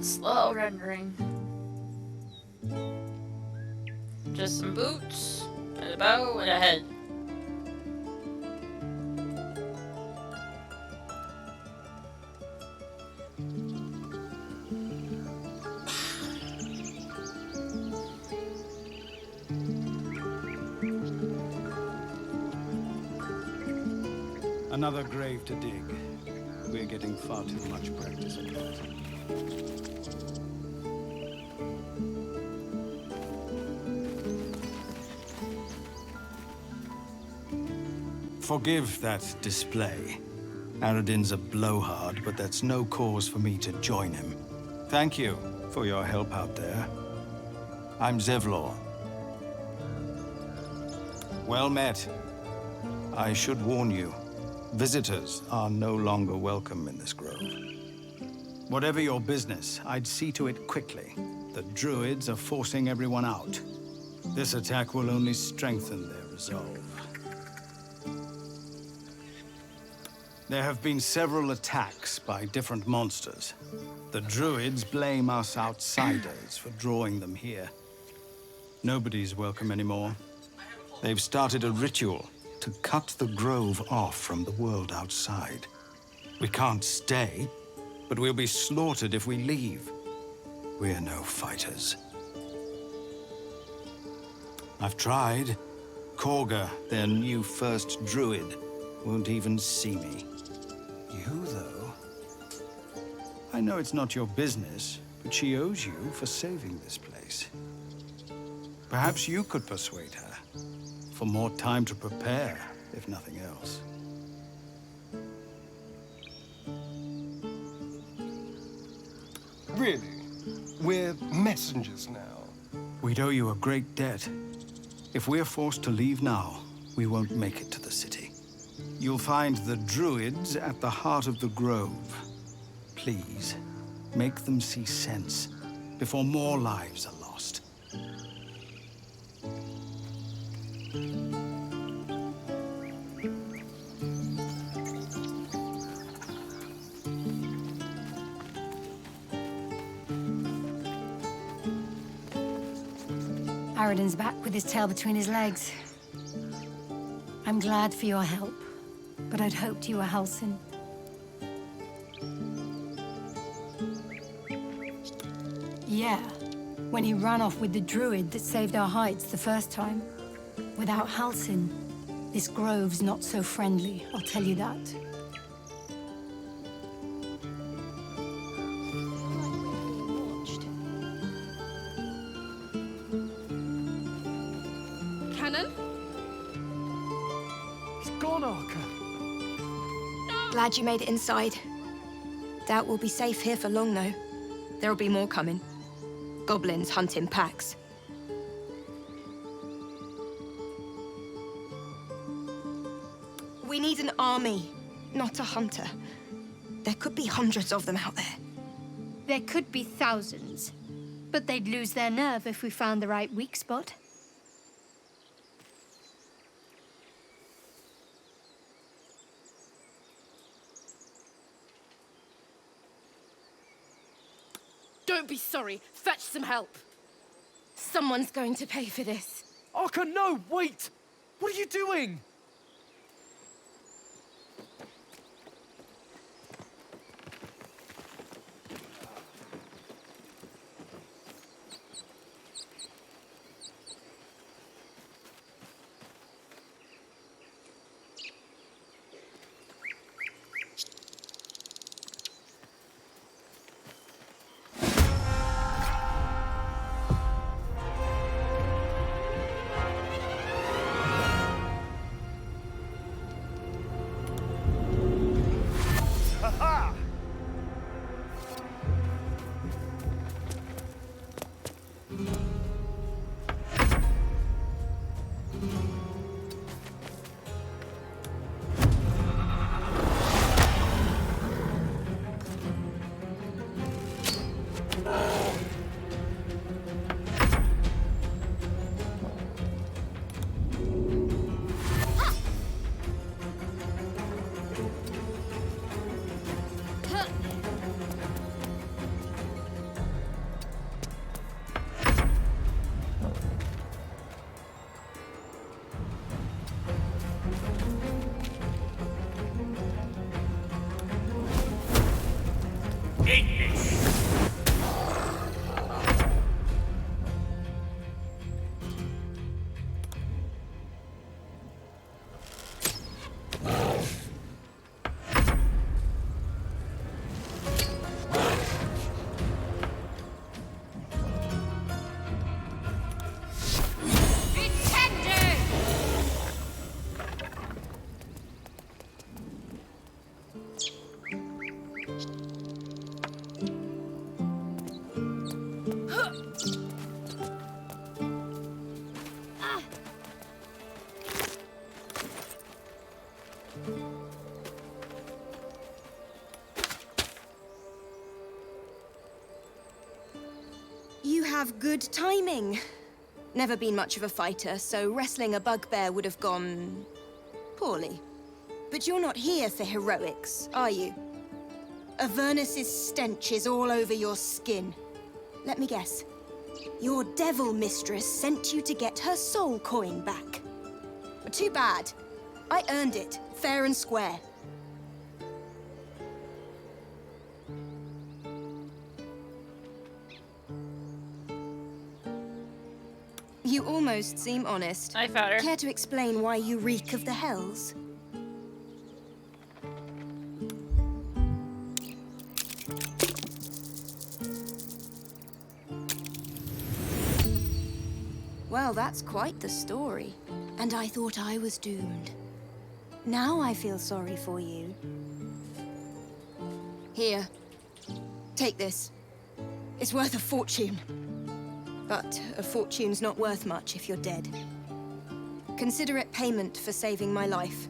Slow rendering. Just some boots, and a bow, and a head. Another grave to dig. We're getting far too much practice at that. Forgive that display. Aradin's a blowhard, but that's no cause for me to join him. Thank you for your help out there. I'm Zevlor. Well met. I should warn you, visitors are no longer welcome in this grove. Whatever your business, I'd see to it quickly. The druids are forcing everyone out. This attack will only strengthen their resolve. There have been several attacks by different monsters. The druids blame us outsiders for drawing them here. Nobody's welcome anymore. They've started a ritual to cut the grove off from the world outside. We can't stay, but we'll be slaughtered if we leave. We're no fighters. I've tried. Korga, their new first druid, won't even see me. You, though? I know it's not your business, but she owes you for saving this place. Perhaps you could persuade her. For more time to prepare, if nothing else. Really? We're messengers now. We'd owe you a great debt. If we're forced to leave now, we won't make it to the city. You'll find the druids at the heart of the grove. Please, make them see sense before more lives are lost. Aradin's back with his tail between his legs. I'm glad for your help, but I'd hoped you were Halsin. Yeah, when he ran off with the druid that saved our hides the first time. Without Halsin, this grove's not so friendly, I'll tell you that. Cannon? He's gone, Arca. Glad you made it inside. Doubt we'll be safe here for long, though. There'll be more coming. Goblins hunt in packs. We need an army, not a hunter. There could be hundreds of them out there. There could be thousands, but they'd lose their nerve if we found the right weak spot. Don't be sorry. Fetch some help. Someone's going to pay for this. Arca, no, wait! What are you doing? You have good timing. Never been much of a fighter, so wrestling a bugbear would have gone poorly. But you're not here for heroics, are you? Avernus's stench is all over your skin. Let me guess. Your devil mistress sent you to get her soul coin back. Too bad. I earned it, fair and square. You almost seem honest. I found her. Care to explain why you reek of the hells? Well, that's quite the story. And I thought I was doomed. Now I feel sorry for you. Here. Take this. It's worth a fortune. But a fortune's not worth much if you're dead. Consider it payment for saving my life.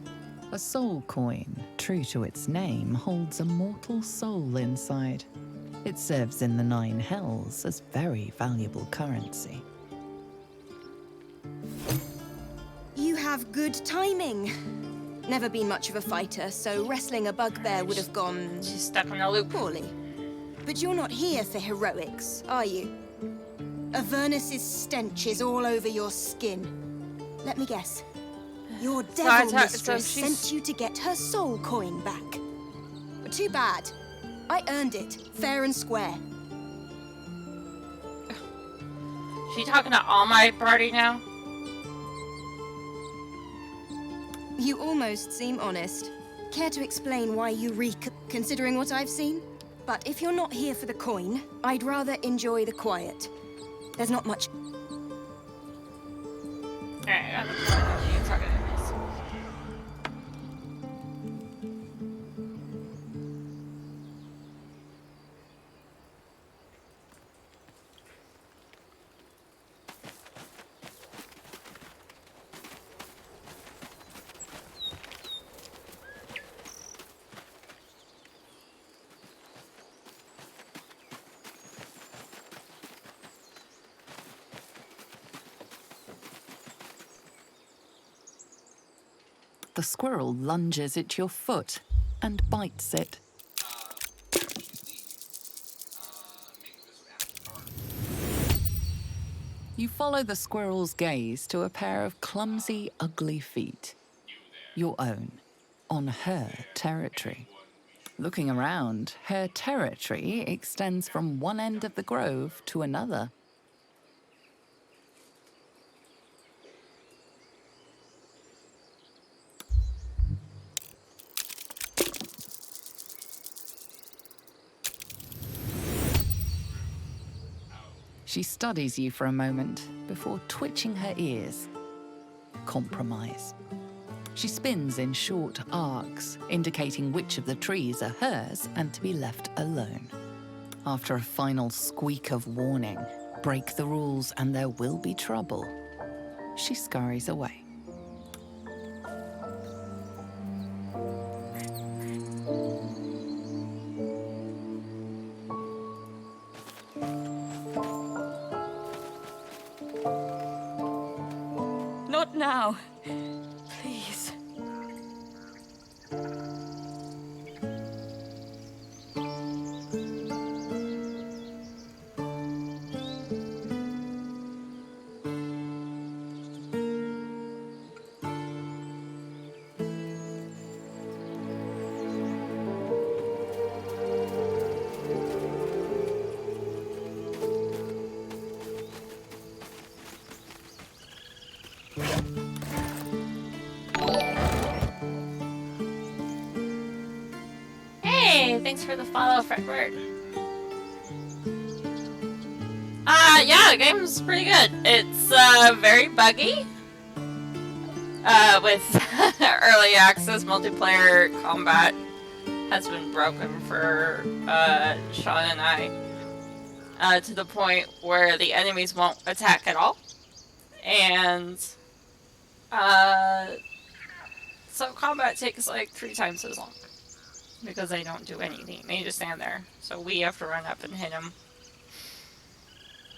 A soul coin, true to its name, holds a mortal soul inside. It serves in the 9 hells as very valuable currency. You have good timing. Never been much of a fighter, so wrestling a bugbear would have gone She's stuck in a loop. poorly. But you're not here for heroics, are you? Avernus's stench is all over your skin. Let me guess. Your devil mistress sent you to get her soul coin back. Too bad. I earned it, fair and square. She talking to all my party now? You almost seem honest. Care to explain why you reek, considering what I've seen? But if you're not here for the coin, I'd rather enjoy the quiet. There's not much. Alright, I'm talking to this. The squirrel lunges at your foot and bites it. You follow the squirrel's gaze to a pair of clumsy, ugly feet. Your own, on her territory. Looking around, her territory extends from one end of the grove to another. She studies you for a moment before twitching her ears. Compromise. She spins in short arcs, indicating which of the trees are hers and to be left alone. After a final squeak of warning, break the rules and there will be trouble, she scurries away. Not now. Please. Hey, thanks for the follow, Fredbird. Yeah, the game's pretty good. It's very buggy. With early access multiplayer combat has been broken for Sean and I to the point where the enemies won't attack at all. And So combat takes like 3 times as long. Because they don't do anything. They just stand there. So we have to run up and hit them.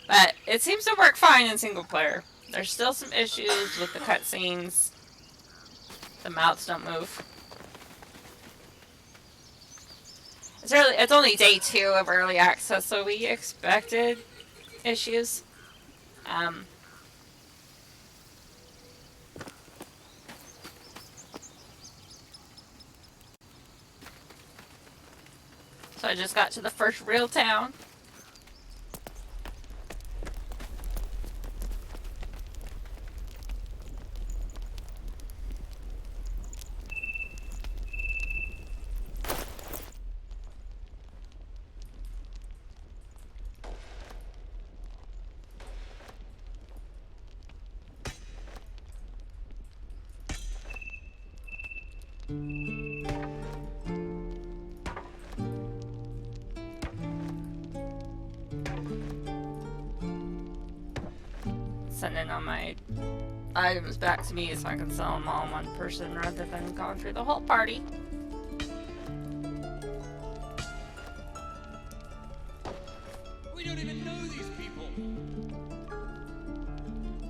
But it seems to work fine in single player. There's still some issues with the cutscenes. The mouths don't move. It's only day 2 of early access, so we expected issues. So I just got to the first real town. Sending all my items back to me so I can sell them all in one person rather than going through the whole party. We don't even know these people.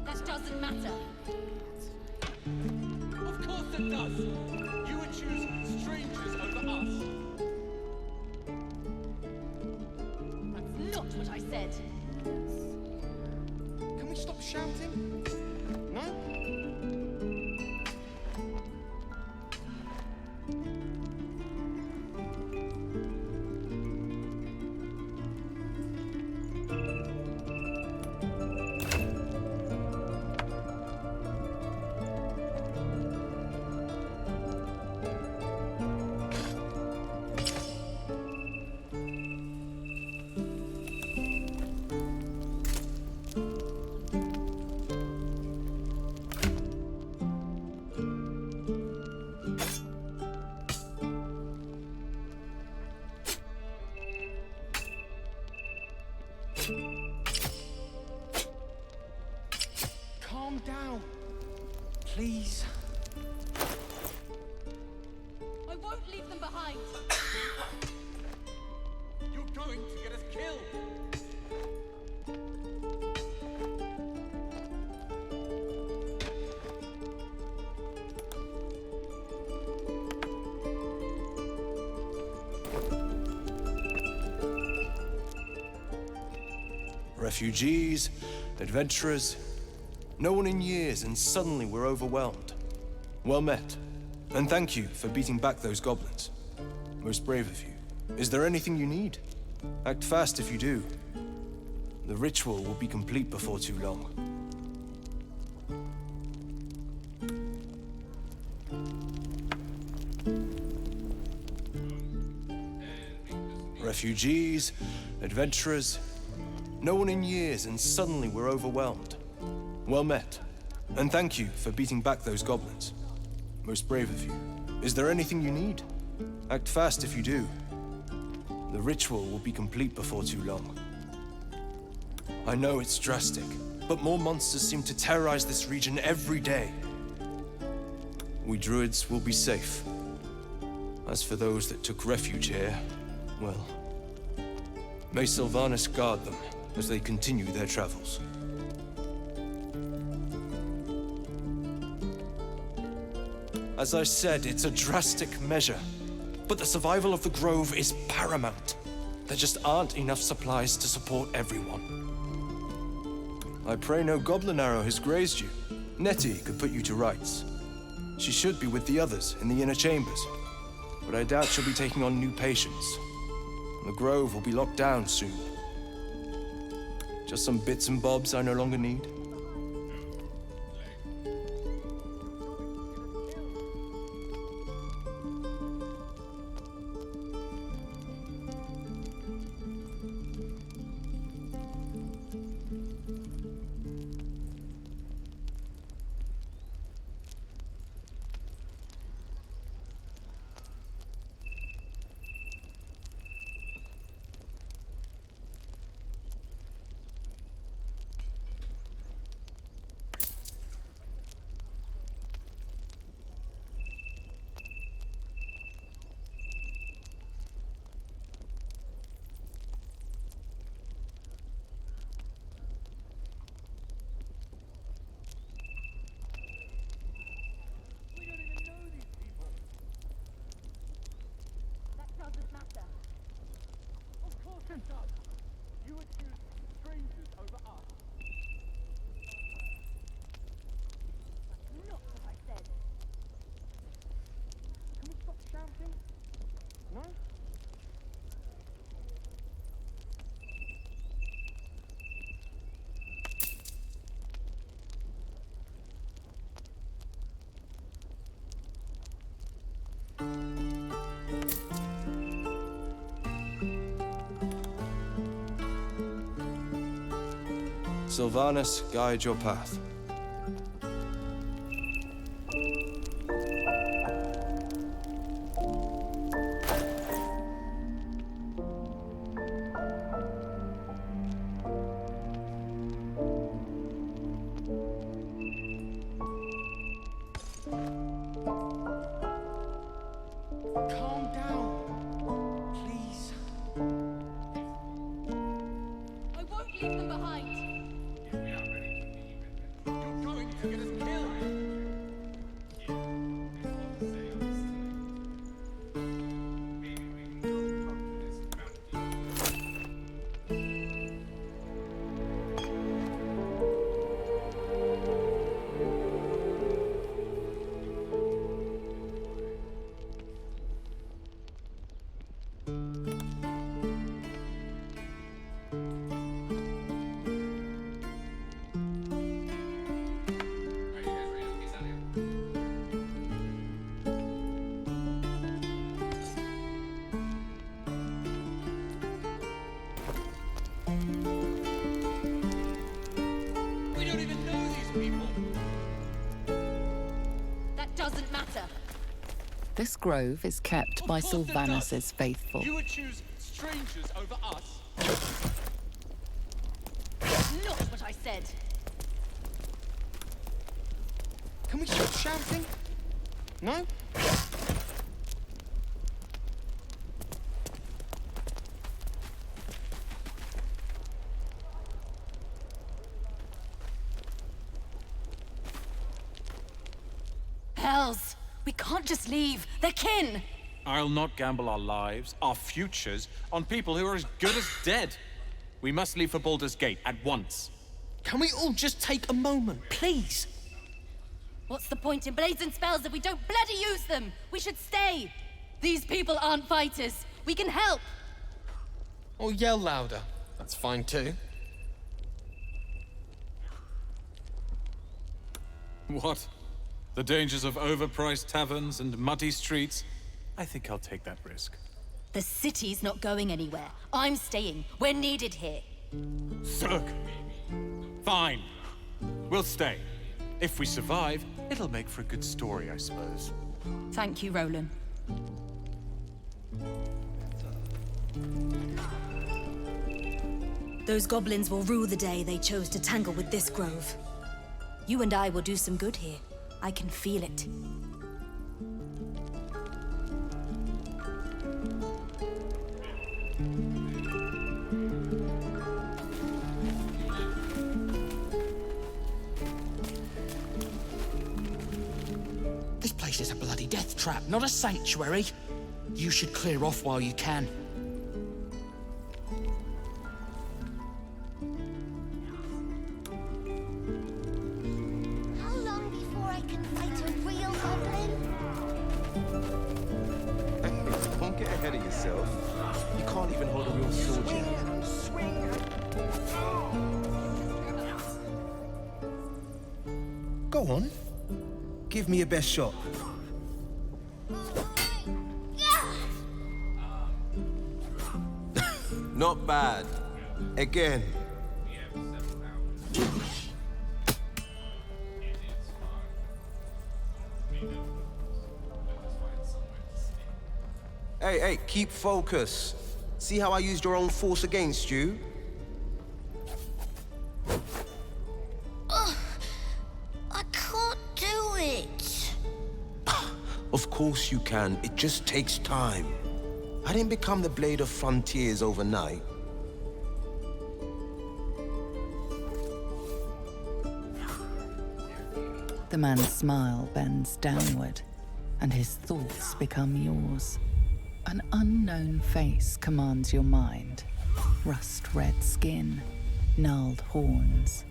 That doesn't matter. Of course it does. You would choose strangers over us. That's not what I said. Can we stop shouting? No? Calm down, please. I won't leave them behind. You're going to get us killed. Refugees, adventurers, no one in years, and suddenly we're overwhelmed. Well met, and thank you for beating back those goblins. Most brave of you. Is there anything you need? Act fast if you do. The ritual will be complete before too long. Refugees, adventurers, no one in years, and suddenly we're overwhelmed. Well met, and thank you for beating back those goblins. Most brave of you. Is there anything you need? Act fast if you do. The ritual will be complete before too long. I know it's drastic, but more monsters seem to terrorize this region every day. We druids will be safe. As for those that took refuge here, well, may Sylvanas guard them as they continue their travels. As I said, it's a drastic measure, but the survival of the Grove is paramount. There just aren't enough supplies to support everyone. I pray no goblin arrow has grazed you. Nettie could put you to rights. She should be with the others in the inner chambers, but I doubt she'll be taking on new patients. The Grove will be locked down soon. Just some bits and bobs I no longer need. Sylvanus, guide your path. Calm down, please. I won't leave them behind. You're going to get us killed. We don't even know these people. That doesn't matter. This grove is kept by Of course it Sylvanus's does. faithful. You would choose strangers over us. That's not what I said. Can we stop shouting? No? Hells! We can't just leave. They're kin! I'll not gamble our lives, our futures, on people who are as good as dead. We must leave for Baldur's Gate at once. Can we all just take a moment, please? What's the point in blazing spells if we don't bloody use them? We should stay. These people aren't fighters. We can help. Or yell louder. That's fine too. What? The dangers of overpriced taverns and muddy streets? I think I'll take that risk. The city's not going anywhere. I'm staying. We're needed here. Zerg! Fine. We'll stay. If we survive, it'll make for a good story, I suppose. Thank you, Roland. Those goblins will rue the day they chose to tangle with this grove. You and I will do some good here. I can feel it. This place is a bloody death trap, not a sanctuary. You should clear off while you can. How long before I can fight a real goblin? Don't get ahead of yourself. You can't even hold a real sword yet. Go on. Give me your best shot. Not bad. Again. Hey, keep focus. See how I used your own force against you? Ugh, I can't do it. Of course you can. It just takes time. I didn't become the Blade of Frontiers overnight. The man's smile bends downward, and his thoughts become yours. An unknown face commands your mind. Rust-red skin, gnarled horns.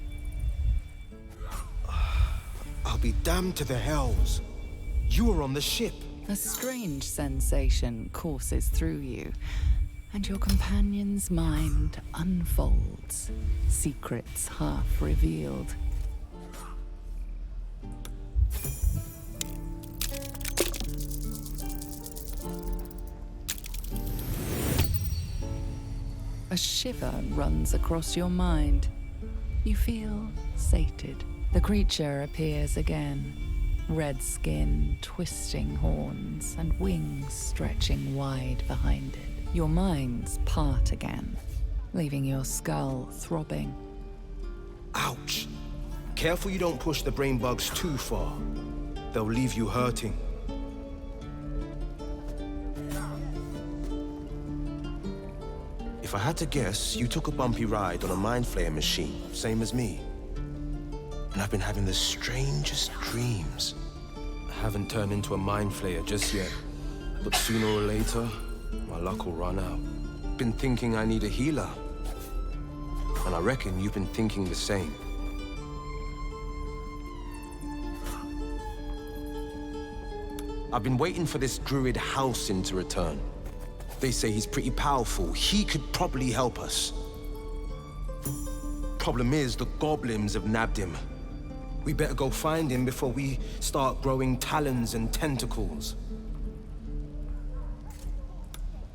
I'll be damned to the hells. You were on the ship. A strange sensation courses through you, and your companion's mind unfolds, secrets half revealed. A shiver runs across your mind. You feel sated. The creature appears again. Red skin, twisting horns, and wings stretching wide behind it. Your minds part again, leaving your skull throbbing. Ouch! Careful you don't push the brain bugs too far. They'll leave you hurting. If I had to guess, you took a bumpy ride on a mind flayer machine, same as me. And I've been having the strangest dreams. I haven't turned into a mind flayer just yet, but sooner or later, my luck will run out. Been thinking I need a healer. And I reckon you've been thinking the same. I've been waiting for this druid Halsin to return. They say he's pretty powerful. He could probably help us. Problem is, the goblins have nabbed him. We better go find him before we start growing talons and tentacles.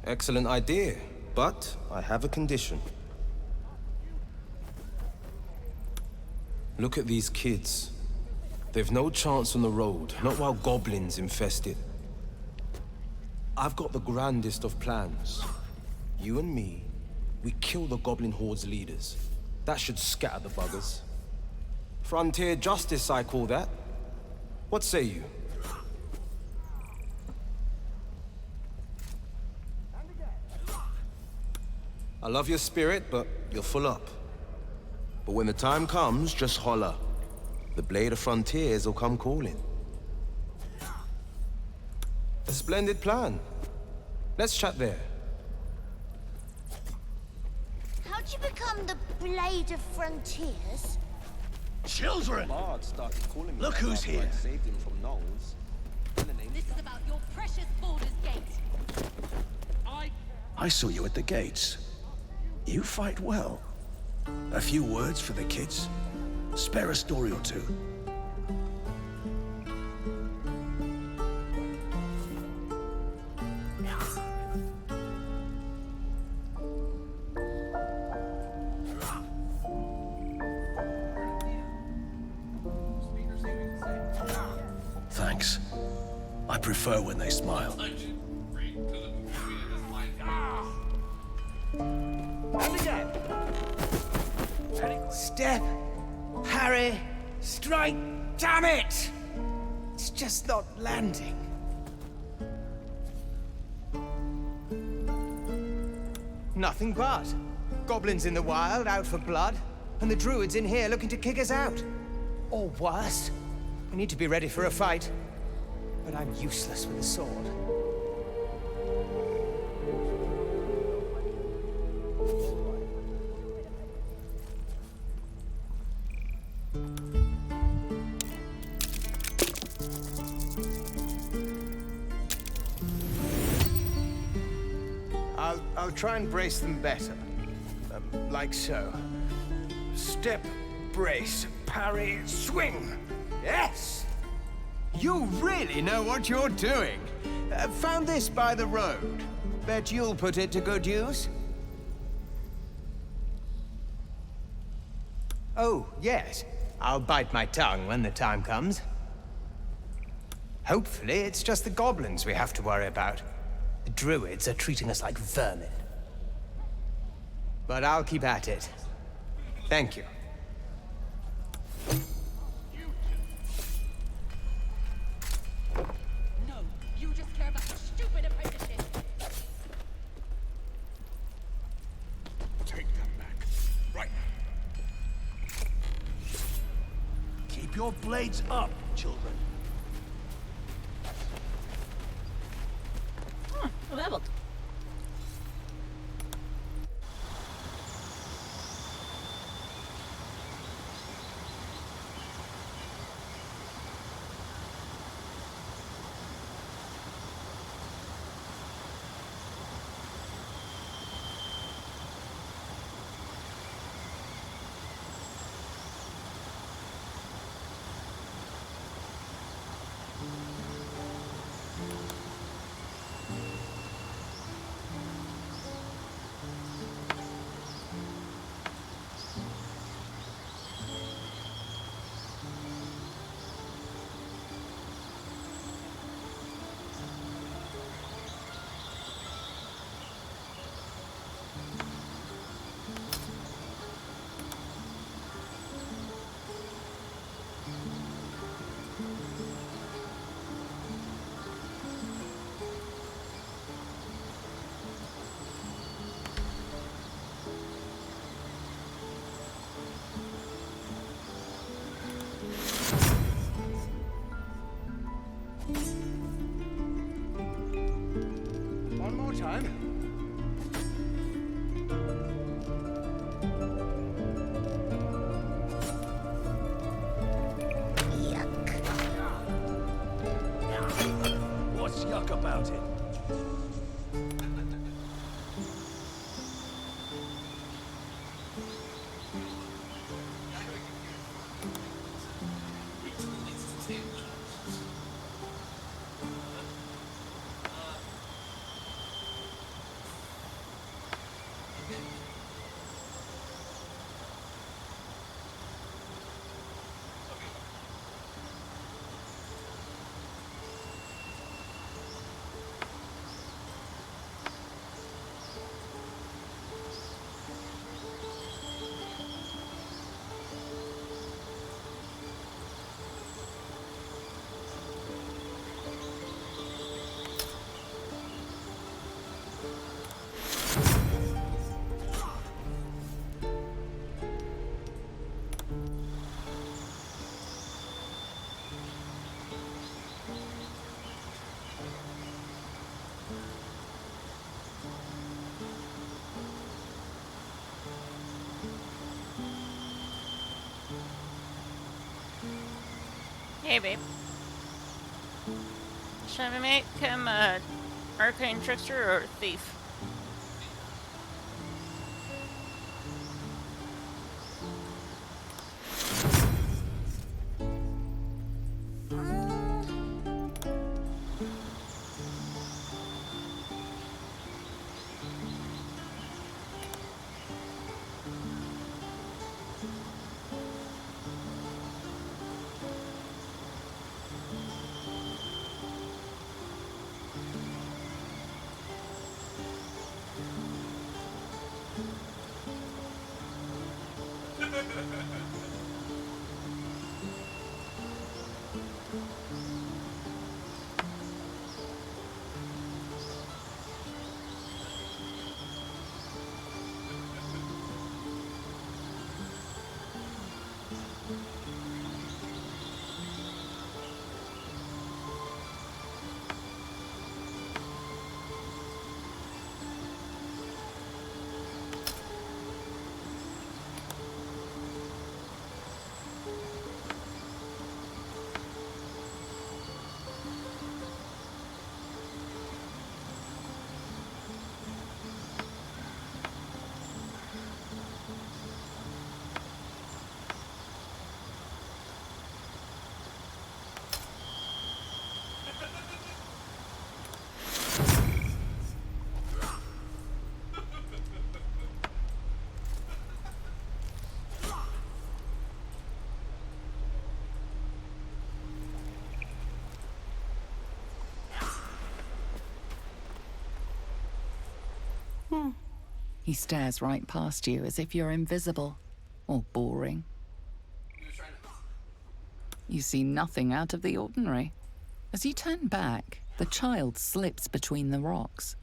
Excellent idea, but I have a condition. Look at these kids. They've no chance on the road, not while goblins infest it. I've got the grandest of plans. You and me, we kill the goblin horde's leaders. That should scatter the buggers. Frontier justice, I call that. What say you? I love your spirit, but you're full up. But when the time comes, just holler. The Blade of Frontiers will come calling. A splendid plan. Let's chat there. How'd you become the Blade of Frontiers? Children! Look who's here. This is about your precious Baldur's Gate. I saw you at the gates. You fight well. A few words for the kids. Spare a story or two. Thanks. I prefer when they smile. And again. Step, parry, strike. Damn it! It's just not landing. Nothing but. Goblins in the wild, out for blood, and the druids in here looking to kick us out. Or worse. We need to be ready for a fight. But I'm useless with a sword. I'll try and brace them better. Like so. Step, brace, parry, swing. Yes! You really know what you're doing. Found this by the road. Bet you'll put it to good use. Oh, yes. I'll bite my tongue when the time comes. Hopefully, it's just the goblins we have to worry about. The druids are treating us like vermin. But I'll keep at it. Thank you. No, you just care about your stupid apprenticeship. Take them back. Right. Keep your blades up, children. Leveled. time. What's yuck about it? Hey, babe. Should we make him a arcane trickster or a thief? He stares right past you as if you're invisible or boring. You see nothing out of the ordinary. As you turn back, the child slips between the rocks.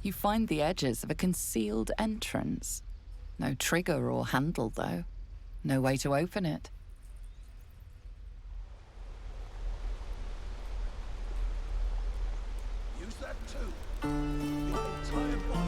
You find the edges of a concealed entrance. No trigger or handle, though. No way to open it. Use that too. Your entire body.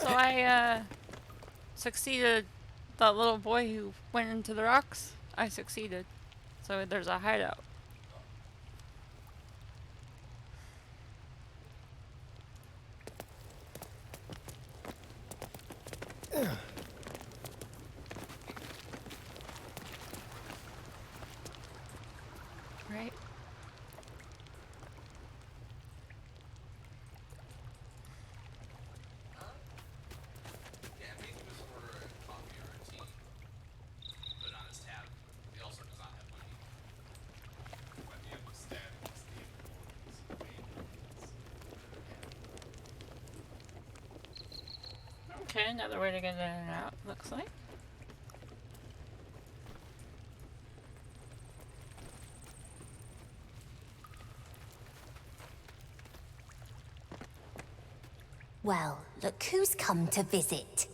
So I succeeded. That little boy who went into the rocks, I succeeded. So there's a hideout. Right. Okay, another way to get in and out, looks like. Well, look who's come to visit.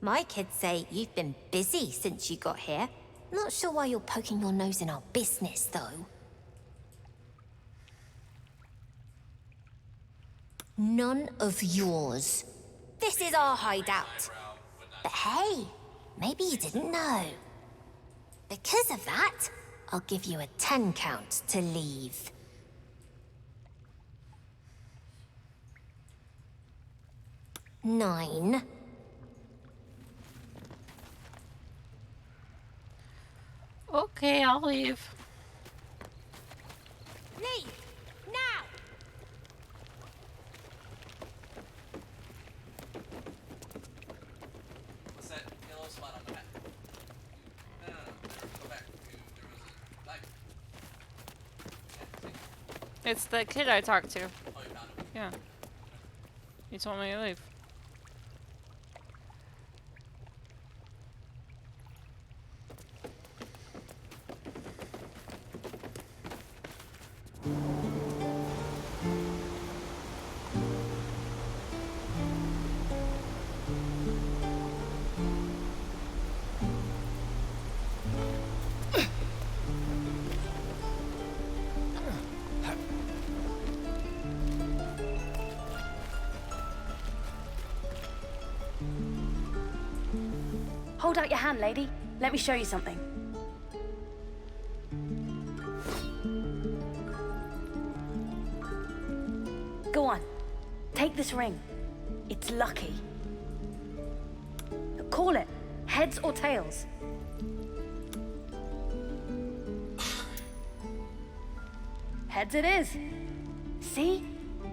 My kids say you've been busy since you got here. Not sure why you're poking your nose in our business, though. None of yours. This is our hideout. But hey, maybe you didn't know. Because of that, I'll give you a 10 count to leave. Nine. Okay, I'll leave. Leave! Now! What's that yellow spot on the map? No. Go back. There was a light. It's the kid I talked to. Oh, you found him? Yeah. He told me to leave. Hold out your hand, lady. Let me show you something. Go on. Take this ring. It's lucky. Call it. Heads or tails. Heads it is. See?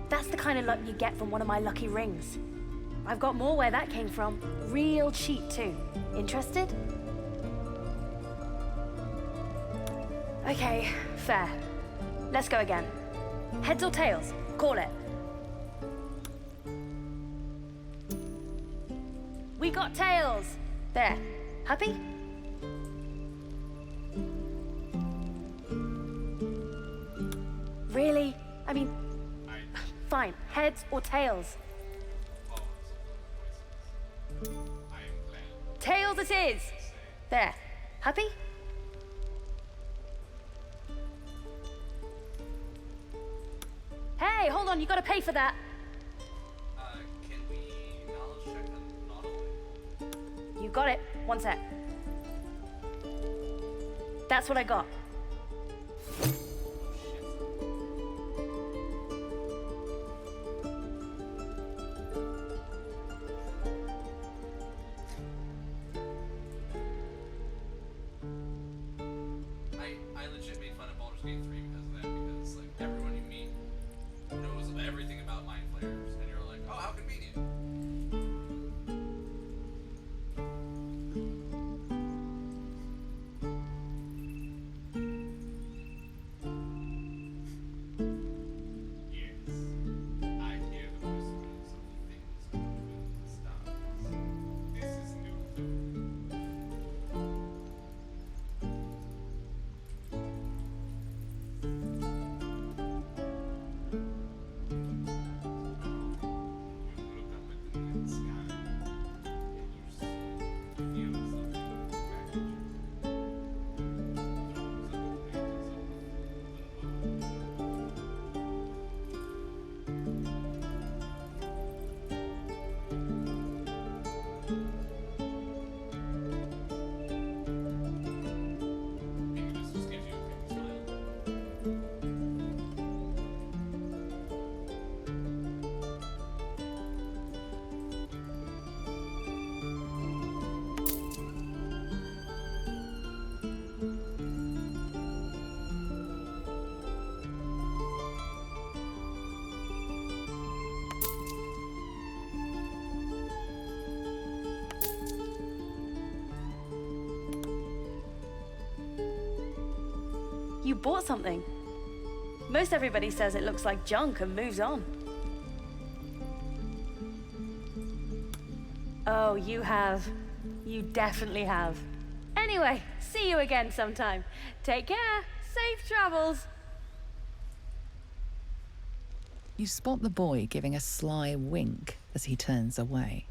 That's the kind of luck you get from one of my lucky rings. I've got more where that came from. Real cheap, too. Interested? Okay, fair. Let's go again. Heads or tails? Call it. We got tails! There. Happy? Really? I mean, fine. Heads or tails? Tails it is! There. Happy? Hey, hold on, you gotta pay for that. Can we knowledge check and not only? You got it. One sec. That's what I got. I legit made fun of Baldur's Gate 3 because of that, because like everyone you meet knows everything about mind flayers, and you're like, oh, how convenient. Yes, I hear the whispers of the things between the stars. This is new. You bought something. Most everybody says it looks like junk and moves on. Oh, you have. You definitely have. Anyway, see you again sometime. Take care. Safe travels. You spot the boy giving a sly wink as he turns away.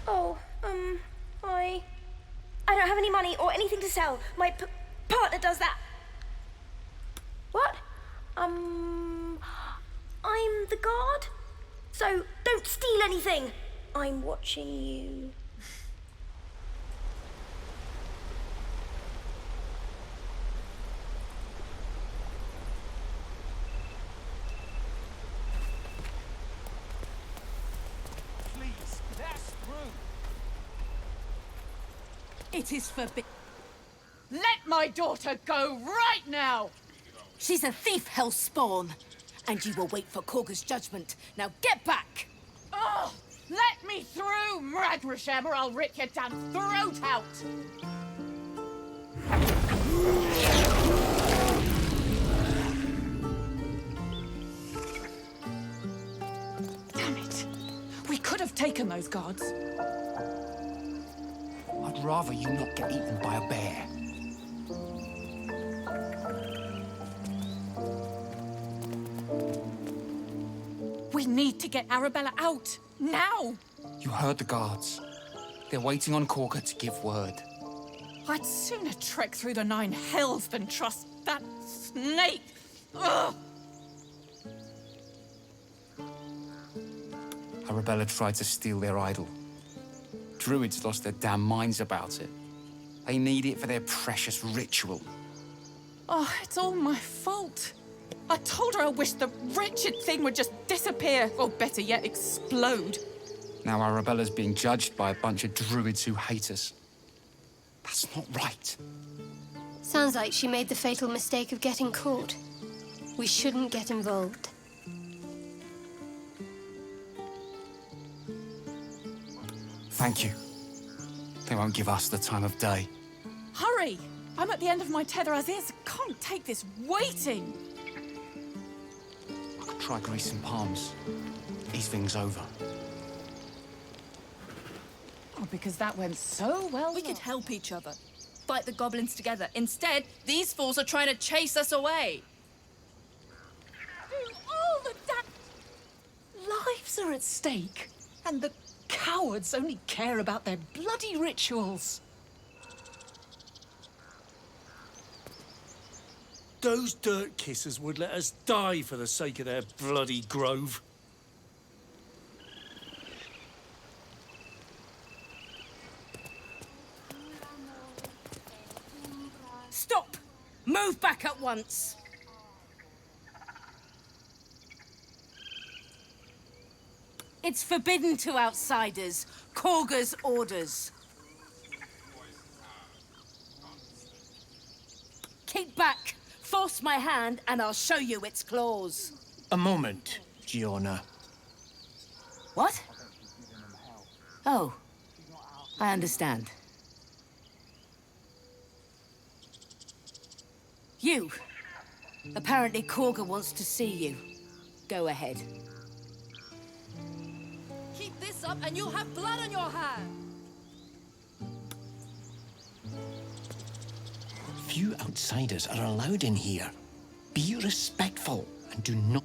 Oh, I don't have any money or anything to sell. My partner does that. What? I'm the guard. So don't steal anything. I'm watching you. Please, that's through. It is forbidden. Let my daughter go right now! She's a thief, hellspawn. And you will wait for Korga's judgment. Now get back! Oh! Let me through, Mragrasham, or I'll rip your damn throat out! Damn it! We could have taken those guards. I'd rather you not get eaten by a bear. We need to get Arabella out, now! You heard the guards. They're waiting on Korga to give word. I'd sooner trek through the 9 hells than trust that snake! Ugh! Arabella tried to steal their idol. Druids lost their damn minds about it. They need it for their precious ritual. Oh, it's all my fault. I told her I wished the wretched thing would just disappear, or better yet, explode. Now Arabella's being judged by a bunch of druids who hate us. That's not right. Sounds like she made the fatal mistake of getting caught. We shouldn't get involved. Thank you. They won't give us the time of day. Hurry! I'm at the end of my tether as is. Can't take this waiting. I could try greasing palms. Ease things over. Oh, because that went so well. We could help each other. Fight the goblins together. Instead, these fools are trying to chase us away. All the lives are at stake. And the cowards only care about their bloody rituals. Those dirt kissers would let us die for the sake of their bloody grove. Stop! Move back at once! It's forbidden to outsiders. Korga's orders. Keep back! Force my hand and I'll show you its claws. A moment, Giona. What? Oh, I understand. You. Apparently Korga wants to see you. Go ahead. Keep this up and you'll have blood on your hands. Few outsiders are allowed in here. Be respectful and do not...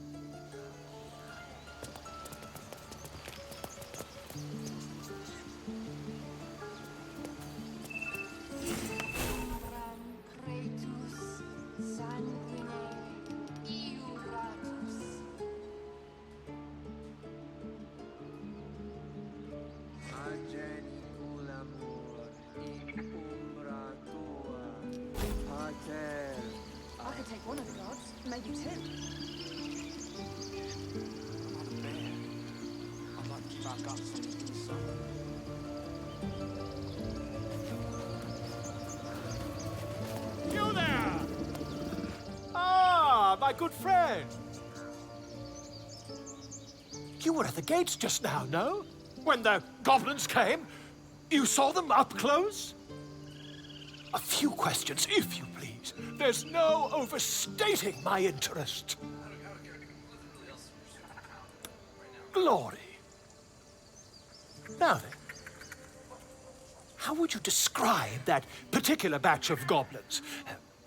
I could take one of the guards, maybe 2. I'm not a bear. I'd like to keep our guts on the inside. You there! Ah, my good friend. You were at the gates just now, no? When the goblins came, you saw them up close? A few questions, if you please. There's no overstating my interest. Glory. Now then, how would you describe that particular batch of goblins?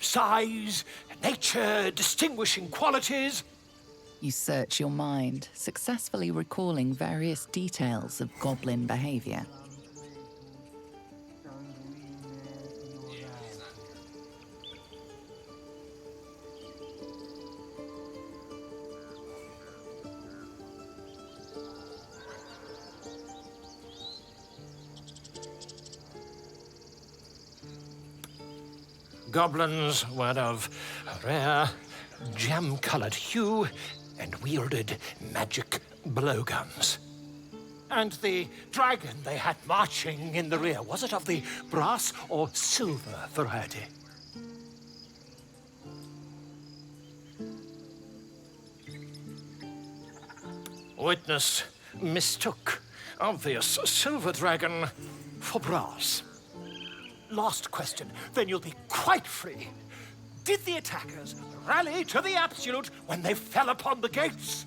Size, nature, distinguishing qualities? You search your mind, successfully recalling various details of goblin behavior. Goblins were of rare, jam-colored hue and wielded magic blowguns. And the dragon they had marching in the rear, was it of the brass or silver variety? Witness mistook obvious silver dragon for brass. Last question, then you'll be quite free. Did the attackers rally to the absolute when they fell upon the gates?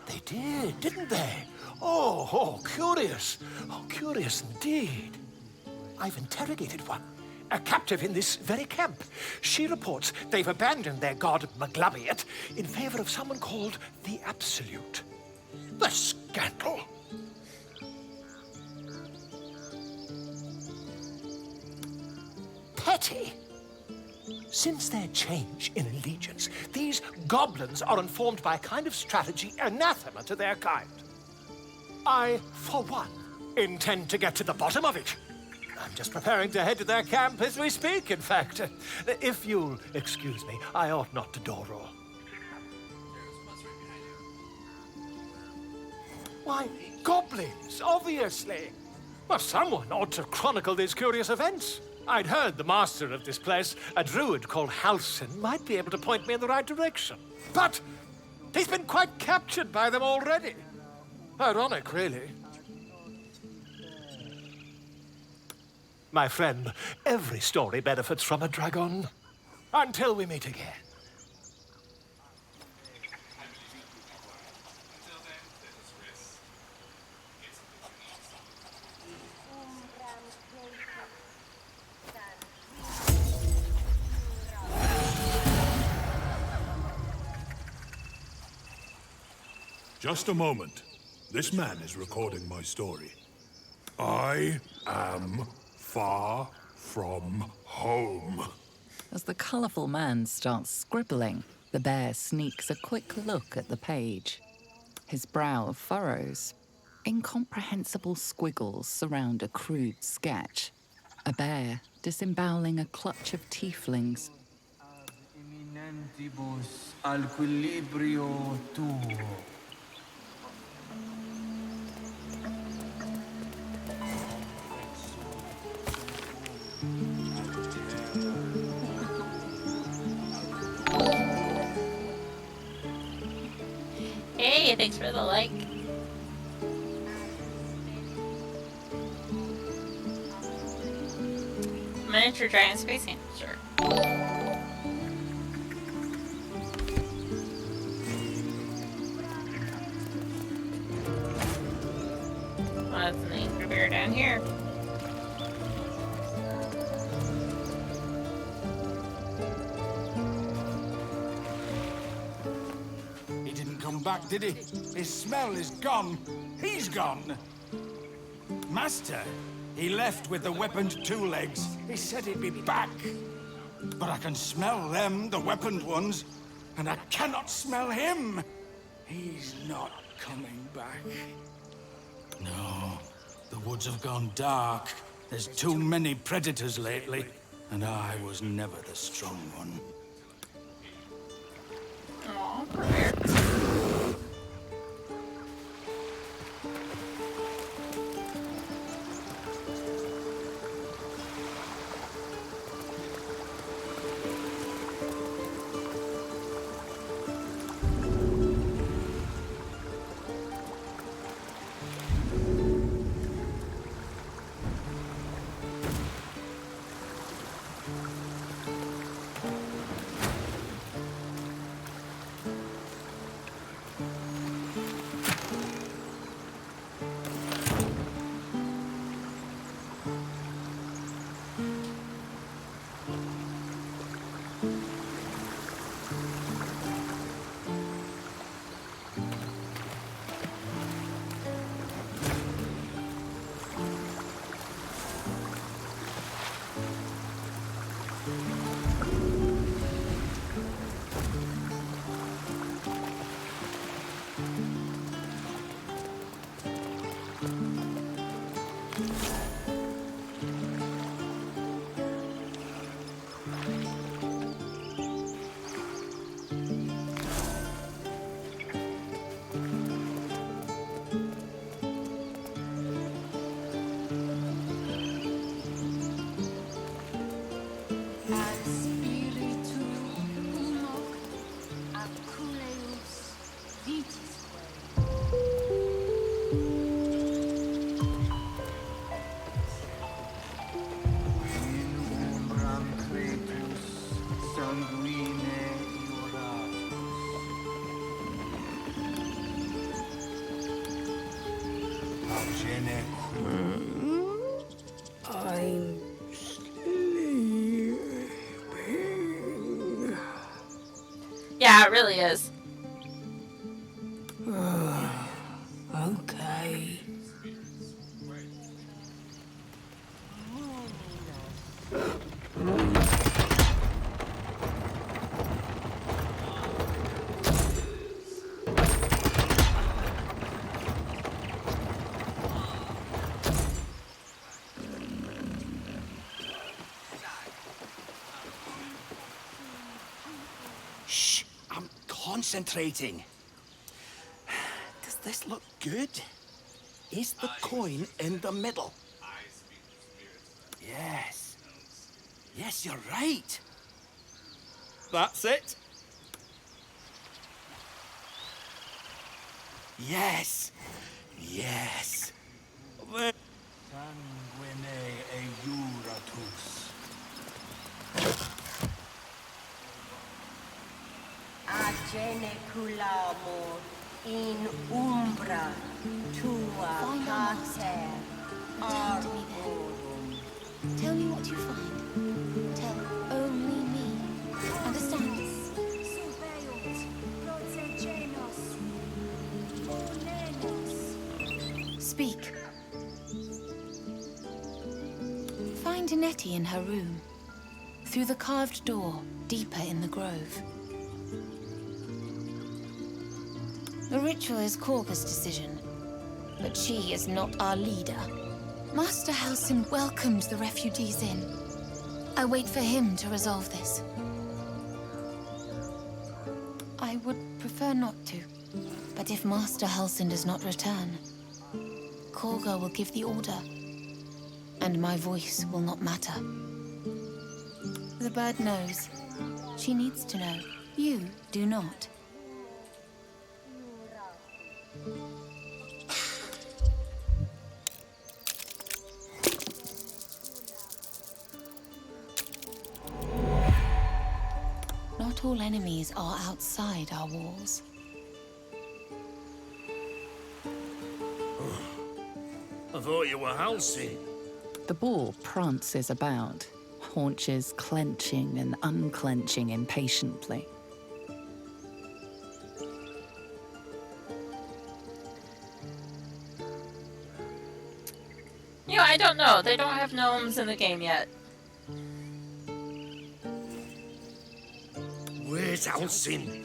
They did, didn't they? Oh, curious. Oh, curious indeed. I've interrogated one, a captive in this very camp. She reports they've abandoned their god Maglabiat in favor of someone called the Absolute. The scandal! Petty. Since their change in allegiance, these goblins are informed by a kind of strategy anathema to their kind. I, for one, intend to get to the bottom of it. I'm just preparing to head to their camp as we speak, in fact. If you'll excuse me, I ought not to door roll. Why, goblins, obviously. Well, someone ought to chronicle these curious events. I'd heard the master of this place, a druid called Halsin, might be able to point me in the right direction. But he's been quite captured by them already. Ironic, really. My friend, every story benefits from a dragon. Until we meet again. Just a moment. This man is recording my story. I am far from home. As the colourful man starts scribbling, the bear sneaks a quick look at the page. His brow furrows. Incomprehensible squiggles surround a crude sketch. A bear disemboweling a clutch of tieflings. Al equilibrio tuo. Hey, thanks for the like. Miniature giant space hamster. That's an angry bear down here. He didn't come back, did he? His smell is gone. He's gone. Master, he left with the weaponed two legs. He said he'd be back. But I can smell them, the weaponed ones, and I cannot smell him. He's not coming back. No, the woods have gone dark. There's too many predators lately, and I was never the strong one. Aw, poor bear. I'm sleeping. Yeah, it really is. Okay. Shh, I'm concentrating. Does this look good? Is the coin in the middle? Yes. Yes, you're right. That's it. Yes. Yes. Sanguine eiuratus. Ageneculamur in umbra tua pater arborum. Tell me what you find. Tell only me. Understand? Speak. Find Nettie in her room. Through the carved door, deeper in the grove. The ritual is Korga's decision, but she is not our leader. Master Halsin welcomed the refugees in. I wait for him to resolve this. I would prefer not to, but if Master Halsin does not return, Korga will give the order, and my voice will not matter. The bird knows. She needs to know. You do not. Not all enemies are outside our walls. I thought you were Halsey. The boar prances about, haunches clenching and unclenching impatiently. You know, I don't know. They don't have gnomes in the game yet. Where's Halsin? He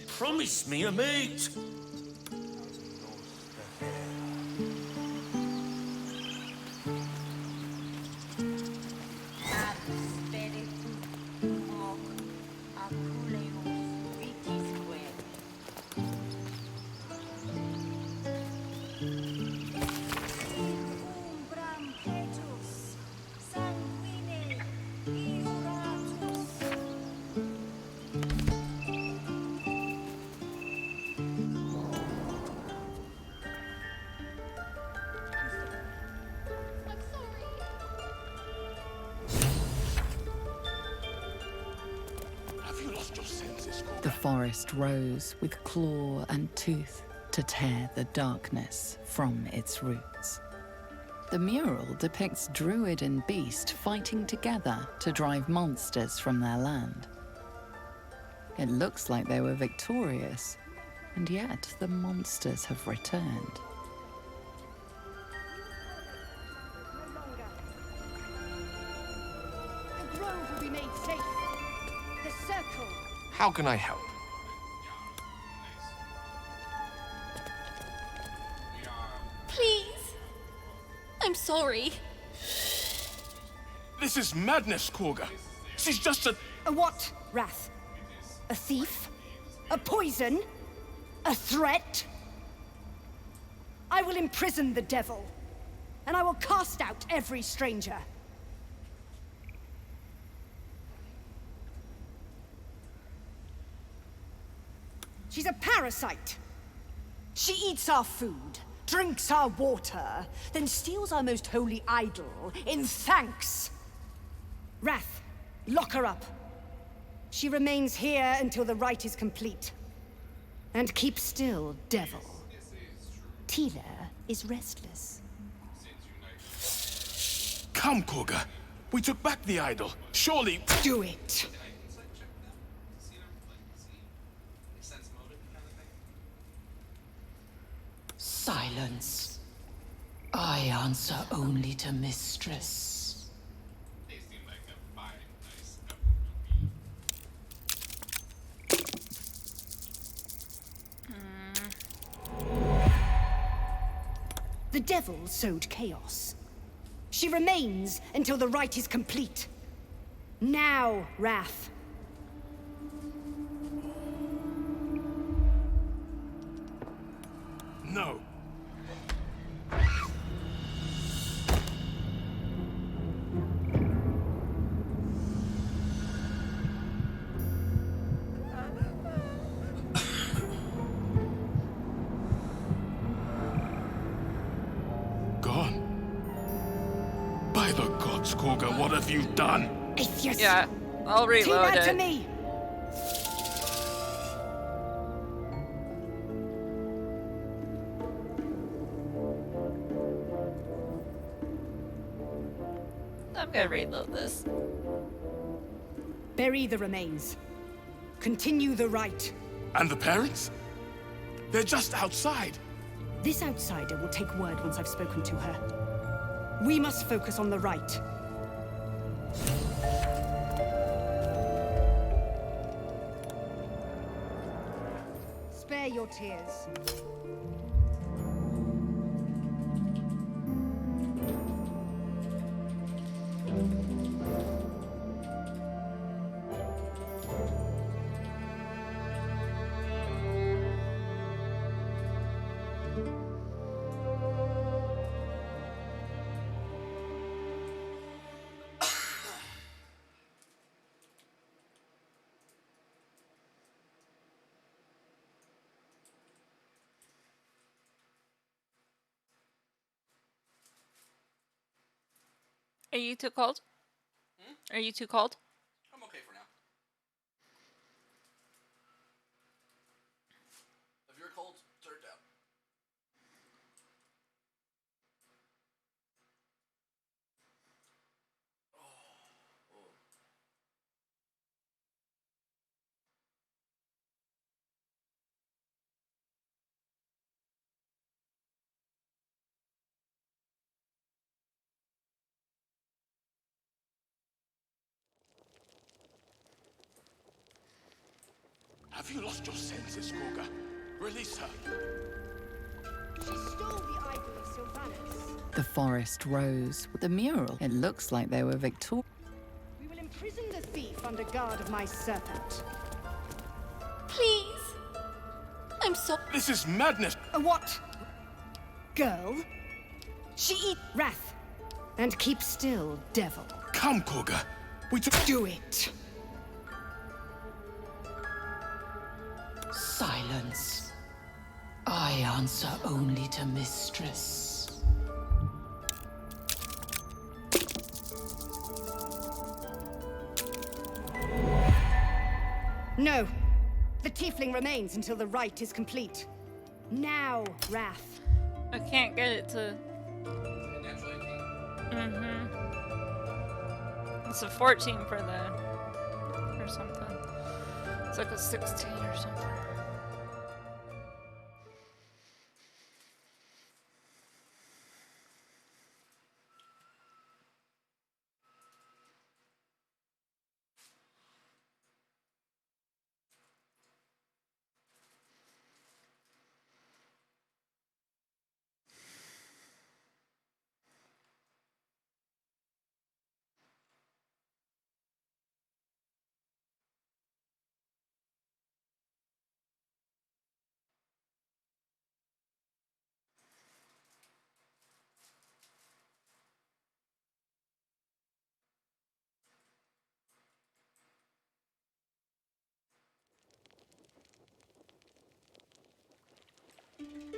promised me a mate. The forest rose with claw and tooth to tear the darkness from its roots. The mural depicts druid and beast fighting together to drive monsters from their land. It looks like they were victorious, and yet the monsters have returned. The grove will be made safe. The circle. How can I help? Please. I'm sorry. This is madness, Korga. She's just a what, Wrath? A thief? A poison? A threat? I will imprison the devil, and I will cast out every stranger. She's a parasite. She eats our food, drinks our water, then steals our most holy idol in thanks. Wrath, lock her up. She remains here until the rite is complete. And keep still, devil. Tila is restless. Come, Korga. We took back the idol. Surely... Do it! Silence. I answer only to Mistress. The devil sowed chaos. She remains until the rite is complete. Now, Wrath. No. Gone. By the gods, Korga, what have you done? Atheist! Yeah, I'll reload Tina, to it. me! I'm gonna reload this. Bury the remains. Continue the rite. And the parents? They're just outside. This outsider will take word once I've spoken to her. We must focus on the rite. Spare your tears. Are you too cold? Are you too cold? I'm okay for now. If you're cold, turn it down. Have you lost your senses, Korga? Release her. She stole the idol of Sylvanus. The forest rose. The mural. It looks like they were victorious. We will imprison the thief under guard of my serpent. Please. I'm so... This is madness. A what? Girl? She eat Wrath. And keep still, devil. Come, Korga. We took... Do it. Silence. I answer only to Mistress. No. The tiefling remains until the rite is complete. Now, Wrath. I can't get it to... It's a 14 for the... or something. It's like a 16 or something.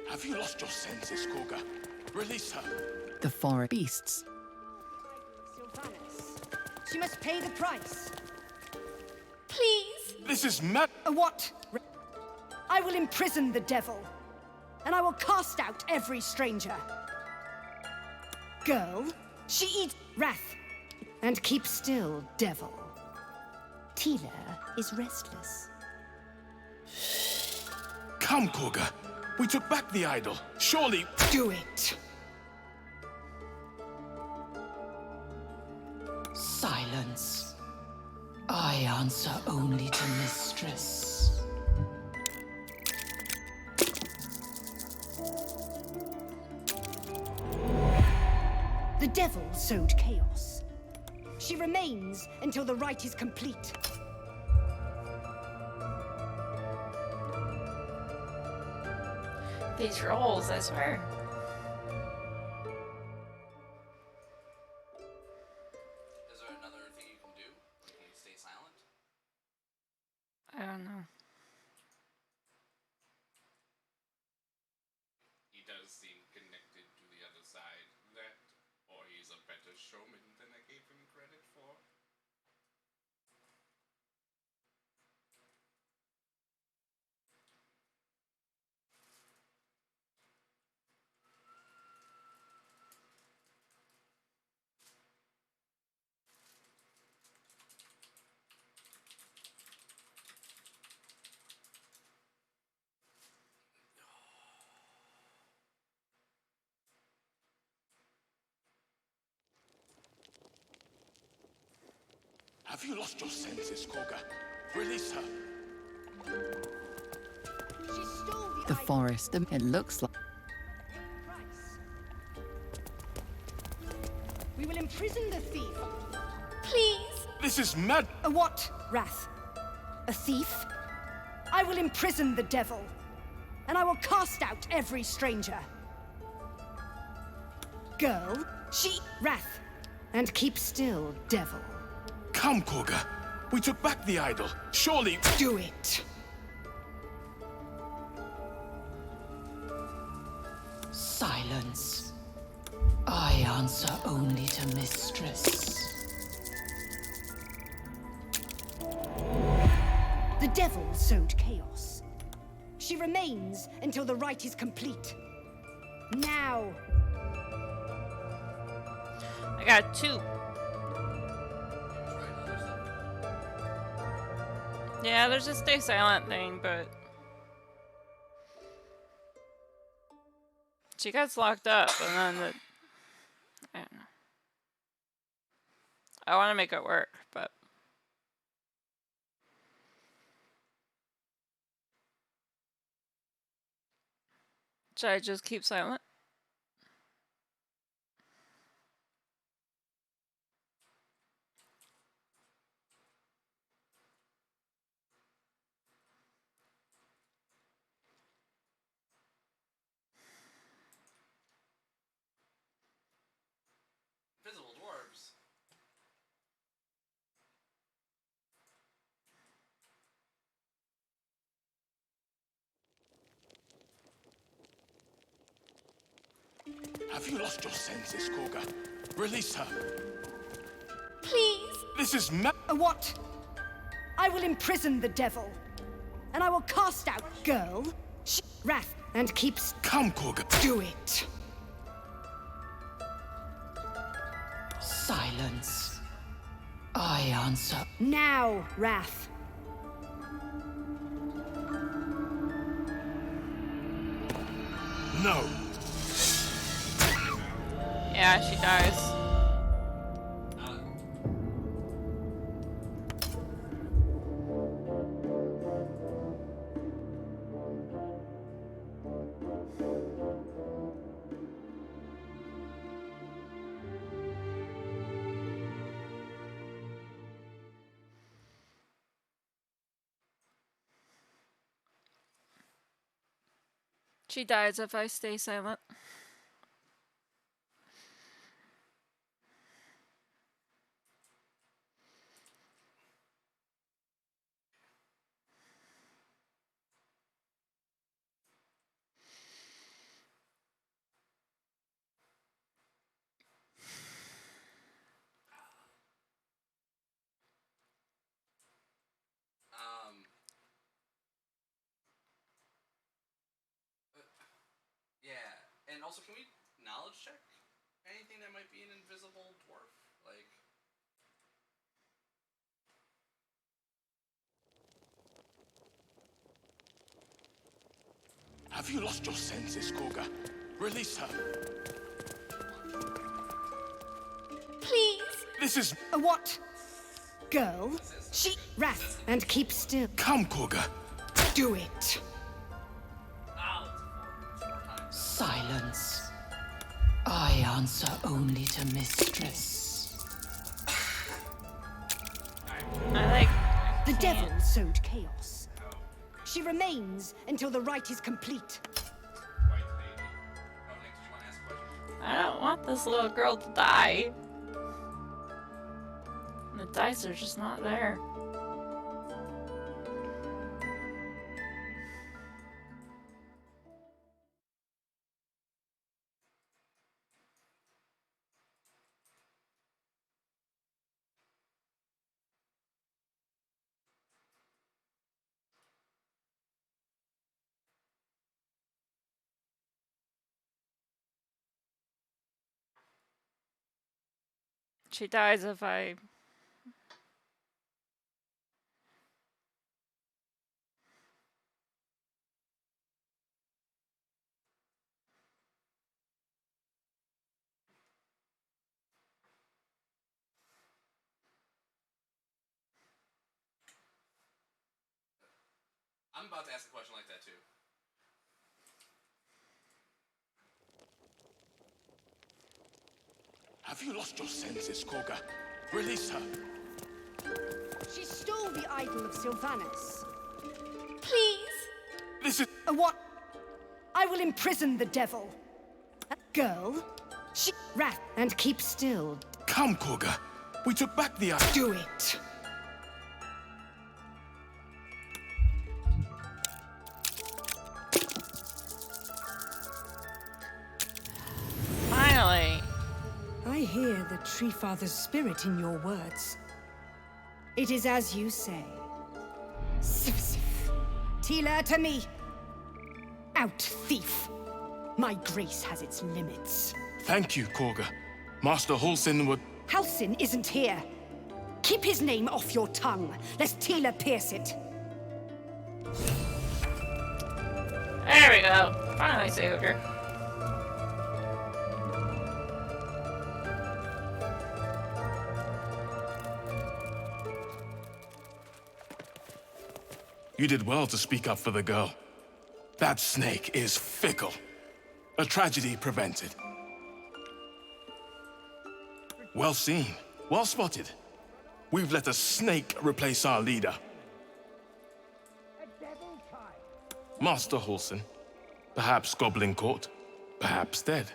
Have you lost your senses, Korga? Release her. The forest beasts. Sylvanus. She must pay the price. Please. This is mad. A what? I will imprison the devil. and I will cast out every stranger. Girl, she eats wrath. And keep still, devil. Tila is restless. Come, Korga. We took back the idol. Surely... Do it. Silence. I answer only to Mistress. The devil sowed chaos. She remains until the rite is complete. These rolls, I swear. Is there another thing you can do? Can you stay silent? I don't know. He does seem connected to the other side. That, or he's a better showman than I gave him credit for. Have you lost your senses, Korga? Release her. She stole the The forest, it looks like. We will imprison the thief. Please. This is mad. A what, Wrath? A thief? I will imprison the devil, and I will cast out every stranger. Girl, she... Wrath. And keep still, devil. Come, Korga. We took back the idol. Surely... Do it. Silence. I answer only to Mistress. The devil sowed chaos. She remains until the rite is complete. Now. I got 2. Yeah, there's a stay silent thing, but she gets locked up, and then I don't know. I want to make it work, but should I just keep silent? Visible dwarves. Have you lost your senses, Korga? Release her. Please. This is mad. A what? I will imprison the devil, and I will cast out girl, Wrath, and keeps... Come, Korga. Do it. Silence. I answer. Now, Wrath. No. Yeah, she dies. She dies if I stay silent. Also, can we knowledge check anything that might be an invisible dwarf? Like, Have you lost your senses, Koga? Release her. Please. This is... A what? Girl? She... Wrath, and keep still. Come, Koga. Do it. Silence. I answer only to mistress. I like... The devil sowed chaos. She remains until the rite is complete. I don't want this little girl to die. The dice are just not there. She dies if I... I'm about to ask a question like that too. Have you lost your senses, Koga? Release her. She stole the idol of Sylvanas. Please. This is... A what? I will imprison the devil. Girl? She... Wrath, and keep still. Come, Koga. We took back the idol. Do it. Finally. I hear the Tree Father's spirit in your words. It is as you say. Sif, sif. Tila, to me. Out, thief. My grace has its limits. Thank you, Koga. Master Halsin would... Halsin isn't here. Keep his name off your tongue, lest Tila pierce it. There we go. Finally saved her. You did well to speak up for the girl. That snake is fickle. A tragedy prevented. Well seen. Well spotted. We've let a snake replace our leader. Master Halsin. Perhaps Goblin Court. Perhaps dead.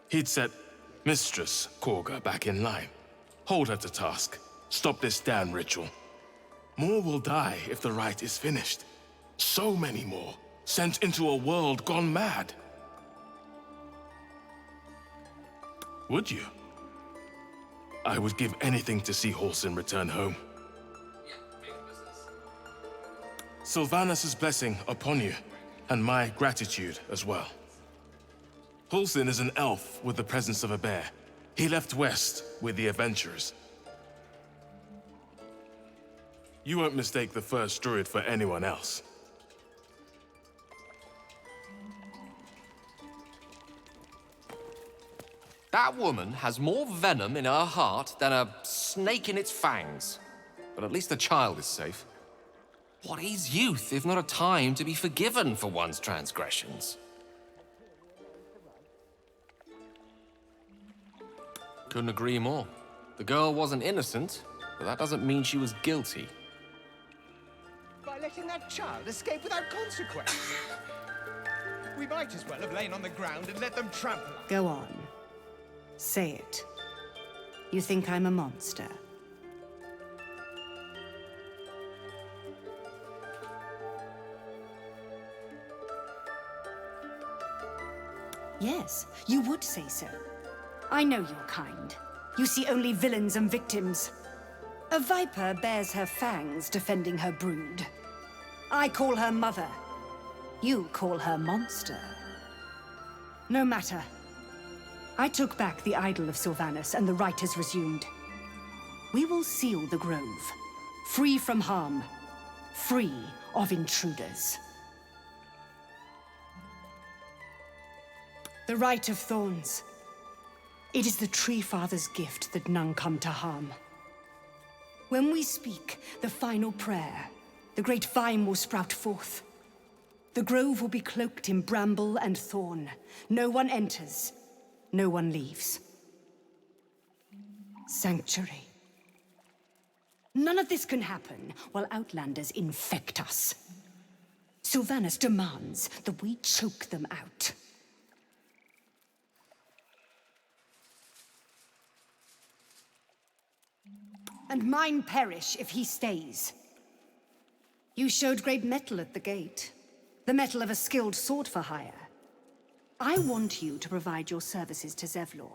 He'd set Mistress Koga back in line. Hold her to task. Stop this damn ritual. More will die if the rite is finished. So many more, sent into a world gone mad. Would you? I would give anything to see Halsin return home. Yeah, make it business. Sylvanas' blessing upon you, and my gratitude as well. Halsin is an elf with the presence of a bear. He left west with the adventurers. You won't mistake the first druid for anyone else. That woman has more venom in her heart than a snake in its fangs. But at least the child is safe. What is youth if not a time to be forgiven for one's transgressions? Couldn't agree more. The girl wasn't innocent, but that doesn't mean she was guilty. By letting that child escape without consequence. We might as well have lain on the ground and let them trample us. Go on. Say it. You think I'm a monster? Yes, you would say so. I know your kind. You see only villains and victims. A viper bears her fangs defending her brood. I call her mother. You call her monster. No matter. I took back the idol of Sylvanus, and the rite has resumed. We will seal the grove, free from harm, free of intruders. The Rite of Thorns. It is the Tree Father's gift that none come to harm. When we speak the final prayer, the great vine will sprout forth. The grove will be cloaked in bramble and thorn. No one enters, no one leaves. Sanctuary. None of this can happen while Outlanders infect us. Sylvanus demands that we choke them out. And mine perish if he stays. You showed great mettle at the gate. The mettle of a skilled sword for hire. I want you to provide your services to Zevlor.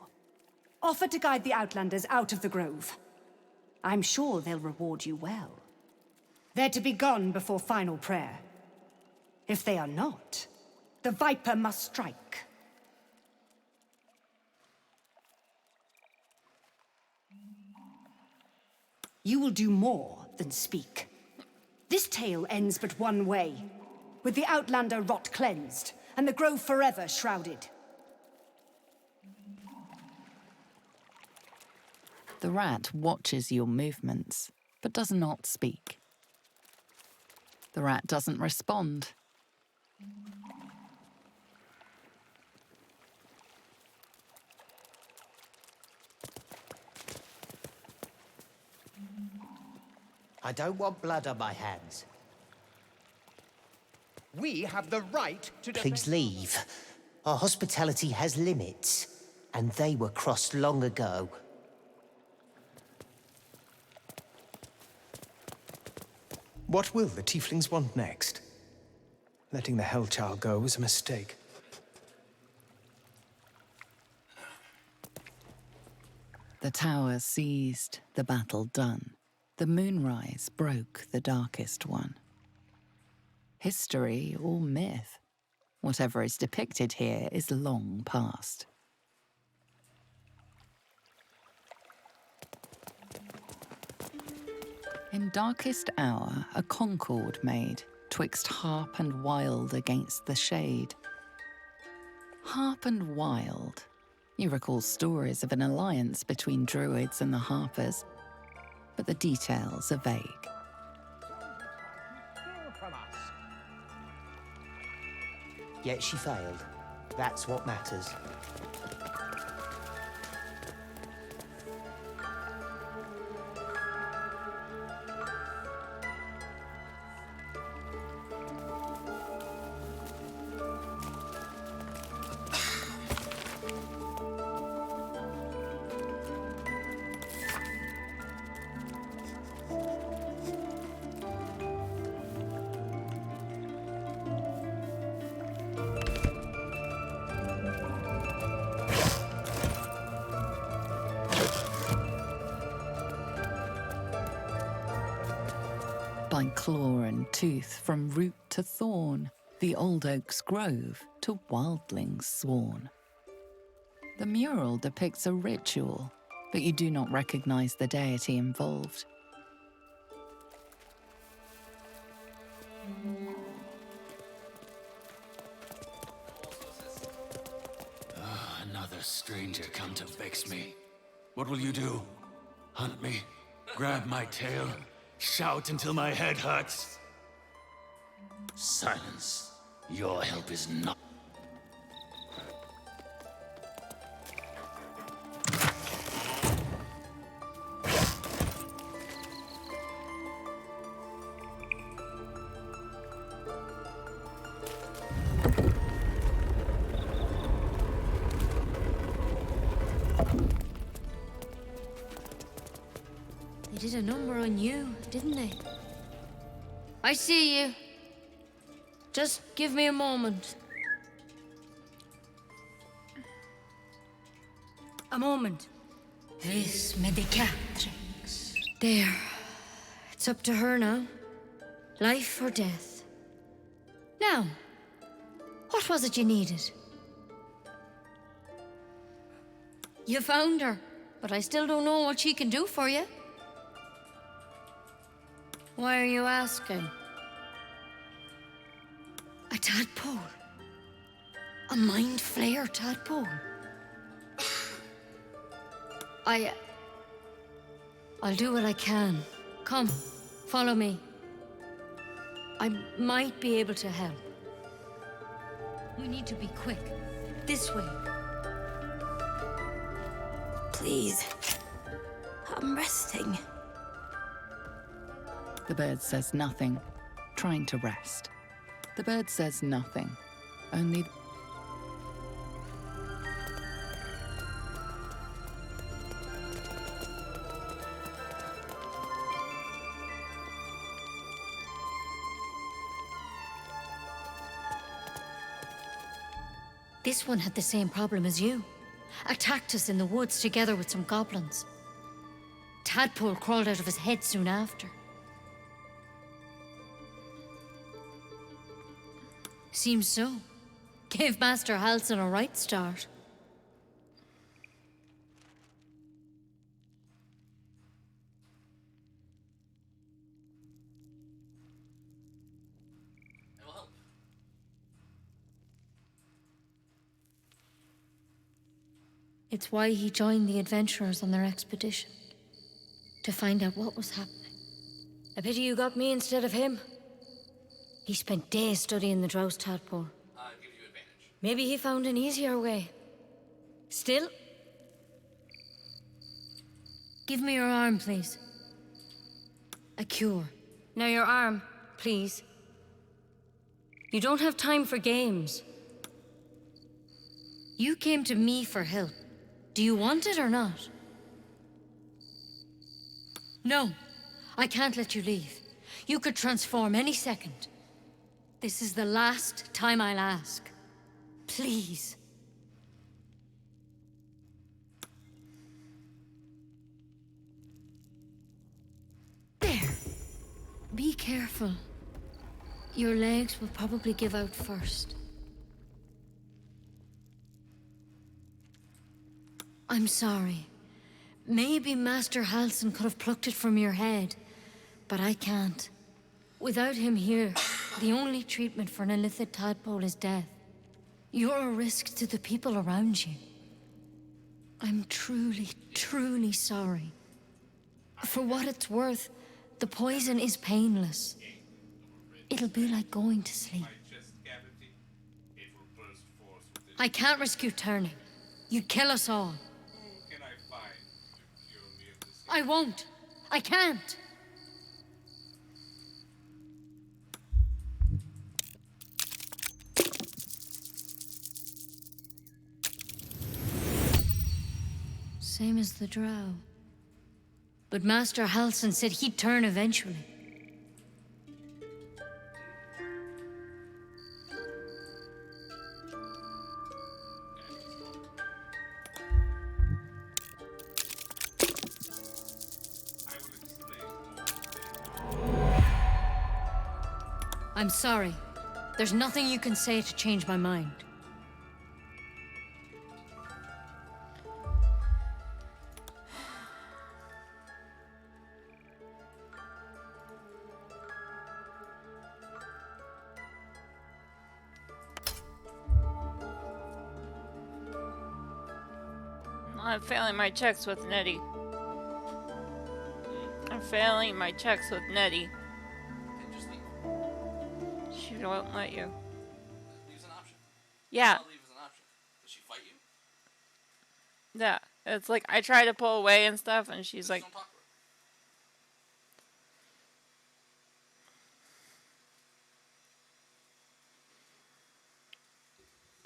Offer to guide the Outlanders out of the grove. I'm sure they'll reward you well. They're to be gone before final prayer. If they are not, the Viper must strike. You will do more than speak. This tale ends but one way, with the Outlander rot cleansed, and the grove forever shrouded. The rat watches your movements, but does not speak. The rat doesn't respond. I don't want blood on my hands. We have the right to Please leave. Our hospitality has limits, and they were crossed long ago. What will the tieflings want next? Letting the Hellchild go was a mistake. The tower seized, the battle done. The moonrise broke the darkest one. History or myth, whatever is depicted here is long past. In darkest hour, a concord made, twixt harp and wild against the shade. Harp and wild. You recall stories of an alliance between druids and the harpers, but the details are vague. Yet she failed. That's what matters. By claw and tooth, from root to thorn, the old oak's grove to wildlings sworn. The mural depicts a ritual, but you do not recognize the deity involved. Another stranger come to vex me. What will you do? Hunt me? Grab my tail? Shout until my head hurts? Silence. Your help is not. They did a number on you, didn't they? I see you. Just give me a moment. A moment. Vis medicatrix. There. It's up to her now. Life or death. Now, what was it you needed? You found her, but I still don't know what she can do for you. Why are you asking? A tadpole. A mind flayer tadpole. I'll do what I can. Come, follow me. I might be able to help. We need to be quick. This way. Please. I'm resting. The bird says nothing, trying to rest. The bird says nothing, only... This one had the same problem as you. Attacked us in the woods together with some goblins. Tadpole crawled out of his head soon after. Seems so. Gave Master Halsin a right start. I will help. It's why he joined the adventurers on their expedition. To find out what was happening. A pity you got me instead of him. He spent days studying the Drows tadpole. Give you advantage. Maybe he found an easier way. Still? Give me your arm, please. A cure. Now your arm, please. You don't have time for games. You came to me for help. Do you want it or not? No, I can't let you leave. You could transform any second. This is the last time I'll ask. Please. There. Be careful. Your legs will probably give out first. I'm sorry. Maybe Master Halsin could have plucked it from your head, but I can't. Without him here, the only treatment for an illithid tadpole is death. You're a risk to the people around you. I'm truly, truly sorry. For what it's worth, the poison is painless. It'll be like going to sleep. I can't risk you turning. You'd kill us all. I won't. I can't. Same as the drow. But Master Halsin said he'd turn eventually. I'm sorry. There's nothing you can say to change my mind. I'm failing my checks with Nettie. I'm failing my checks with Nettie. She won't let you. Leaves an option. Yeah. Leave as an option. Does she fight you? Yeah. It's like I try to pull away and stuff, and she's like. Don't talk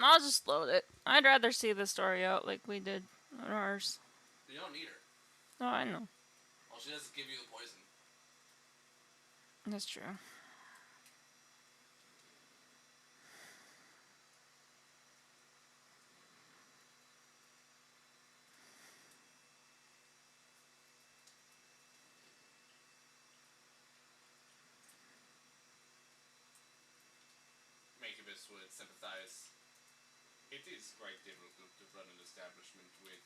to her. I'll just load it. I'd rather see the story out like we did on ours. You don't need her. No, I know. All she does is give you the poison. That's true. Macubus would sympathize. It is quite difficult to run an establishment with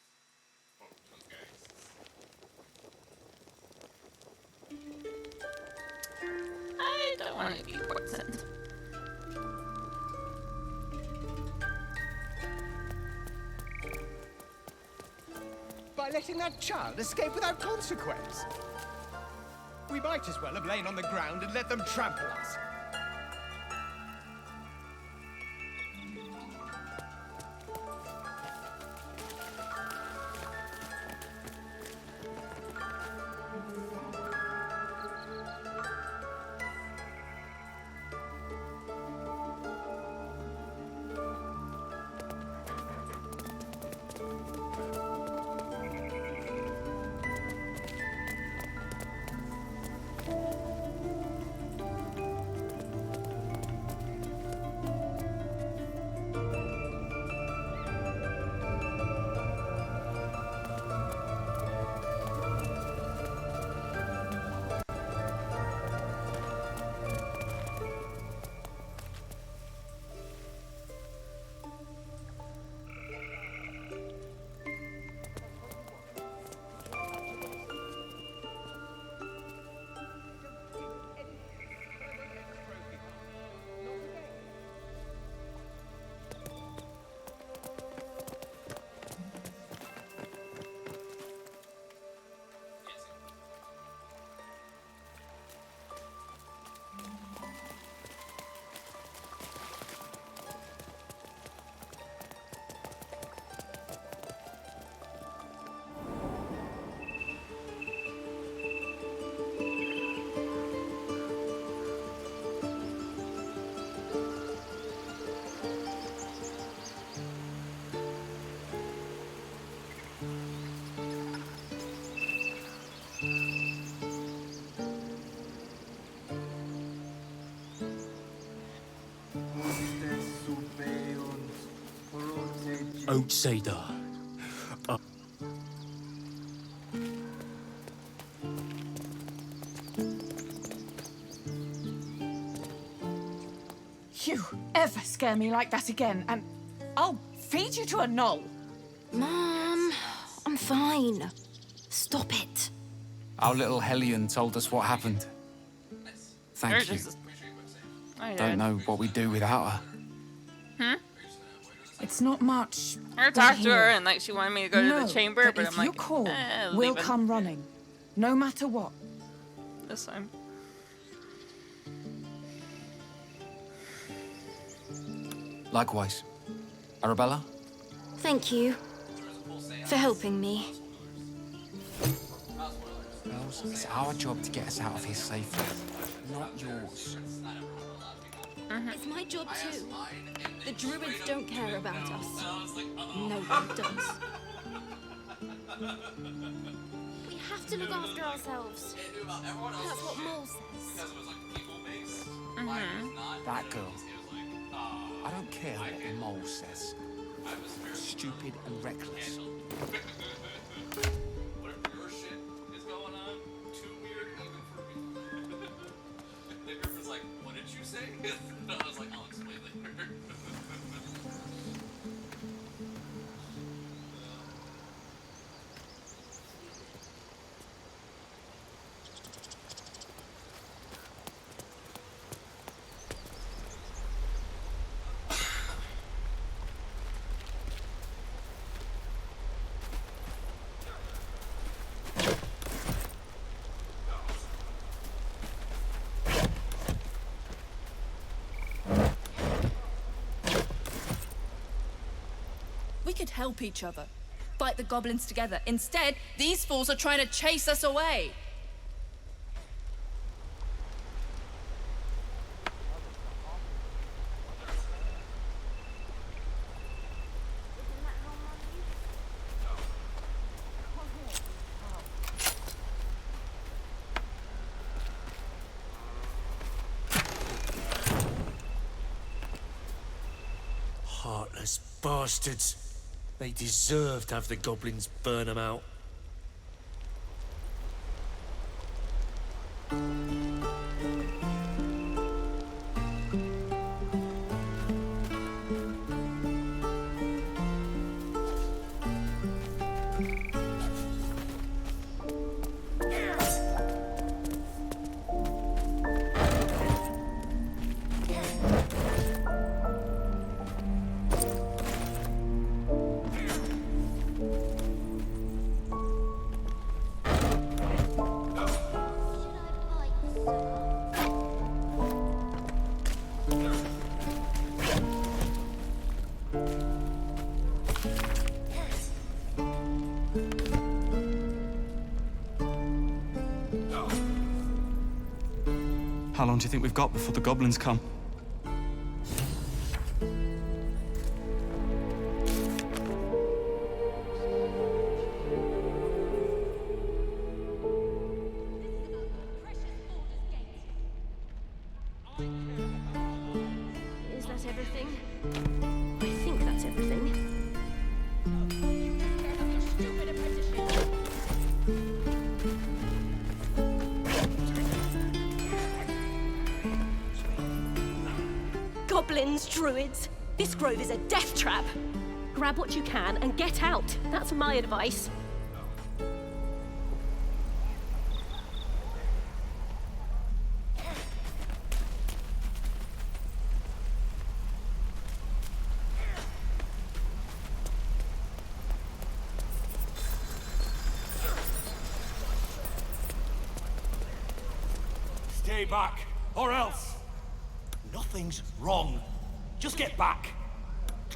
one of you poisoned. By letting that child escape without consequence. We might as well have lain on the ground and let them trample us. Outsider. You ever scare me like that again, and I'll feed you to a knoll. Mom, I'm fine. Stop it. Our little Hellion told us what happened. Thank you. Don't know what we'd do without her. Hmm? It's not much. I talked to her and like she wanted me to go to the chamber, but if I'm you like, call, we'll leave it. come running, no matter what. This time. Likewise. Arabella? Thank you for helping me. Bells, it's our job to get us out of here safely, not yours. It's my job too. The druids don't care about us. No one does. We have to look after ourselves. That's what Mole says. That girl. I don't care what the mole says. Stupid and reckless. Whatever your shit is going on, too weird even for me. The Griffin's like, what did you say? I was like, I'll explain later. We could help each other. Fight the goblins together. Instead, these fools are trying to chase us away. Heartless bastards. They deserve to have the goblins burn them out. How long do you think we've got before the goblins come? Is that everything? I think that's everything. Goblins, druids. This grove is a death trap. Grab what you can and get out. That's my advice. Stay back, or else. Nothing's wrong. Just get back.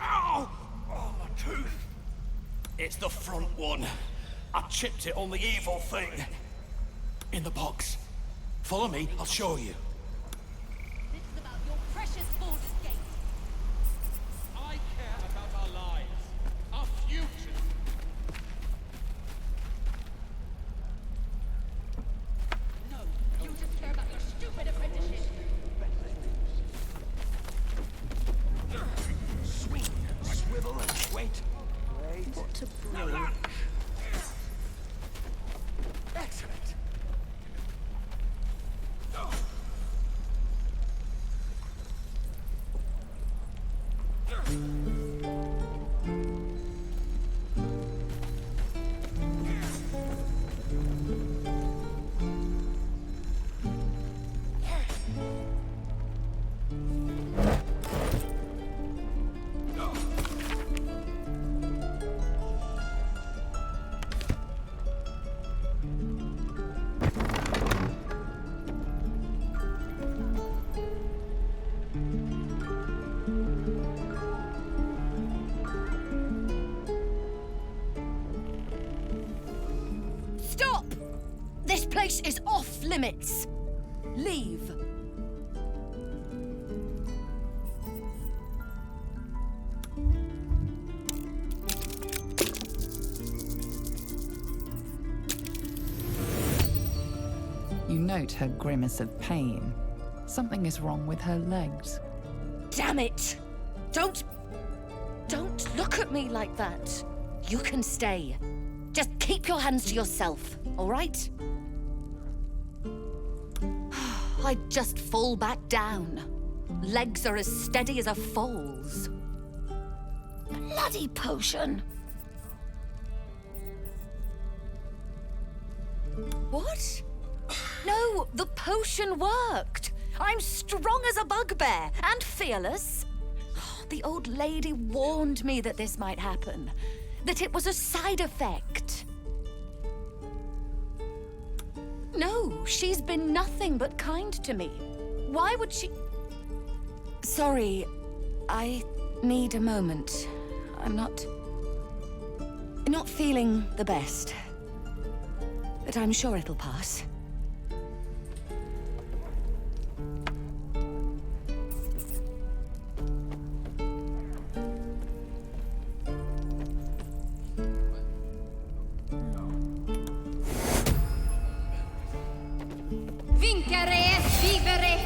Ow! Oh, my tooth. It's the front one. I chipped it on the evil thing. In the box. Follow me, I'll show you. This is about your precious Baldur's Gate. I care about our lives, our future. No, you just care about your stupid apprenticeship. Swing, swivel, and wait. What to bring? Excellent. Stop! This place is off limits. Leave. You note her grimace of pain. Something is wrong with her legs. Damn it! Don't look at me like that. You can stay. Just keep your hands to yourself, all right? I'd just fall back down. Legs are as steady as a foal's. Bloody potion! What? No, the potion worked. I'm strong as a bugbear and fearless. The old lady warned me that this might happen, that it was a side effect. No, she's been nothing but kind to me. Why would she... Sorry, I need a moment. I'm not feeling the best. But I'm sure it'll pass. Vincere e vivere!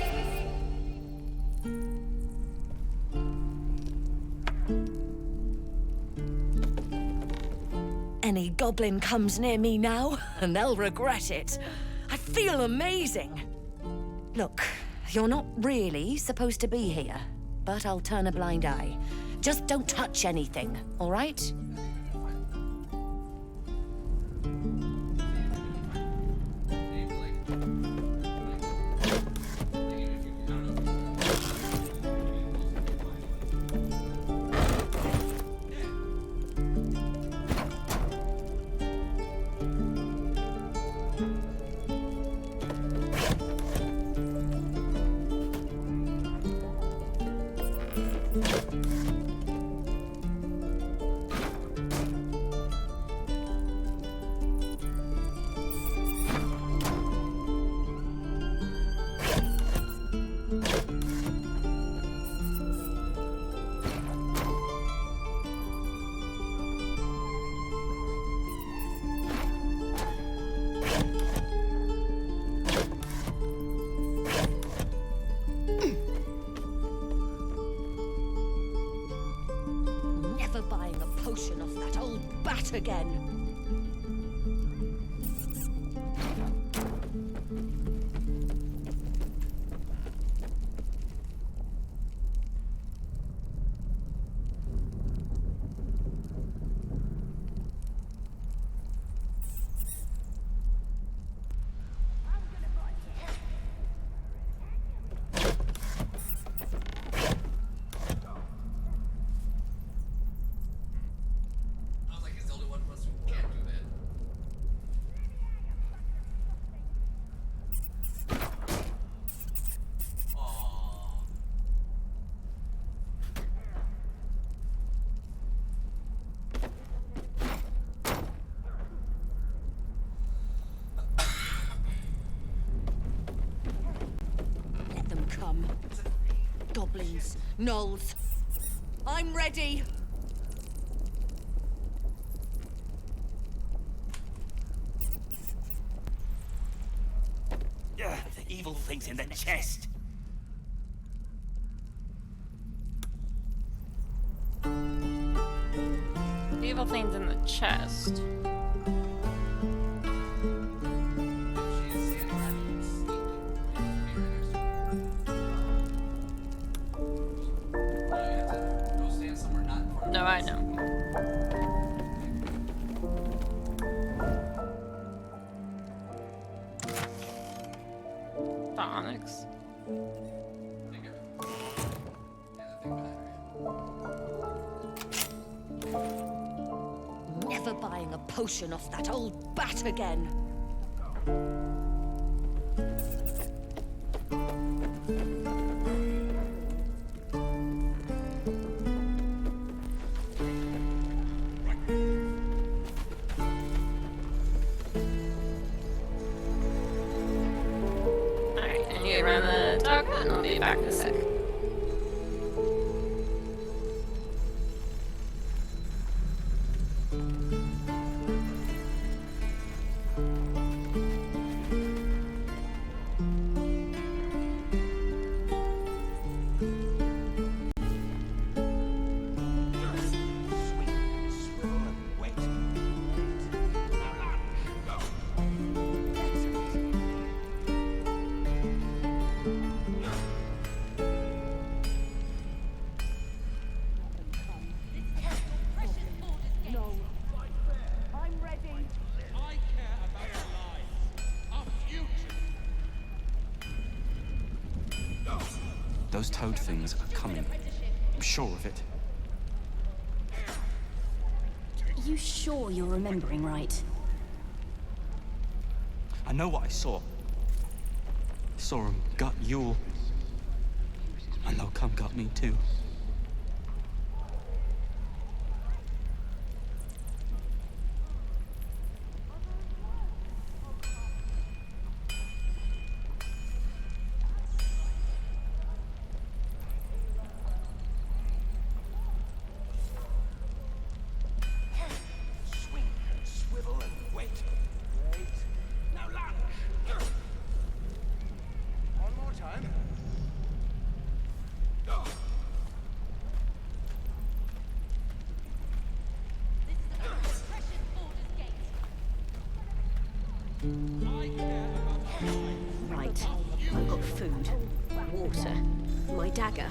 Any goblin comes near me now, and they'll regret it. I feel amazing. Look, you're not really supposed to be here, but I'll turn a blind eye. Just don't touch anything, all right? bat again. I was like, he's the only one of us who can't do that. Let them come. Goblins, gnolls. I'm ready. The evil thing's in the chest. Evil things in the chest. No, I know. The onyx. Never buying a potion off that old bat again. Alright, I need to run the dog and I'll be back in a sec. Those toad things are coming. I'm sure of it. Are you sure you're remembering right? I know what I saw. I saw him gut Yule. And they'll come gut me too. Swing and swivel and wait. Wait. Now lunge. One more time. Right. I've got food, water, my dagger.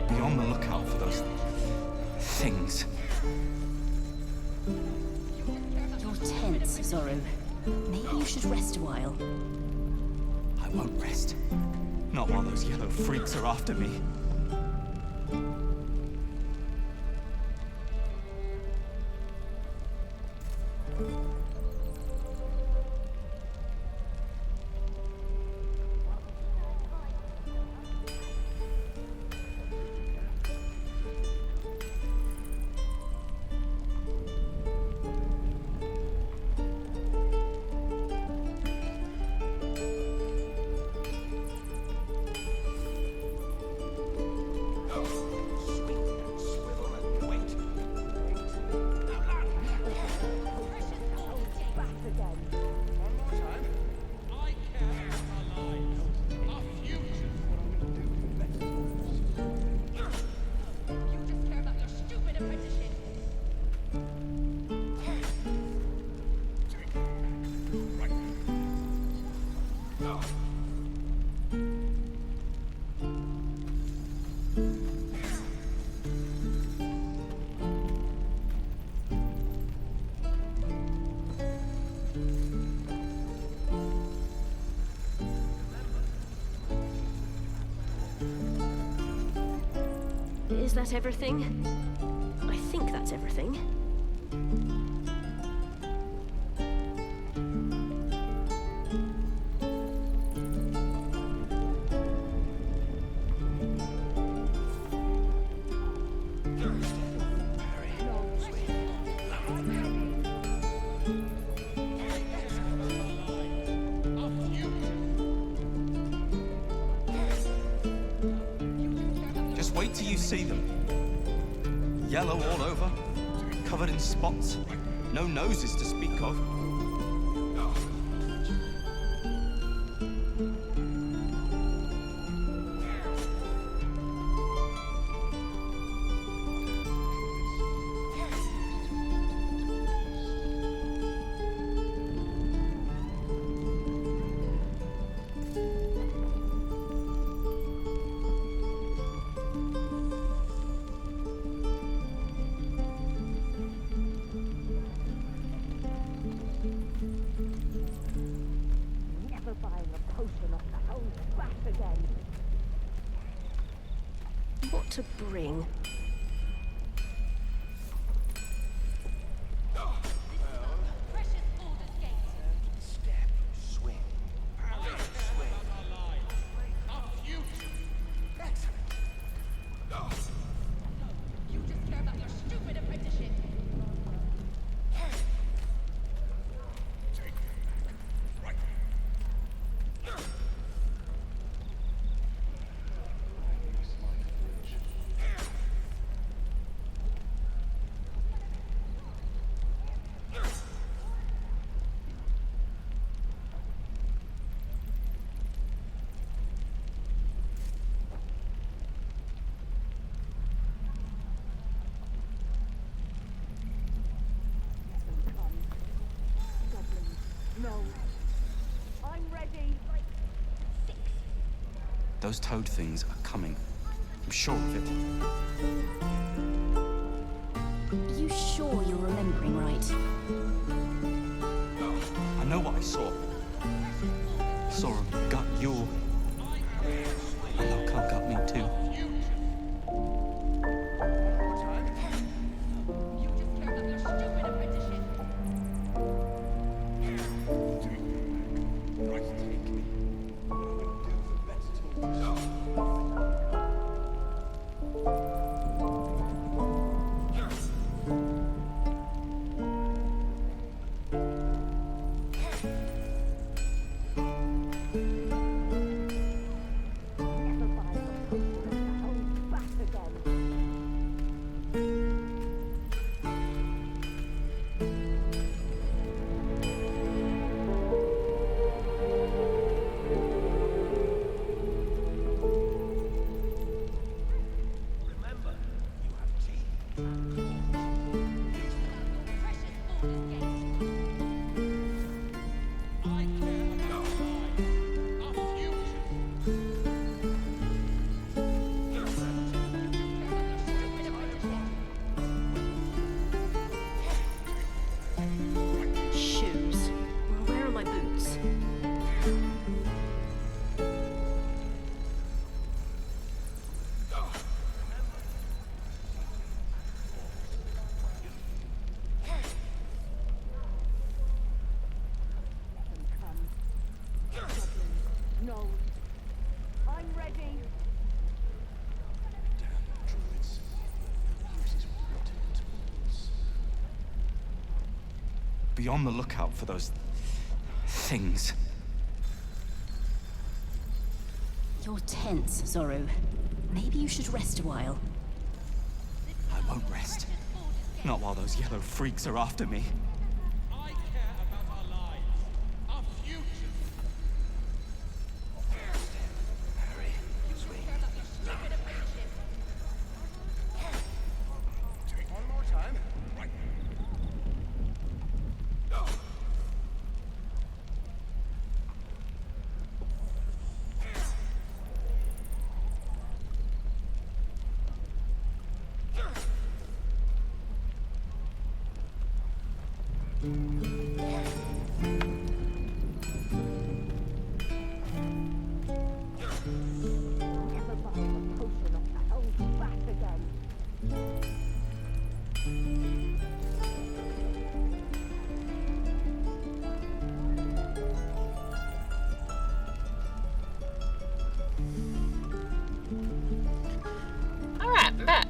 Be on the lookout for those things. You're tense, Zorro. Maybe you should rest a while. I I won't rest. Not while those yellow freaks are after me. Is that everything? I think that's everything. Just wait till you see them. Yellow all over, covered in spots, no noses to speak of. What to bring? No. I'm ready. Those toad things are coming. I'm sure of it. You sure you're remembering right? I know what I saw. Saw them gut Yule. And they'll come gut me too. be on the lookout for those things. You're tense, Zorro. Maybe you should rest a while. I won't rest. Not while those yellow freaks are after me. Alright, bet.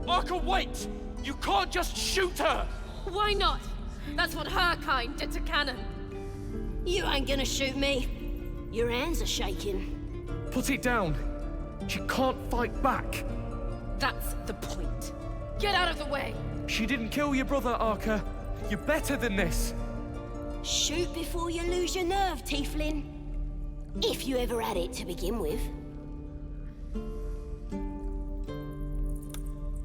Arca, wait! You can't just shoot her! Why not? That's what her kind did to Cannon. You ain't gonna shoot me. Your hands are shaking. Put it down. She can't fight back. That's the point. Get out of the way! She didn't kill your brother, Arca. You're better than this. Shoot before you lose your nerve, Tiefling. If you ever had it to begin with.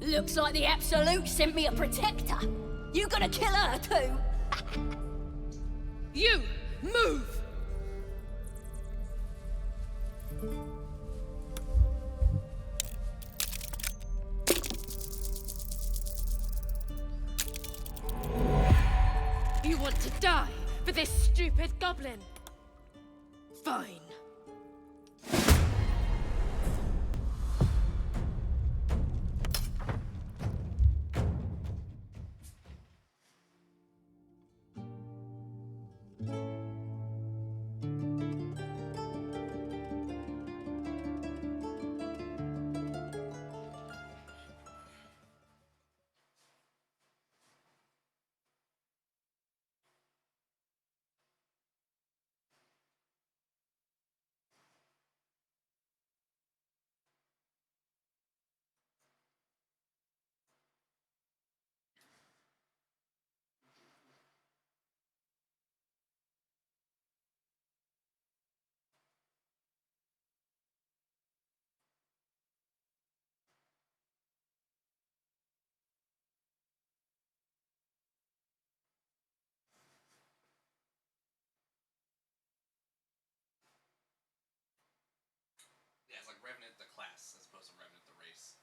Looks like the Absolute sent me a protector. You gonna kill her too? You! Move! You want to die for this stupid goblin? Fine. Yeah, it's like Revenant the class as opposed to Revenant the race.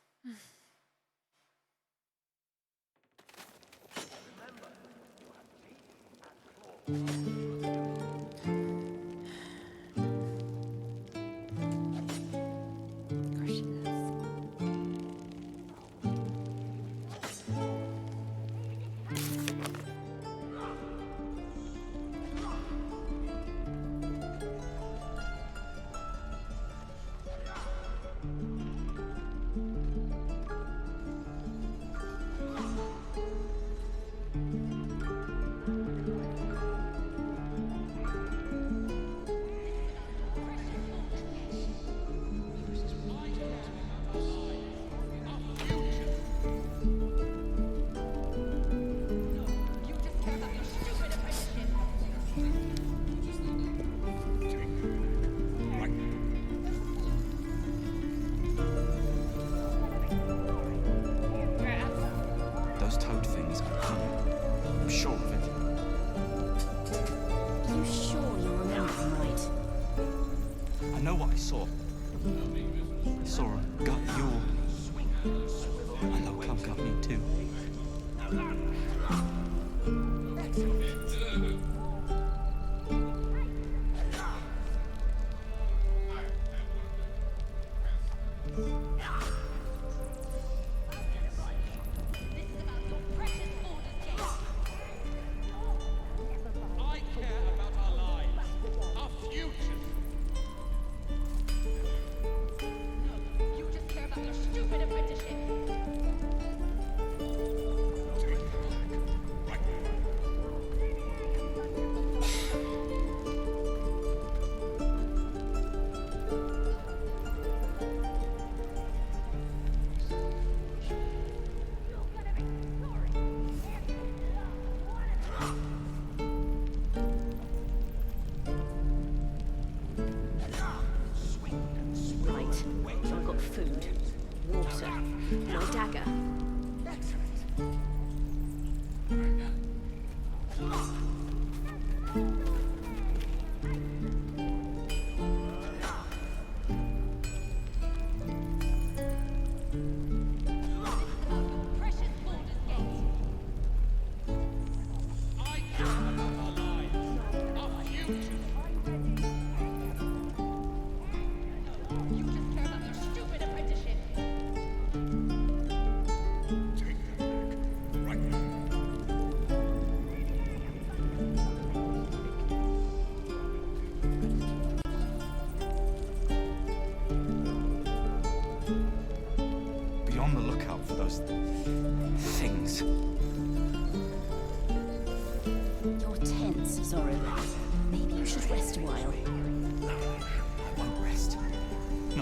Those toad things are coming. I'm sure of it. You sure you're remembering right? I know what I saw. I saw them gut Yule. And they'll come gut me too.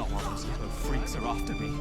Not while those yellow freaks are after me.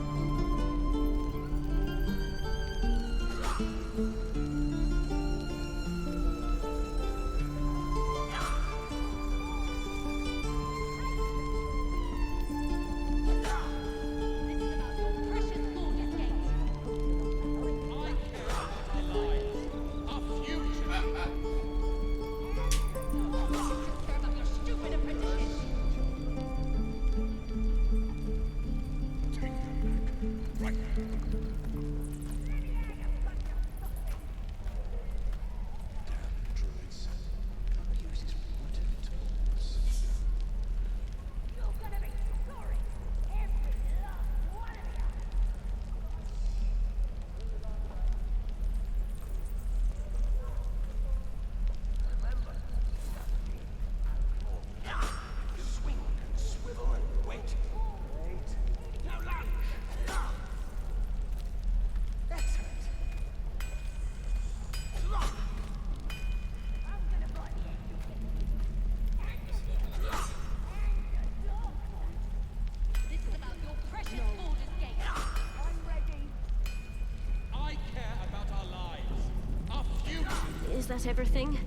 Is that everything?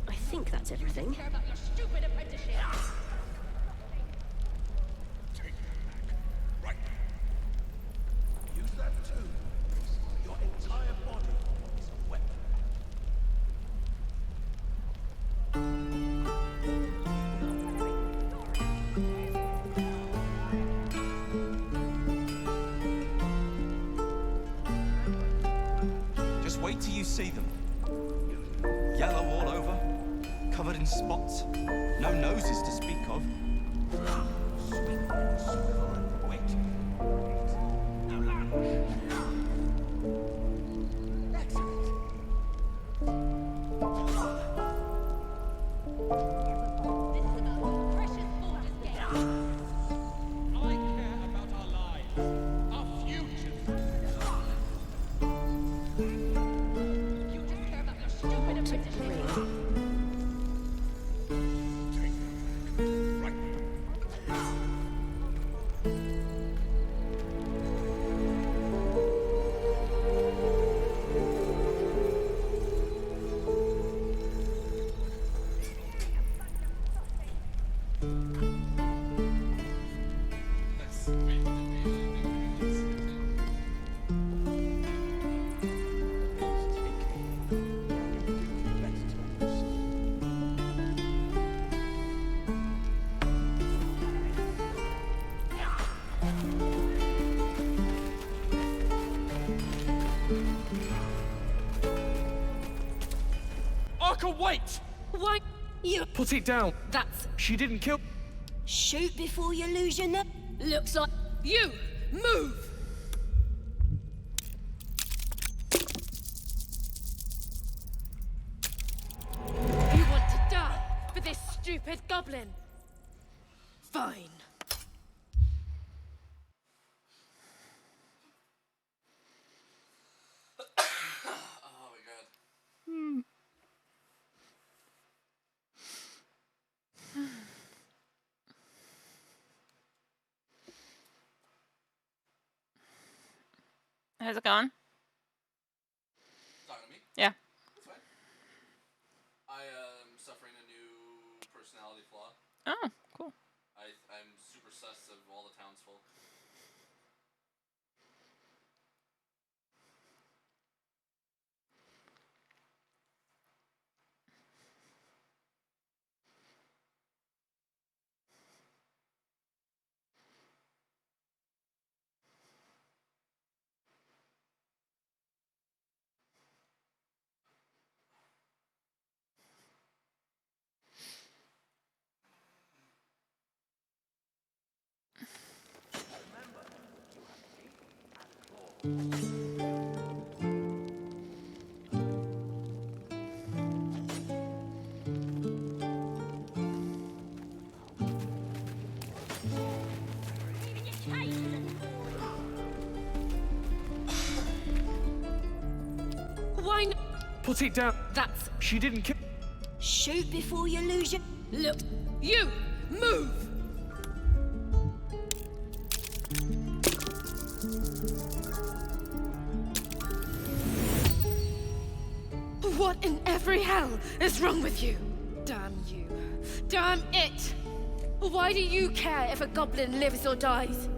I think that's everything. Use that too. Your entire body is a weapon. Just wait till you see them. Yellow all over, covered in spots, no noses to speak of. Swing and swivel and wait. Now lunge. Excellent. I care about our lives, our futures. Arca, wait! Why? You. Put it down. That's. She didn't kill. Shoot before you lose your nerve. Looks like. You! Move! You want to die for this stupid goblin? Fine. Oh my god. How's it going? Talking to me? Yeah. It's fine. I am suffering a new personality flaw. Oh, cool. I'm super sus of all the townsfolk. Why not? Put it down. That's. She didn't kill. Shoot before you lose your. Look. You! Move! three hell is wrong with you? Damn you. Damn it! Why do you care if a goblin lives or dies?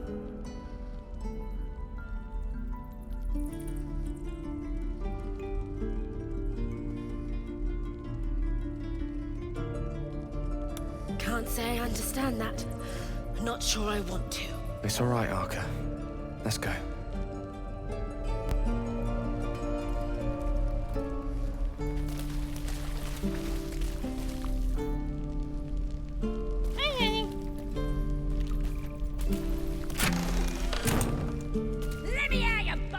Can't say I understand that. Not sure I want to. It's all right, Arca. Let's go.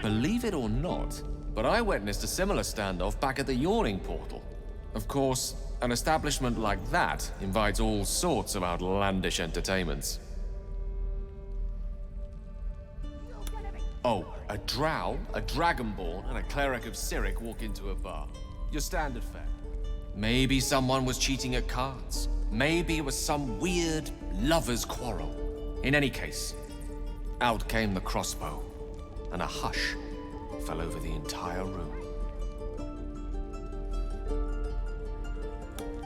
Believe it or not, but I witnessed a similar standoff back at the Yawning Portal. Of course, an establishment like that invites all sorts of outlandish entertainments. Oh, a drow, a dragonborn, and a cleric of Cyric walk into a bar. Your standard fare. Maybe someone was cheating at cards. Maybe it was some weird lover's quarrel. In any case, out came the crossbow, and a hush fell over the entire room.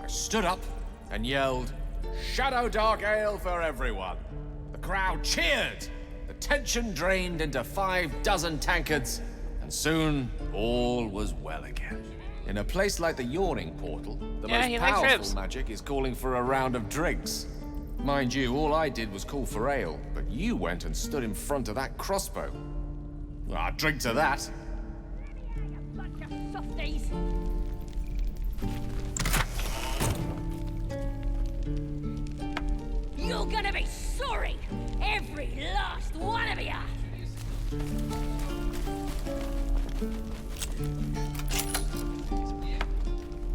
I stood up and yelled, "Shadow Dark Ale for everyone!" The crowd cheered. The tension drained into 6 tankards, and soon all was well again. In a place like the Yawning Portal, the most powerful magic is calling for a round of drinks. Mind you, all I did was call for ale, but you went and stood in front of that crossbow. Well, I'd drink to that. You're gonna be sorry! Every last one of you!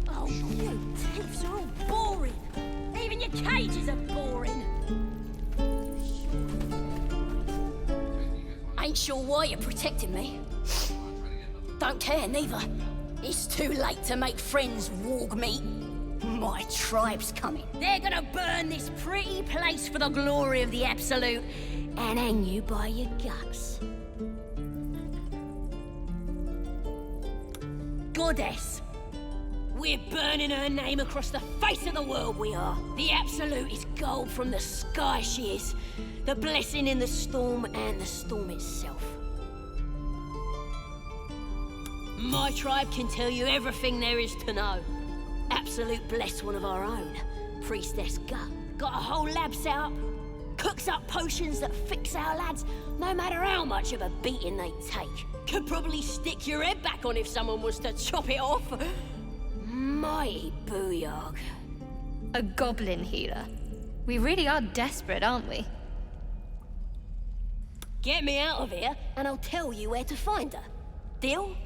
Oh, you tips are all boring! Even your cages are boring! Ain't sure why you're protecting me. Don't care, neither. It's too late to make friends, warg meat. My tribe's coming. They're gonna burn this pretty place for the glory of the Absolute and hang you by your guts. Goddess. We're burning her name across the face of the world, we are. The Absolute is gold from the sky, she is. The blessing in the storm and the storm itself. My tribe can tell you everything there is to know. Absolute bless one of our own. Priestess Gut. Got a whole lab set up. Cooks up potions that fix our lads, no matter how much of a beating they take. Could probably stick your head back on if someone was to chop it off. Mighty booyog. A goblin healer. We really are desperate, aren't we? Get me out of here, and I'll tell you where to find her. Deal?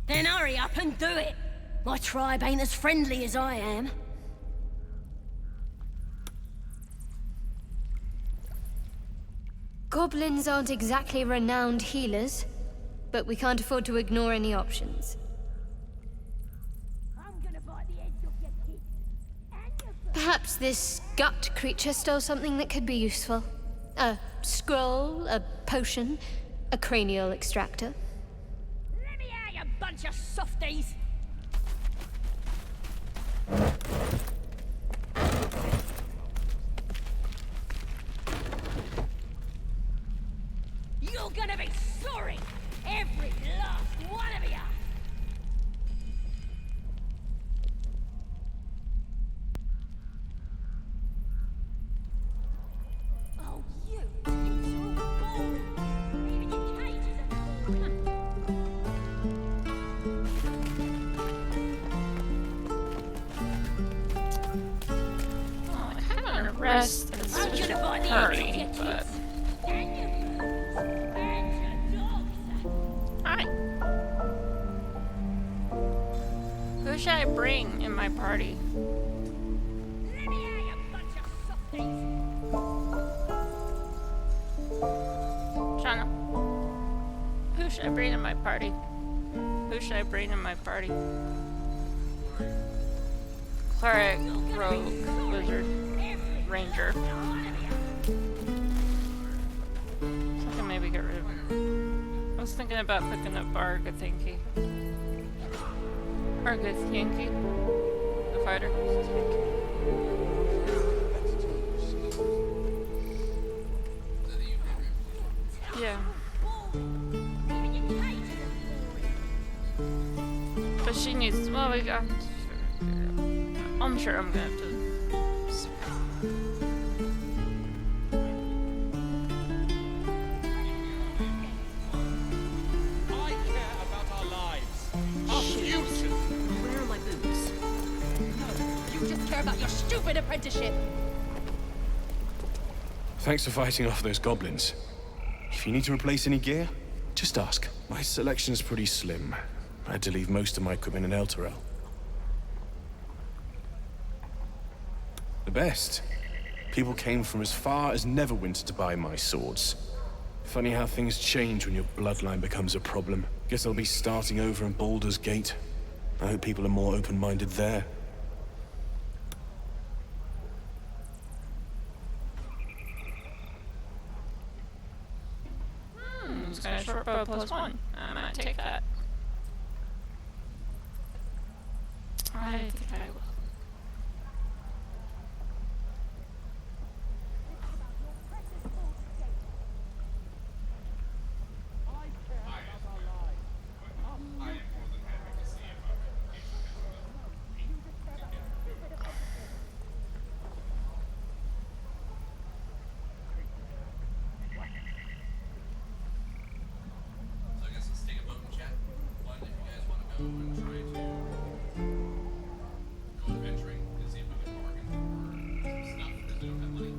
Then hurry up and do it. My tribe ain't as friendly as I am. Goblins aren't exactly renowned healers, but we can't afford to ignore any options. Perhaps this gut creature stole something that could be useful. A scroll, a potion, a cranial extractor. Let me out, you bunch of softies! You're gonna be sorry! Every last one of you! Oh, you! You're boring! Even your cages are boring! Oh, I kind of want to rest and switch to party, but... Hi. Who should I bring in my party? Shauna. Who should I bring in my party? Who should I bring in my party? Cleric, rogue, wizard, ranger. So I can maybe get rid of him. I was thinking about picking up Argathinky. Argathinky? The fighter? Yeah. But she needs to, well, I'm sure I'm gonna have to. I care about our lives. Our future. Where are my boots? No, you just care about your stupid apprenticeship. Thanks for fighting off those goblins. If you need to replace any gear, just ask. My selection's pretty slim. I had to leave most of my equipment in Elturel. The best. People came from as far as Neverwinter to buy my swords. Funny how things change when your bloodline becomes a problem. Guess I'll be starting over in Baldur's Gate. I hope people are more open-minded there. It's got a short bow +1. I might take that. I think I will. So I guess let's take a vote and chat. One, if you guys want to go and try to go adventuring and see if we can bargain for some stuff because we don't have money.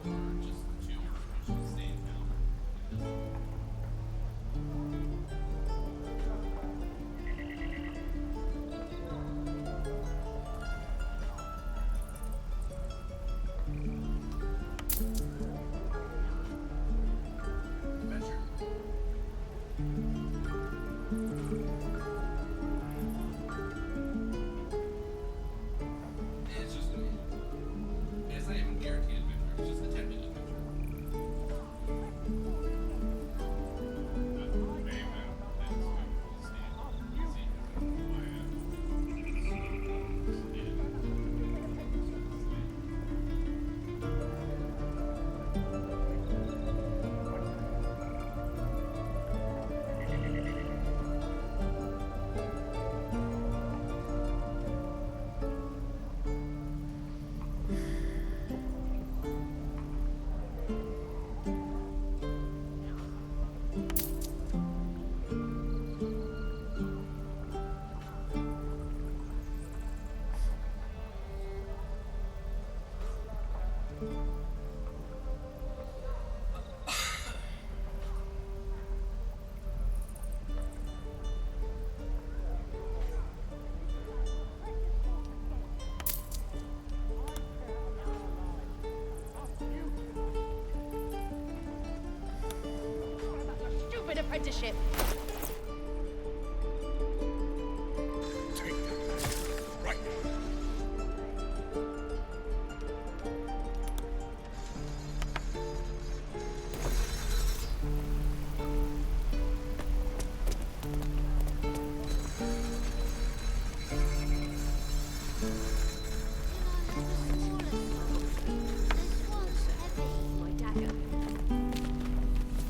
Or just the two who should stay in town. Adventure. It's just it's not even guaranteed adventure, it's just attempted adventure. Stupid apprenticeship. Right.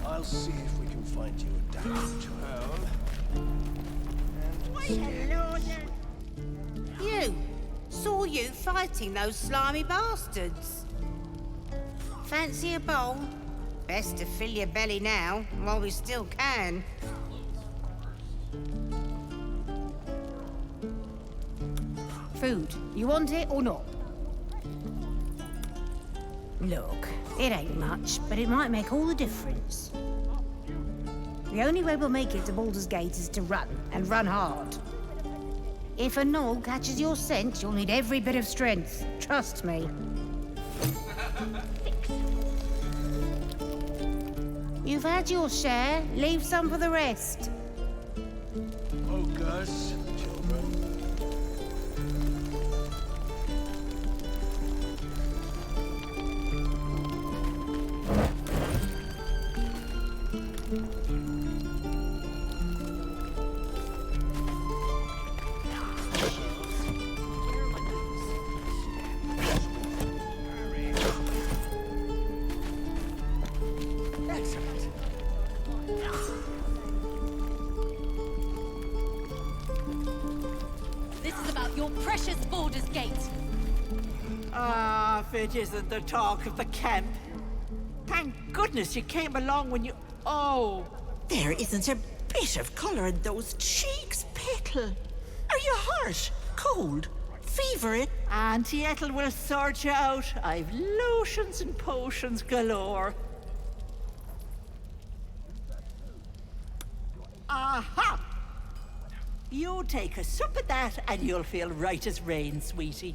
I'll see if we can find you a damage Hello there. You! Saw you fighting those slimy bastards. Fancy a bowl? Best to fill your belly now, while we still can. Food. You want it or not? Look, it ain't much, but it might make all the difference. The only way we'll make it to Baldur's Gate is to run, and run hard. If a gnoll catches your scent, you'll need every bit of strength. Trust me. You've had your share. Leave some for the rest. Focus, children. precious Baldur's Gate. Ah, if it isn't the talk of the camp. Thank goodness you came along when you... Oh. There isn't a bit of colour in those cheeks, Petal. Are you hurt? Cold? Fever? Auntie Ethel will sort you out. I've lotions and potions galore. Aha! You take a sup of that and you'll feel right as rain, sweetie.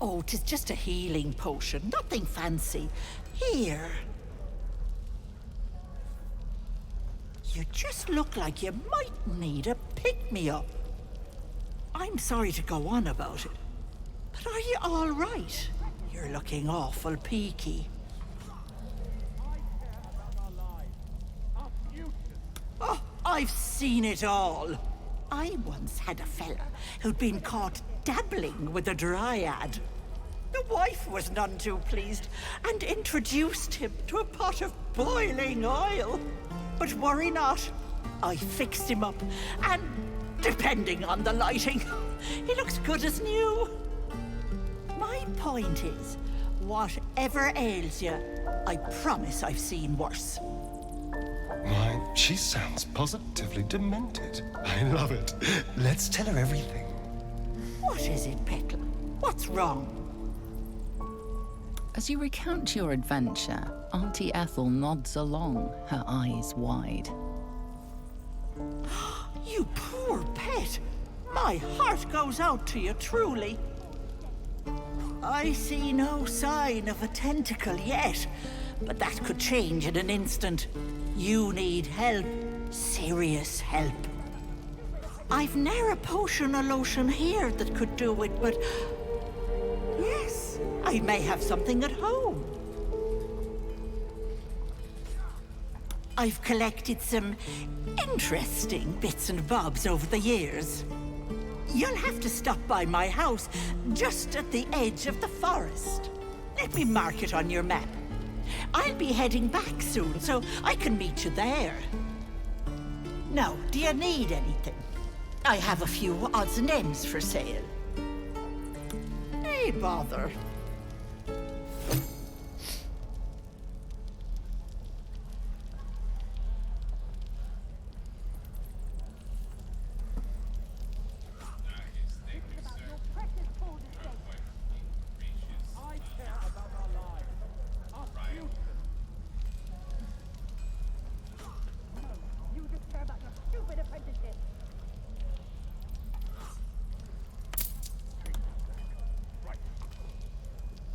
Oh, 'tis just a healing potion, nothing fancy. Here. You just look like you might need a pick-me-up. I'm sorry to go on about it, but are you all right? You're looking awful peaky. Oh, I've seen it all. I once had a fella who'd been caught dabbling with a dryad. The wife was none too pleased and introduced him to a pot of boiling oil. But worry not, I fixed him up, and depending on the lighting, he looks good as new. My point is, whatever ails you, I promise I've seen worse. Why, she sounds positively demented. I love it. Let's tell her everything. What is it, Petal? What's wrong? As you recount your adventure, Auntie Ethel nods along, her eyes wide. You poor pet! My heart goes out to you, truly. I see no sign of a tentacle yet, but that could change in an instant. You need help. Serious help. I've ne'er a potion or lotion here that could do it, but... yes, I may have something at home. I've collected some interesting bits and bobs over the years. You'll have to stop by my house, just at the edge of the forest. Let me mark it on your map. I'll be heading back soon, so I can meet you there. Now, do you need anything? I have a few odds and ends for sale. Hey, bother.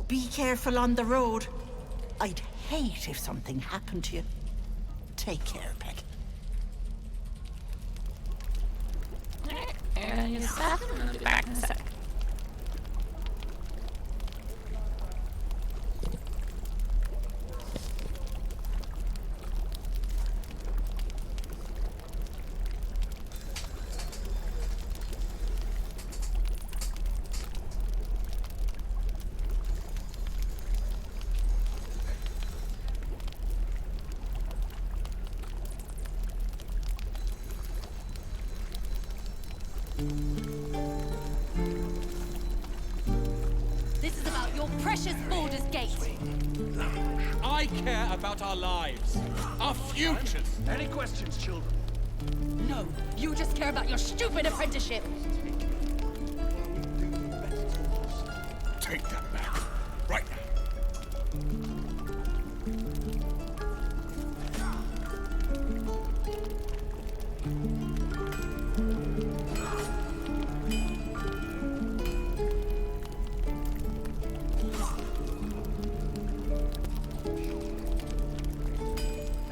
Be careful on the road. I'd hate if something happened to you. Take care, Pet. I'll be back in a sec. This is about your precious Baldur's Gate. I care about our lives, our futures. Any questions, children? No, you just care about your stupid apprenticeship. Take that back, right now.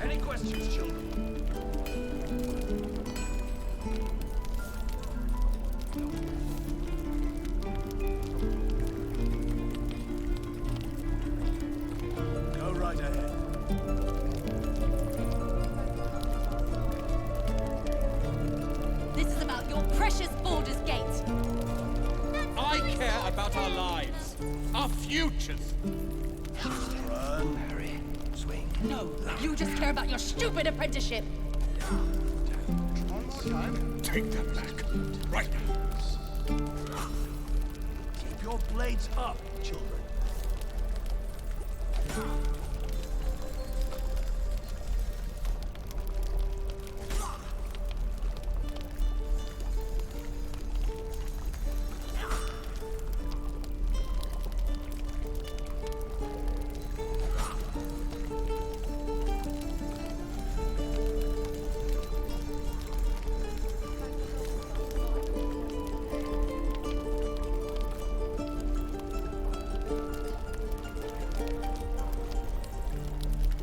Any questions, children? Go right ahead. This is about your precious Baldur's Gate. I care about our lives, our futures. Run, Harry. Swing. No, you just care about your stupid apprenticeship. One more time. Take that back. Right now. Keep your blades up, children.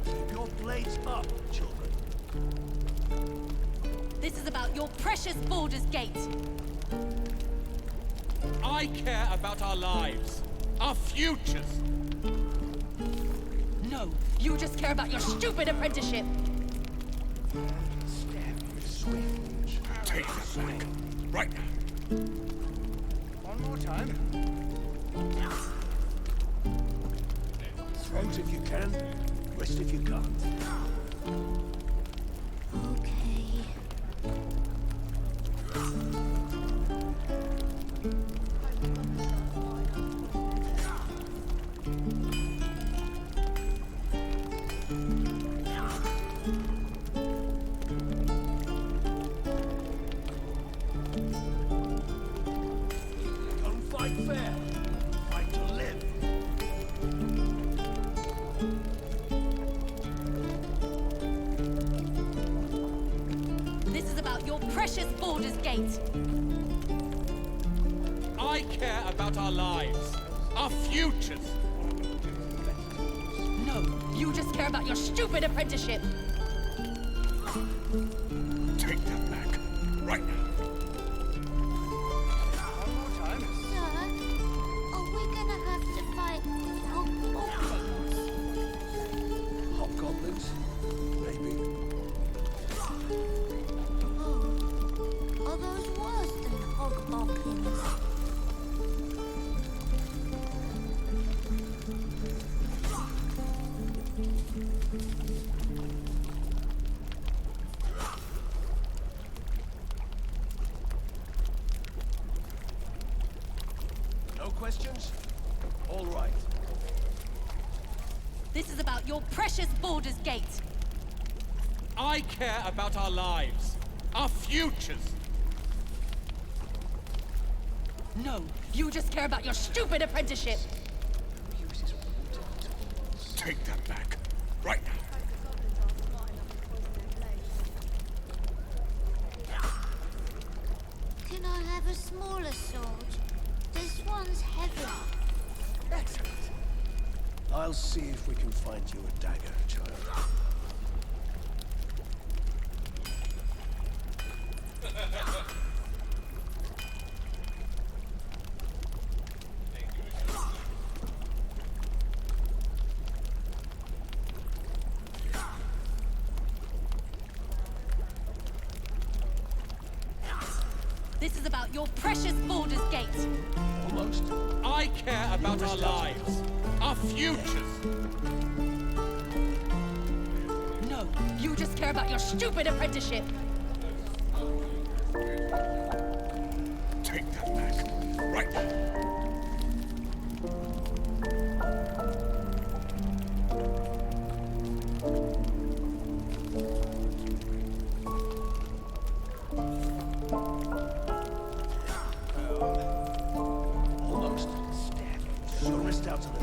Keep your blades up, children. This is about your precious Baldur's Gate. I care about our lives, our futures. No, you just care about your stupid apprenticeship. Take that back. Right now. One more time. Throat if you can, wrist if you can't. Don't fight fair. Fight to live. This is about your precious Baldur's Gate. I care about our lives, our futures. No, you just care about your stupid apprenticeship. Take that back. Right now. One more time. Sir, are we gonna have to fight hobgoblins? Hobgoblins? Maybe. Oh, are those worse than hobgoblins? No questions? All right. This is about your precious Baldur's Gate. I care about our lives, our futures. No, you just care about your stupid apprenticeship. Take that back. Right now. Can I have a smaller sword? This one's heavy. Excellent. I'll see if we can find you a dagger, child. This is about your precious Baldur's Gate. Almost. I care about our lives, our futures. No, you just care about your stupid apprenticeship. Take that back. Right now. Almost. Stab. Your wrist out to the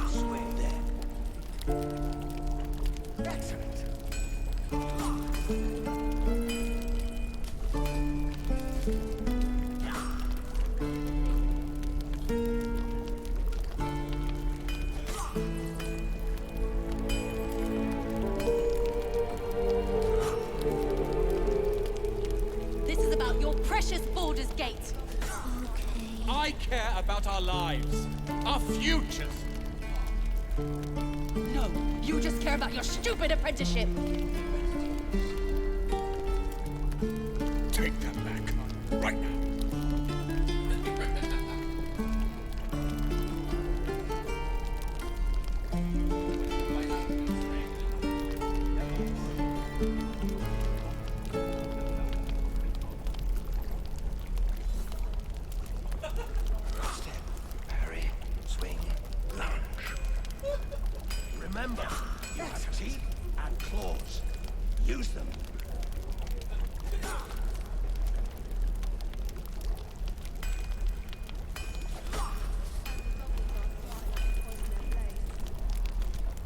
swing there. Excellent. This is about your precious Baldur's Gate. I care about our lives, our futures. No, you just care about your stupid apprenticeship. Take that back. Right now.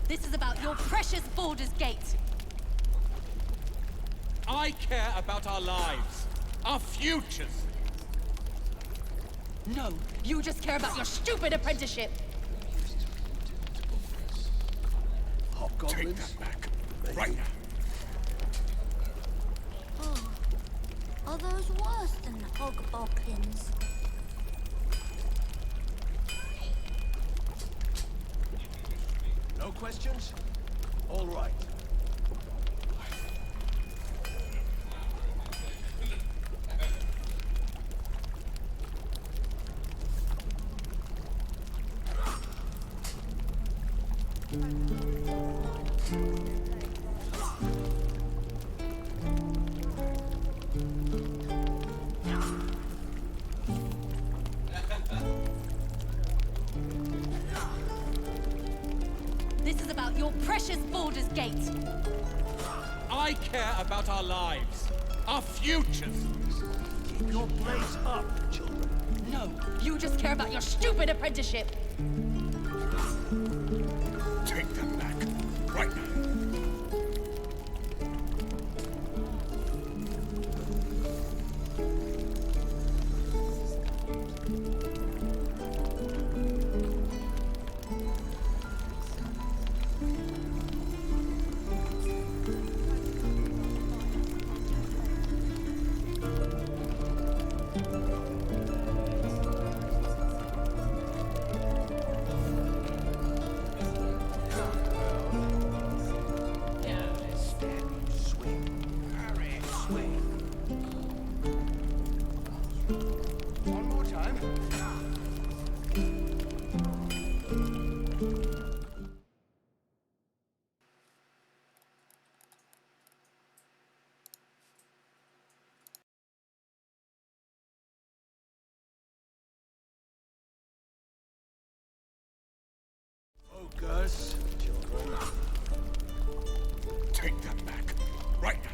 This is about your precious Baldur's Gate. I care about our lives, our futures. No, you just care about your stupid apprenticeship. Take that back, right now. Oh, are those worse than the hoggoblins? No questions? All right. This is about your precious Baldur's Gate. I care about our lives, our futures. Keep your blades up, children. No, you just care about your stupid apprenticeship. Take them back, right now. One more time. Focus, children. Take them back, right now.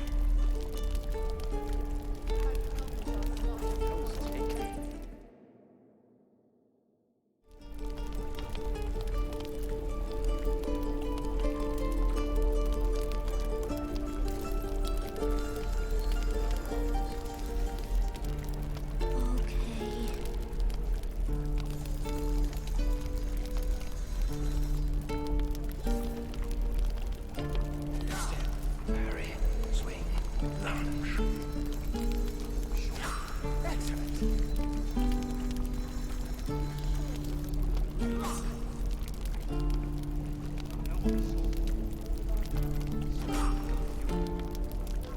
Parry, swing, lunge. Excellent.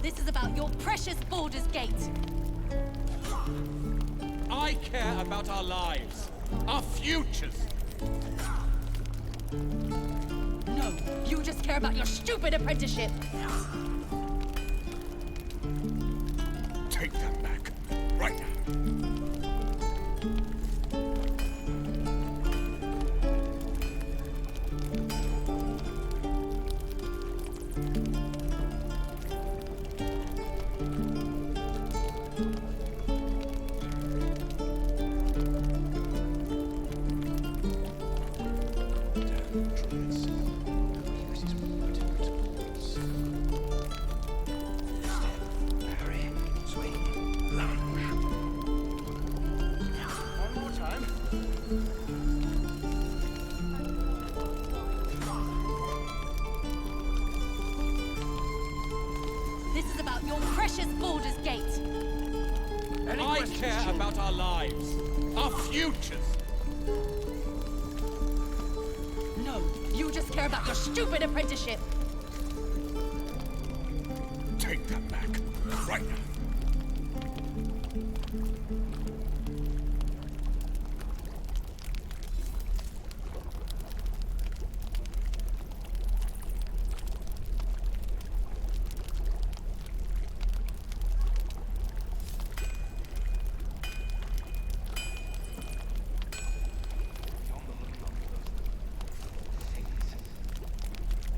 This is about your precious Baldur's Gate. I care about our lives, our futures. No, you just care about your stupid apprenticeship. Take them back, right now. Parry, swing, lunge. One more time. This is about your precious Baldur's Gate. I care about our lives, our futures. No, you just care about your stupid apprenticeship. Take them back, right now.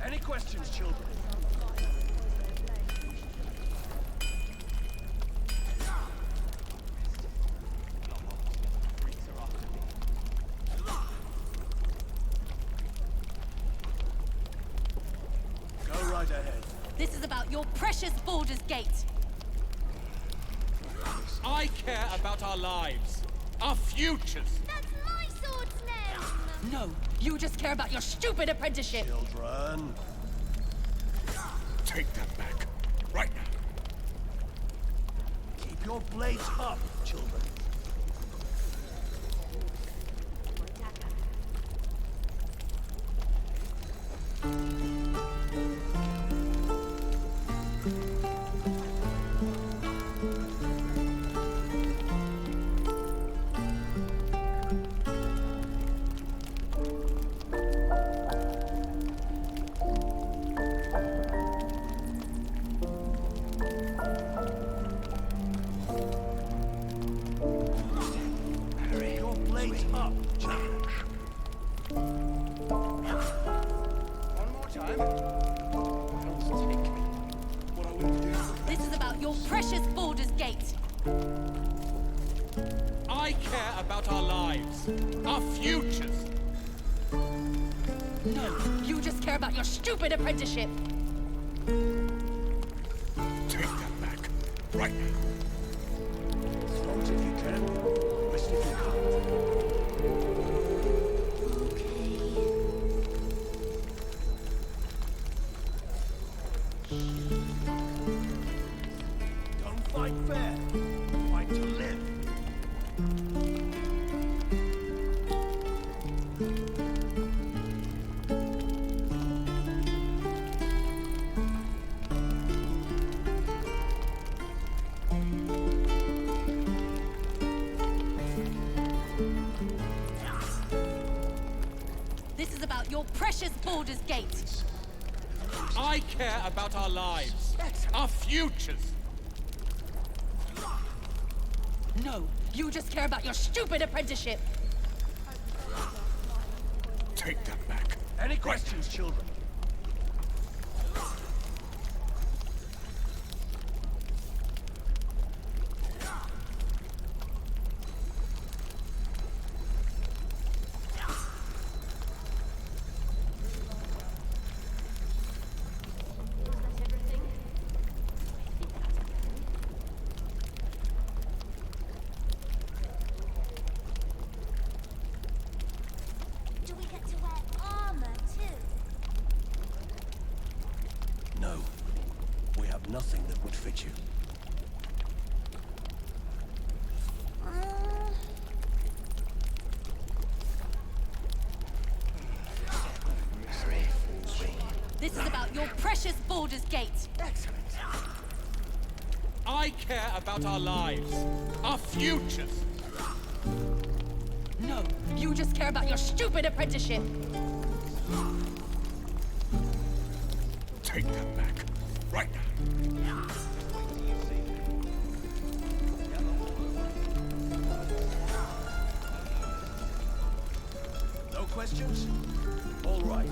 Any questions, children? about your precious Baldur's Gate. I care about our lives, our futures. That's my sword's name! No, you just care about your stupid apprenticeship. Children. Take that back. Right now. Keep your blades up, children. This is about your precious Baldur's Gate. I care about our lives, our futures. No, you just care about your stupid apprenticeship. Take that back. Right now. Throw it if you can. Rest if you can't. Don't fight fair. Fight to live. This is about your precious Baldur's Gate. I care about our lives, our futures. No, you just care about your stupid apprenticeship. Take that back. Any questions, children? Do we get to wear armor too? No. We have nothing that would fit you. This is about your precious Baldur's Gate. Excellent. I care about our lives, our futures. No, you just care about your stupid apprenticeship. Take that back. Right now. No questions? All right.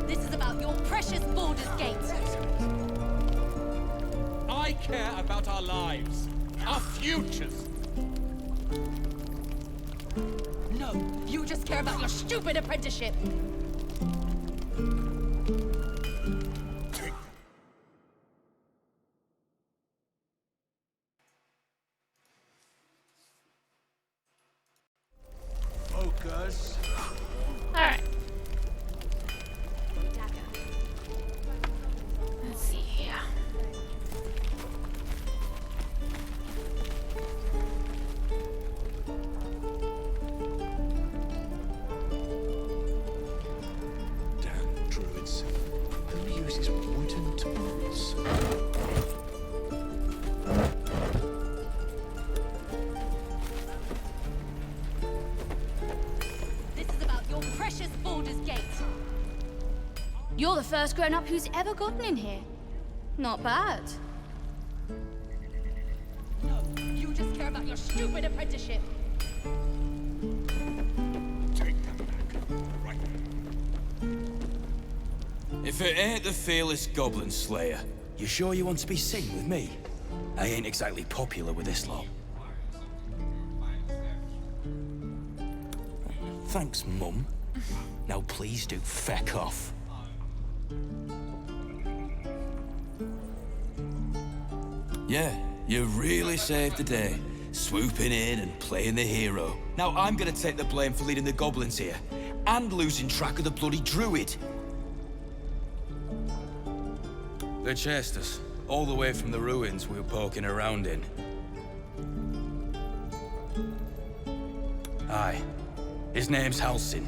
This is about your precious Baldur's Gate. I care about our lives, our futures. No, you just care about your stupid apprenticeship. Focus. Alright. Let's see here. You're the first grown-up who's ever gotten in here. Not bad. No, you just care about your stupid apprenticeship. If it ain't the fearless Goblin Slayer. You sure you want to be seen with me? I ain't exactly popular with this lot. Thanks, Mum. Now please do feck off. Yeah, you really saved the day. Swooping in and playing the hero. Now I'm gonna take the blame for leading the goblins here. And losing track of the bloody druid. They chased us, all the way from the ruins we were poking around in. Aye. His name's Halsin.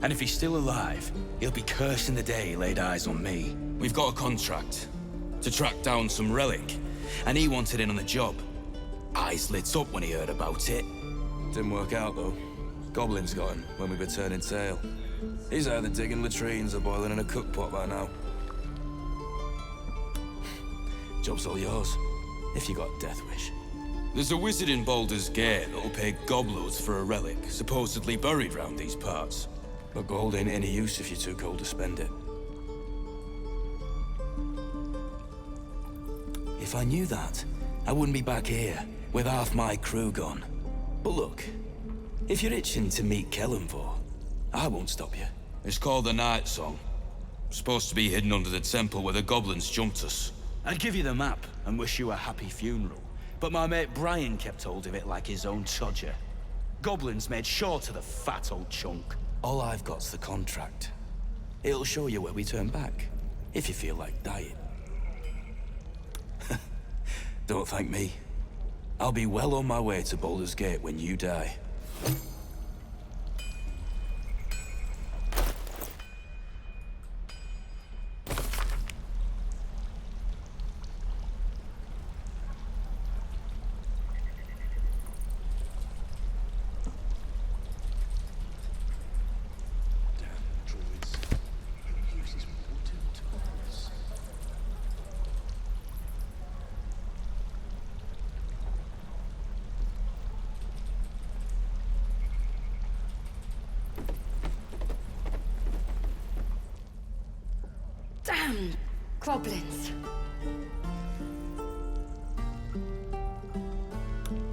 And if he's still alive, he'll be cursing the day he laid eyes on me. We've got a contract to track down some relic, and he wanted in on the job. Eyes lit up when he heard about it. Didn't work out, though. Goblins got him when we were turning tail. He's either digging latrines or boiling in a cookpot by now. Job's all yours, if you got a death wish. There's a wizard in Baldur's Gate that'll pay gobloads for a relic, supposedly buried round these parts. But gold ain't any use if you're too cold to spend it. If I knew that, I wouldn't be back here, with half my crew gone. But look, if you're itching to meet Kellenvor, I won't stop you. It's called the Night Song. Supposed to be hidden under the temple where the goblins jumped us. I'd give you the map and wish you a happy funeral, but my mate Brian kept hold of it like his own Todger. Goblins made sure to the fat old chunk. All I've got's the contract. It'll show you where we turn back, if you feel like dying. Don't thank me. I'll be well on my way to Baldur's Gate when you die. Damn goblins.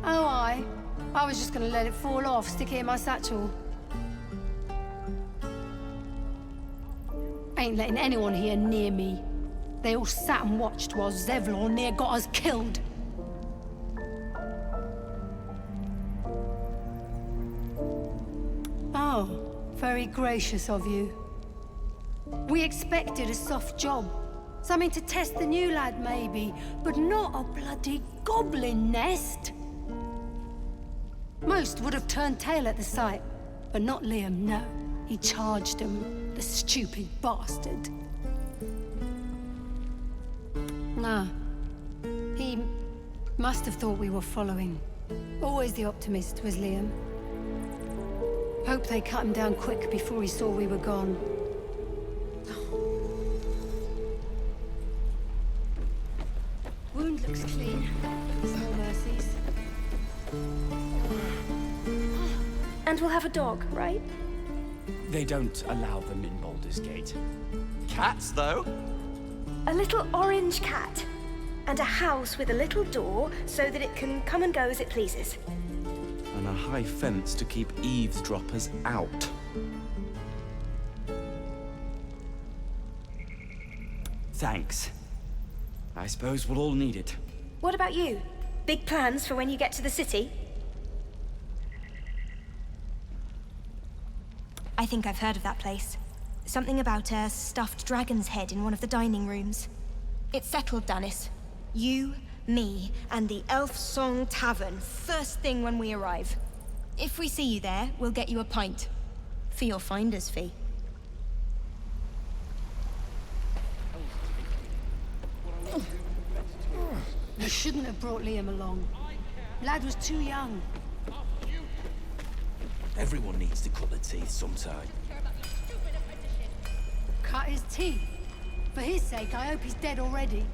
Oh, I was just gonna let it fall off, stick it in my satchel. Ain't letting anyone here near me. They all sat and watched while Zevlor near got us killed. Oh, very gracious of you. We expected a soft job. Something to test the new lad, maybe, but not a bloody goblin nest. Most would have turned tail at the sight, but not Liam, no. He charged him, the stupid bastard. Nah. He must have thought we were following. Always the optimist was Liam. Hope they cut him down quick before he saw we were gone. Wound looks clean. No mercies. And we'll have a dog, right? They don't allow them in Baldur's Gate. Cats, though? A little orange cat. And a house with a little door so that it can come and go as it pleases. And a high fence to keep eavesdroppers out. Thanks. I suppose we'll all need it. What about you? Big plans for when you get to the city? I think I've heard of that place. Something about a stuffed dragon's head in one of the dining rooms. It's settled, Danis. You, me, and the Elf Song Tavern, first thing when we arrive. If we see you there, we'll get you a pint. For your finder's fee. You shouldn't have brought Liam along. Lad was too young. Everyone needs to cut their teeth sometime. Cut his teeth. For his sake, I hope he's dead already.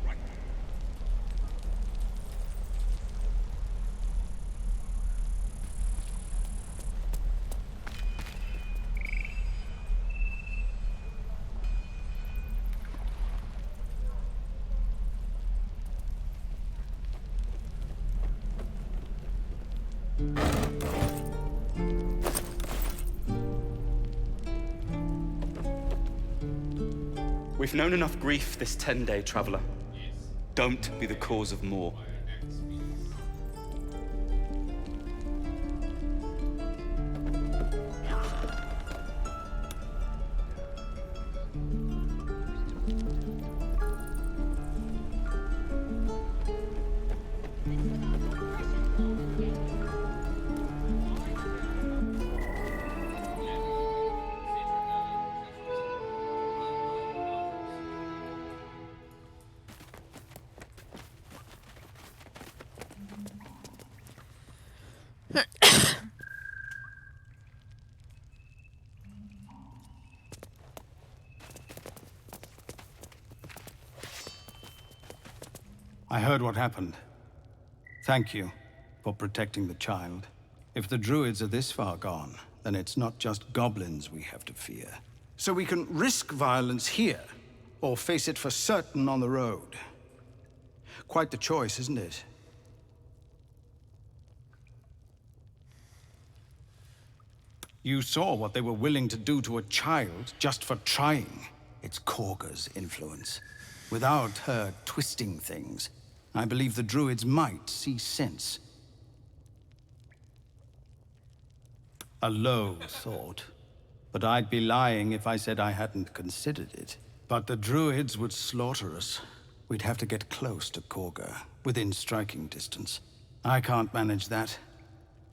We've known enough grief this 10-day traveler. Don't be the cause of more. I heard what happened. Thank you for protecting the child. If the druids are this far gone, then it's not just goblins we have to fear. So we can risk violence here, or face it for certain on the road. Quite the choice, isn't it? You saw what they were willing to do to a child just for trying. It's Korga's influence. Without her twisting things, I believe the druids might see sense. A low thought, but I'd be lying if I said I hadn't considered it. But the druids would slaughter us. We'd have to get close to Korga, within striking distance. I can't manage that,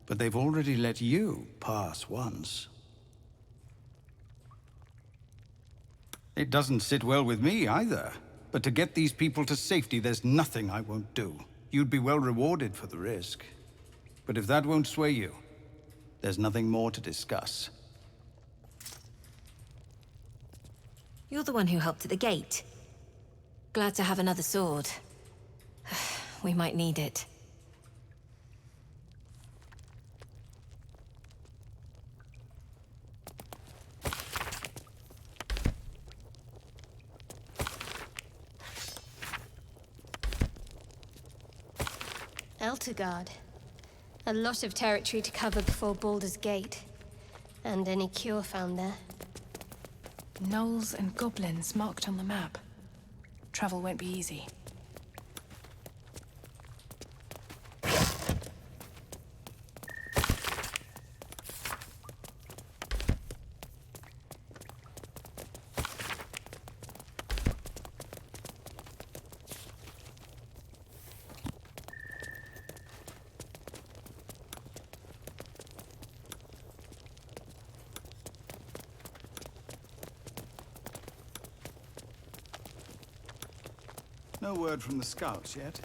but they've already let you pass once. It doesn't sit well with me either. But to get these people to safety, there's nothing I won't do. You'd be well rewarded for the risk. But if that won't sway you, there's nothing more to discuss. You're the one who helped at the gate. Glad to have another sword. We might need it. Eltergard. A lot of territory to cover before Baldur's Gate. And any cure found there. Gnolls and goblins marked on the map. Travel won't be easy. No word from the scouts yet?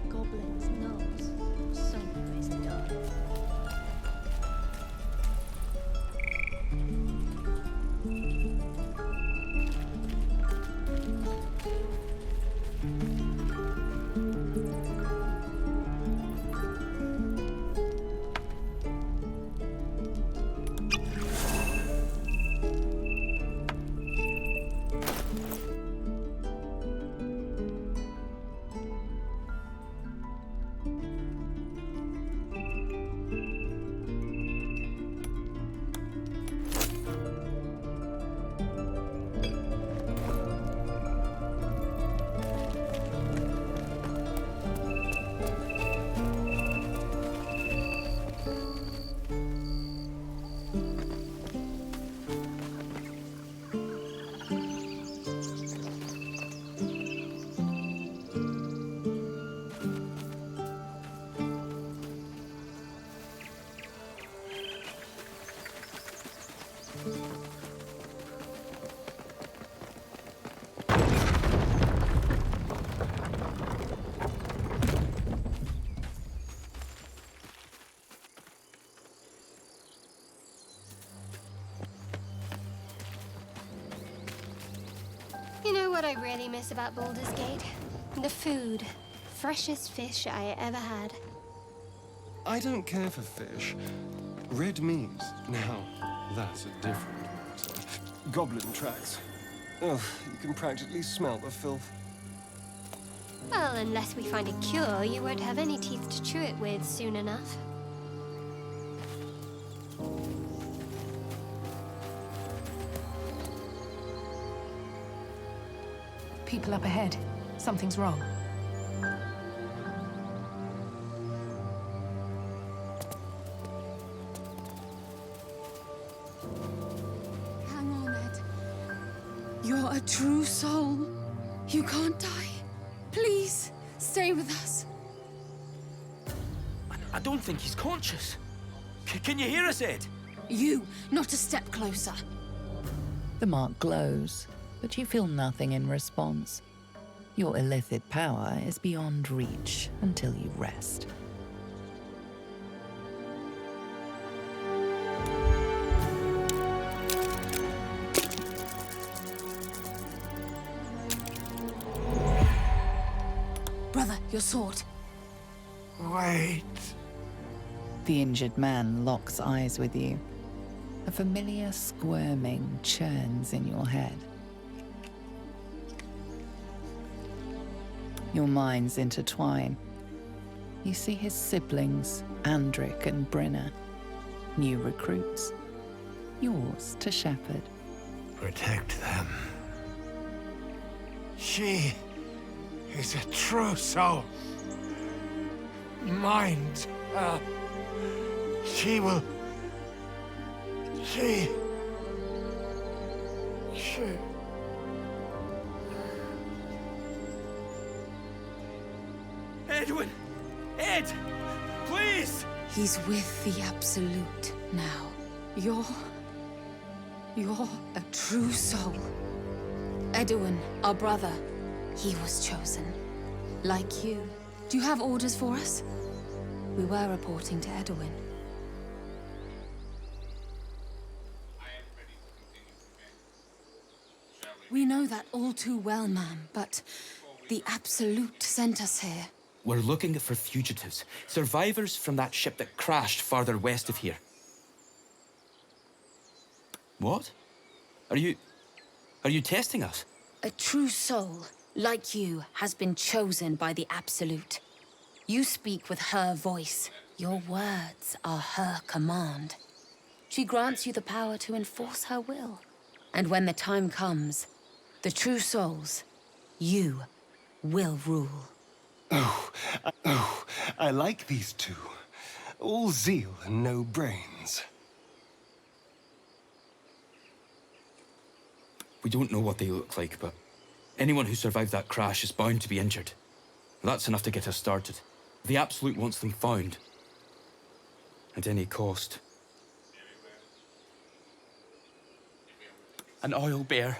Goblins, gnolls. So many ways to die. You know what I really miss about Baldur's Gate? The food. Freshest fish I ever had. I don't care for fish. Red meat. Now, that's a different matter. Goblin tracks. Ugh, you can practically smell the filth. Well, unless we find a cure, you won't have any teeth to chew it with soon enough. People up ahead. Something's wrong. Hang on, Ed. You're a true soul. You can't die. Please, stay with us. I don't think he's conscious. Can you hear us, Ed? You, not a step closer. The mark glows, but you feel nothing in response. Your illithid power is beyond reach until you rest. Brother, your sword. Wait. The injured man locks eyes with you. A familiar squirming churns in your head. Your minds intertwine. You see his siblings, Andric and Brynna. New recruits. Yours to shepherd. Protect them. She is a true soul. Mind her. She will... She... Edwin! Ed! Please! He's with the Absolute now. You're a true soul. Edwin, our brother, he was chosen. Like you. Do you have orders for us? We were reporting to Edwin. We know that all too well, ma'am, but the Absolute sent us here. We're looking for fugitives, survivors from that ship that crashed farther west of here. What? Are you testing us? A true soul, like you, has been chosen by the Absolute. You speak with her voice. Your words are her command. She grants you the power to enforce her will. And when the time comes, the true souls, you will rule. Oh, I like these two. All zeal and no brains. We don't know what they look like, but anyone who survived that crash is bound to be injured. That's enough to get us started. The Absolute wants them found. At any cost. An oil bear.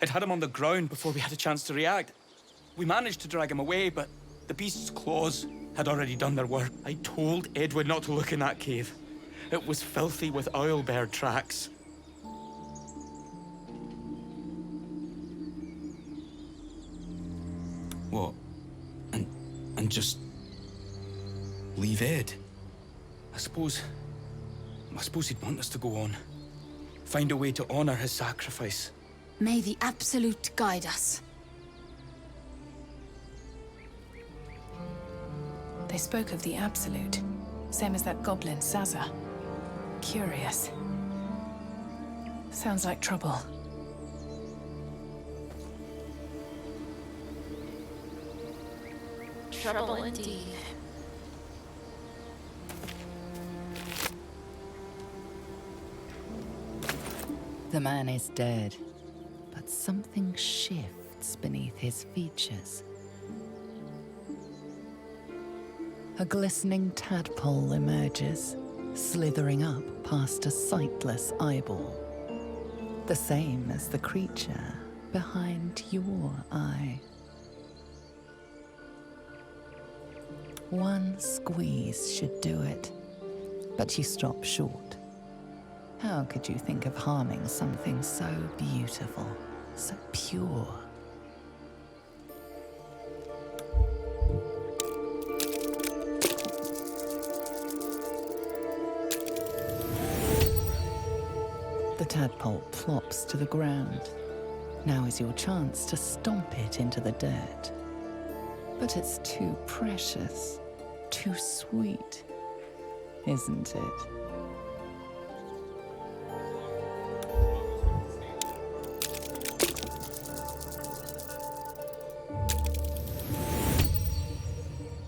It had him on the ground before we had a chance to react. We managed to drag him away, but the beast's claws had already done their work. I told Edwin not to look in that cave. It was filthy with oil bear tracks. What? And just... leave Ed? I suppose he'd want us to go on. Find a way to honor his sacrifice. May the Absolute guide us. They spoke of the Absolute. Same as that goblin, Sazza. Curious. Sounds like trouble. Trouble indeed. The man is dead, but something shifts beneath his features. A glistening tadpole emerges, slithering up past a sightless eyeball. The same as the creature behind your eye. One squeeze should do it, but you stop short. How could you think of harming something so beautiful, so pure? The tadpole plops to the ground. Now is your chance to stomp it into the dirt. But it's too precious, too sweet, isn't it?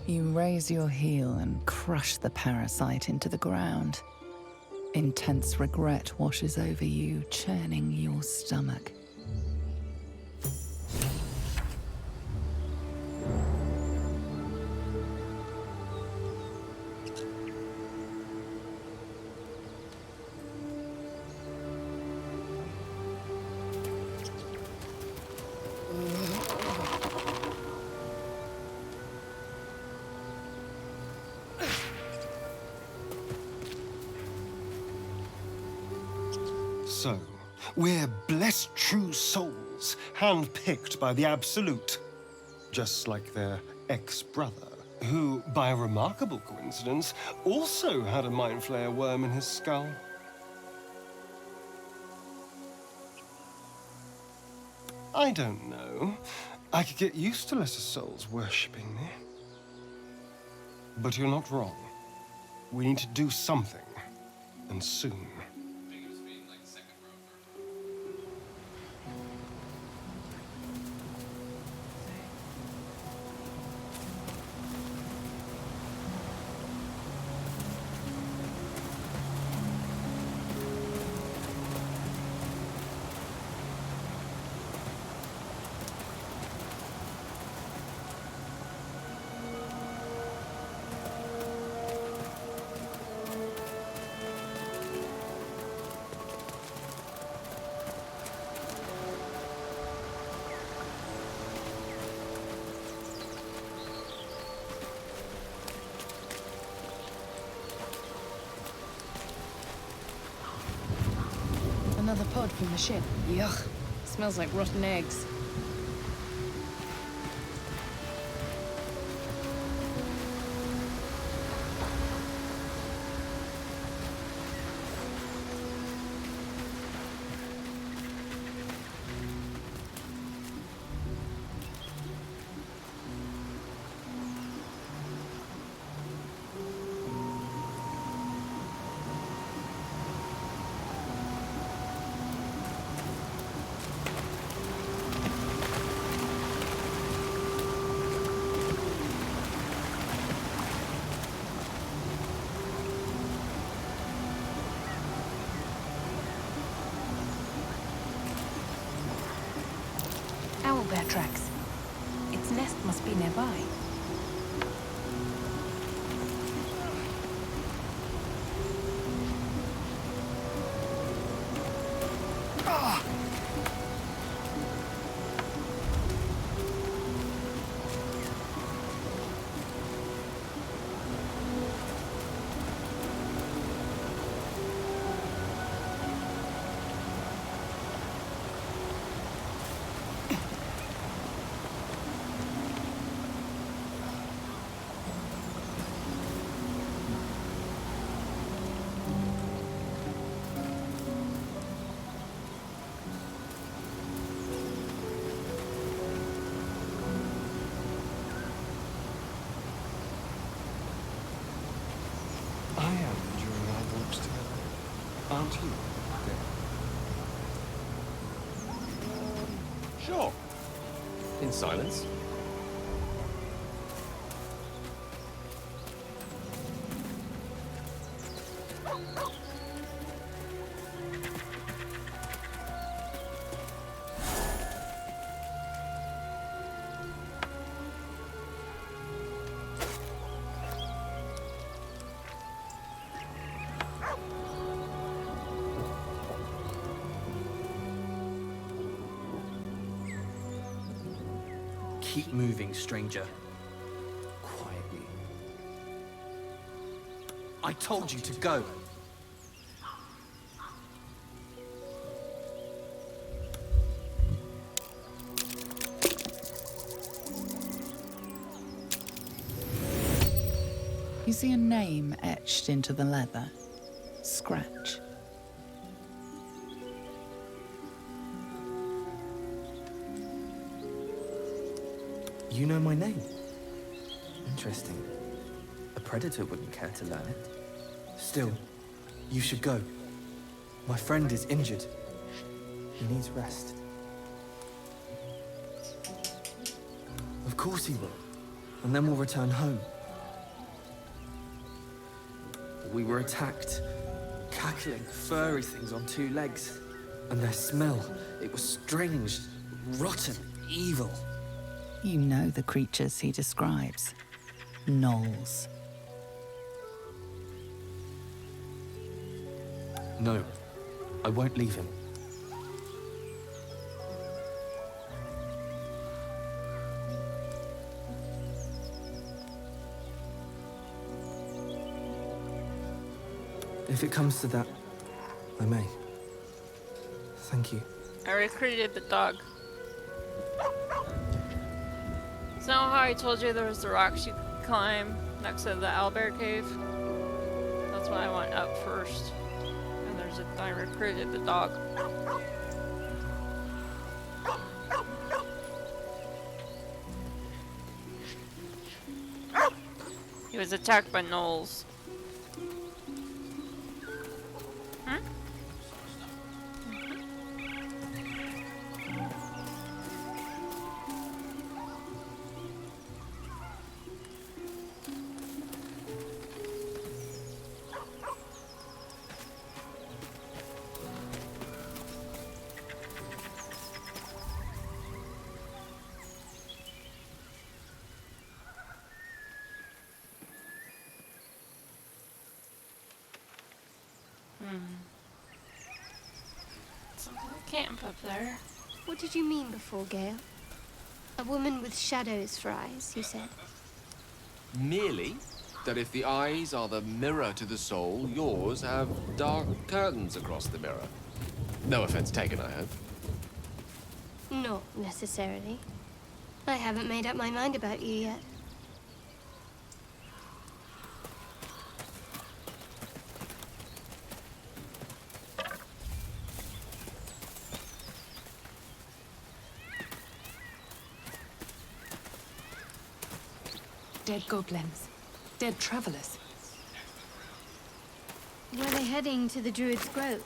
You raise your heel and crush the parasite into the ground. Intense regret washes over you, churning your stomach. So, we're blessed true souls, handpicked by the Absolute. Just like their ex-brother, who, by a remarkable coincidence, also had a Mind Flayer worm in his skull. I don't know. I could get used to lesser souls worshipping me. But you're not wrong. We need to do something, and soon. Another pod from the ship. Yuck. Smells like rotten eggs. Owlbear tracks. Its nest must be nearby. I am enjoying our walks together. Aren't you, dear? Sure. In silence. Keep moving, stranger. Quietly. I told you to go. You see a name etched into the leather. Scratch. You know my name? Interesting. A predator wouldn't care to learn it. Still, you should go. My friend is injured. He needs rest. Of course he will. And then we'll return home. We were attacked. Cackling, furry things on two legs. And their smell, it was strange, rotten, evil. You know the creatures he describes. Gnolls. No, I won't leave him. If it comes to that, I may. Thank you. I recruited the dog. So how I told you there was the rocks you could climb next to the owlbear cave? That's why I went up first. And I recruited the dog. He was attacked by gnolls. Something to camp up there. What did you mean before, Gale? A woman with shadows for eyes, you said. Merely that if the eyes are the mirror to the soul, yours have dark curtains across the mirror. No offense taken, I hope. Not necessarily. I haven't made up my mind about you yet. Dead goblins. Dead travelers. Were they heading to the Druid's Grove?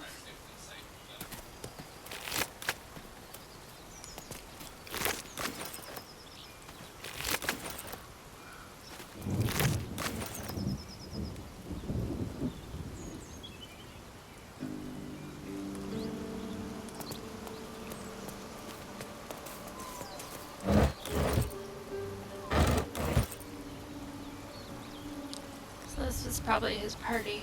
So this is probably his party.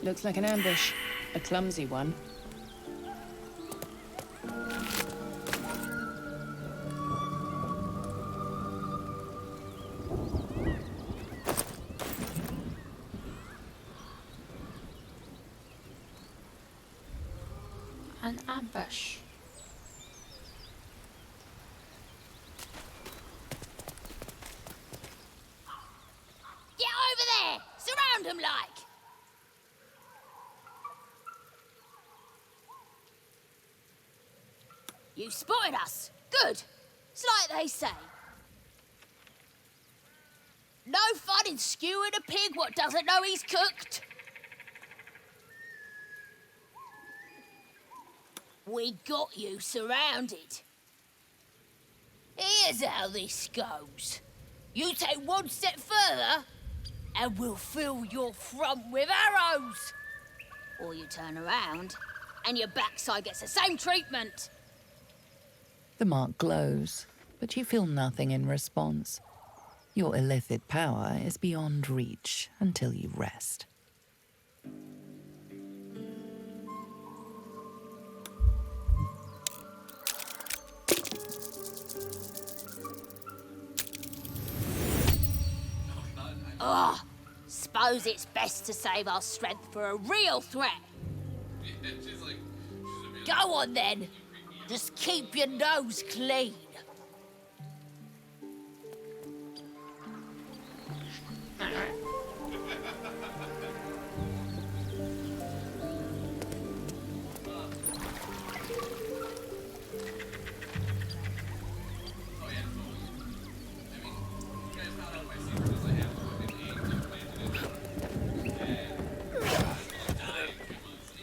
Looks like an ambush. A clumsy one. An ambush. Get over there! Surround them like! You spotted us. Good. It's like they say. No fun in skewing a pig what doesn't know he's cooked. We got you surrounded. Here's how this goes. You take one step further, and we'll fill your front with arrows. Or you turn around, and your backside gets the same treatment. The mark glows, but you feel nothing in response. Your illicit power is beyond reach until you rest. Ugh. Suppose it's best to save our strength for a real threat. Go on then. Just keep your nose clean.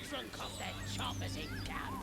Drunk off their choppers in camp.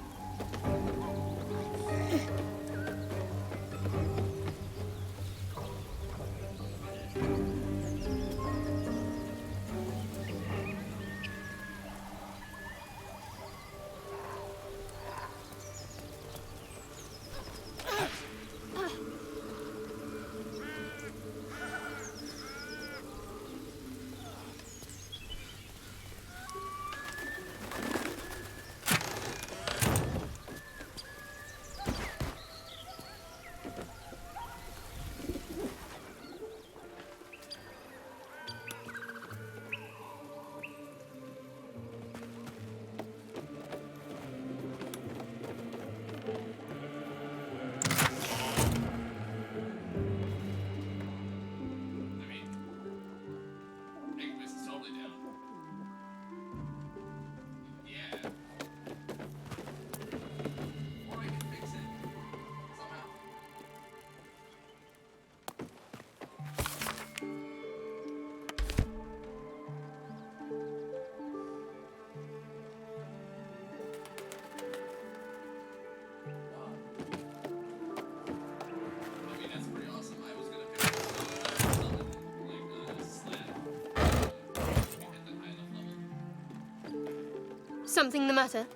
Something the matter?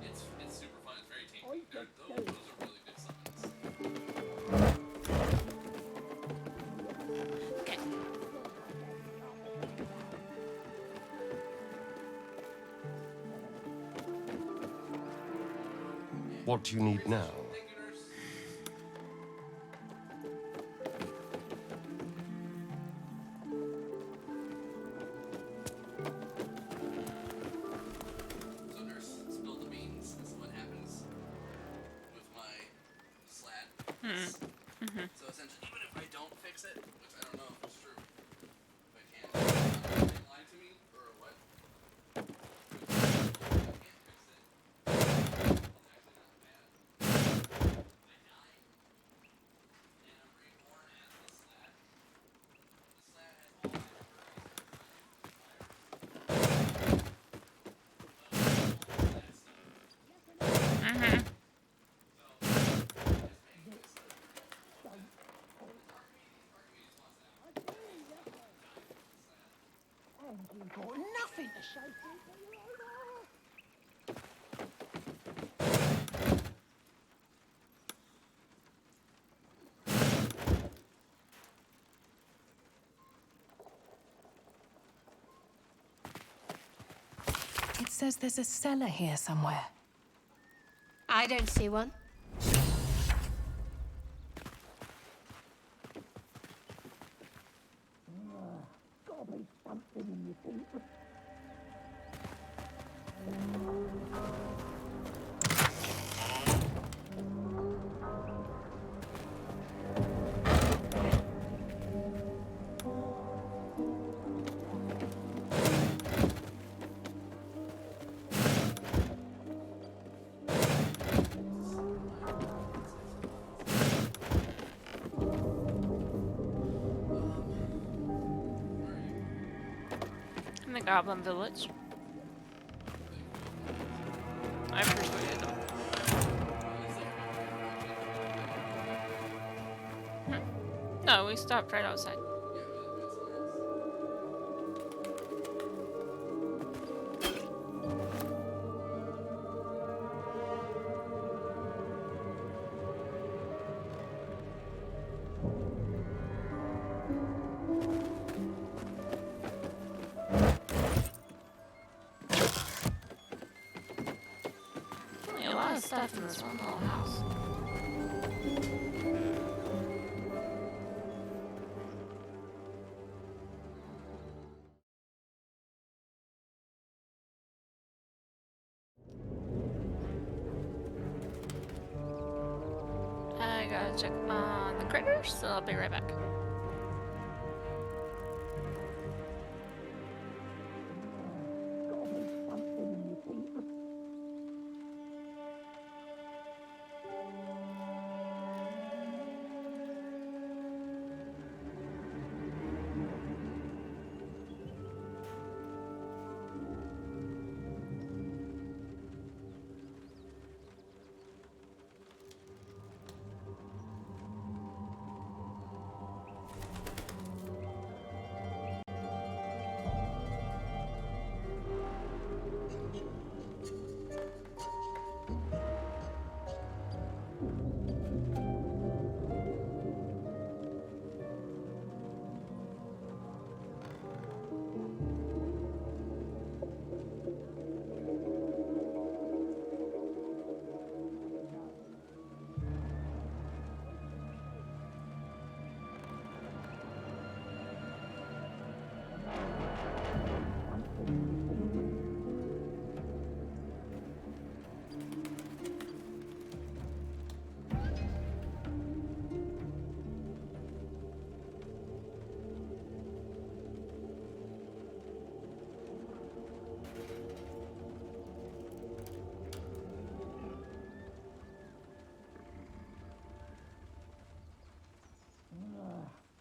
It's super fun. It's very tanky. Those are really good summons. What do you need now? So nurse, spill the beans. This is what happens with my slab. So essentially, even if I don't fix it, which I don't know if it's true, if I can't, they lie to me or what? Nothing to show for it. says there's a cellar here somewhere. I don't see one. Gotta be something in your teeth. In the Goblin Village. I persuaded them. No, we stopped right outside. A lot of stuff in this one little house. I gotta check on the critters, so I'll be right back.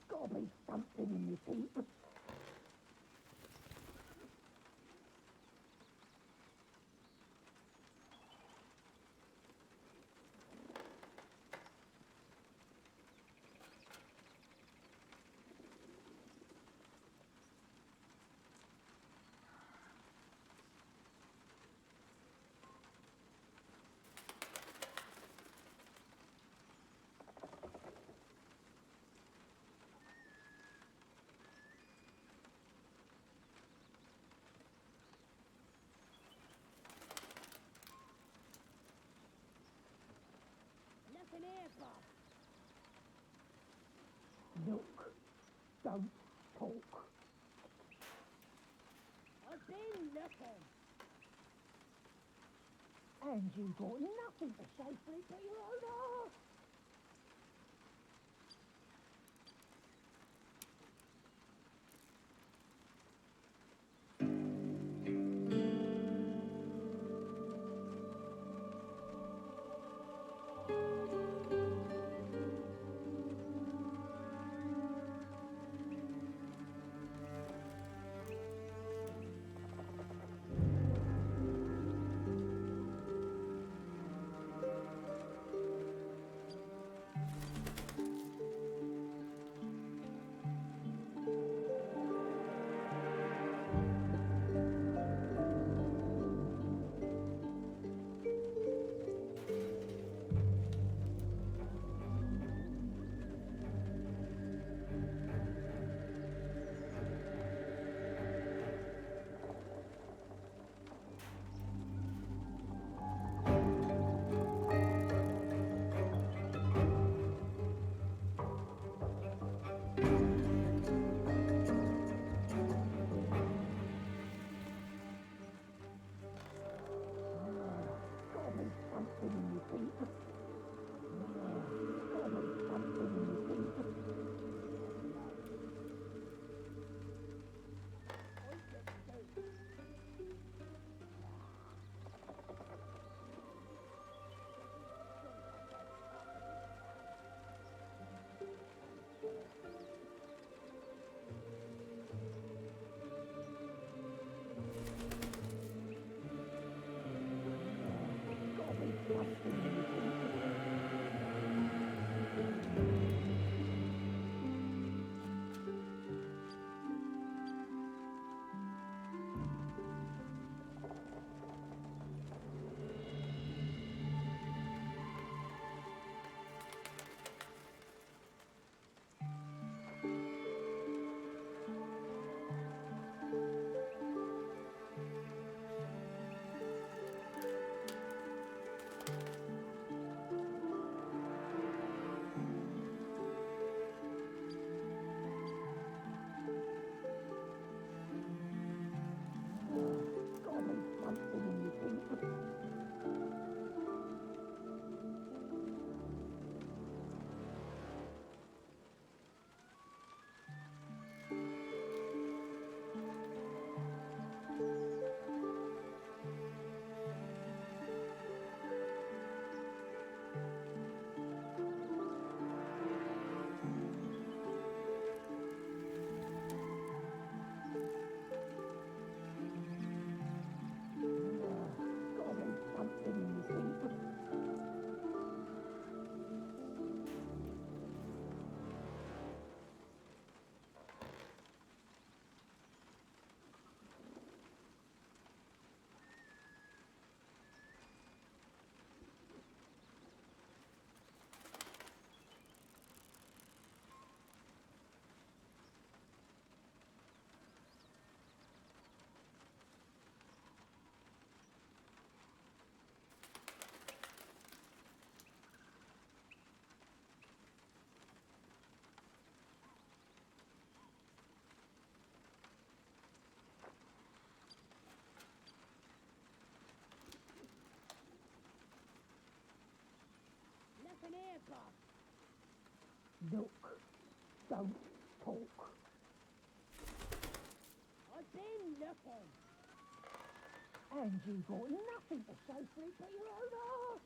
Gotta be something in your teeth. Nothing here, boss. Look, don't talk. I've been looking. And you've got nothing to say for it but your own heart. in here, bud? Look, don't talk. I've been looking. And you've got nothing to show for it but your own heart.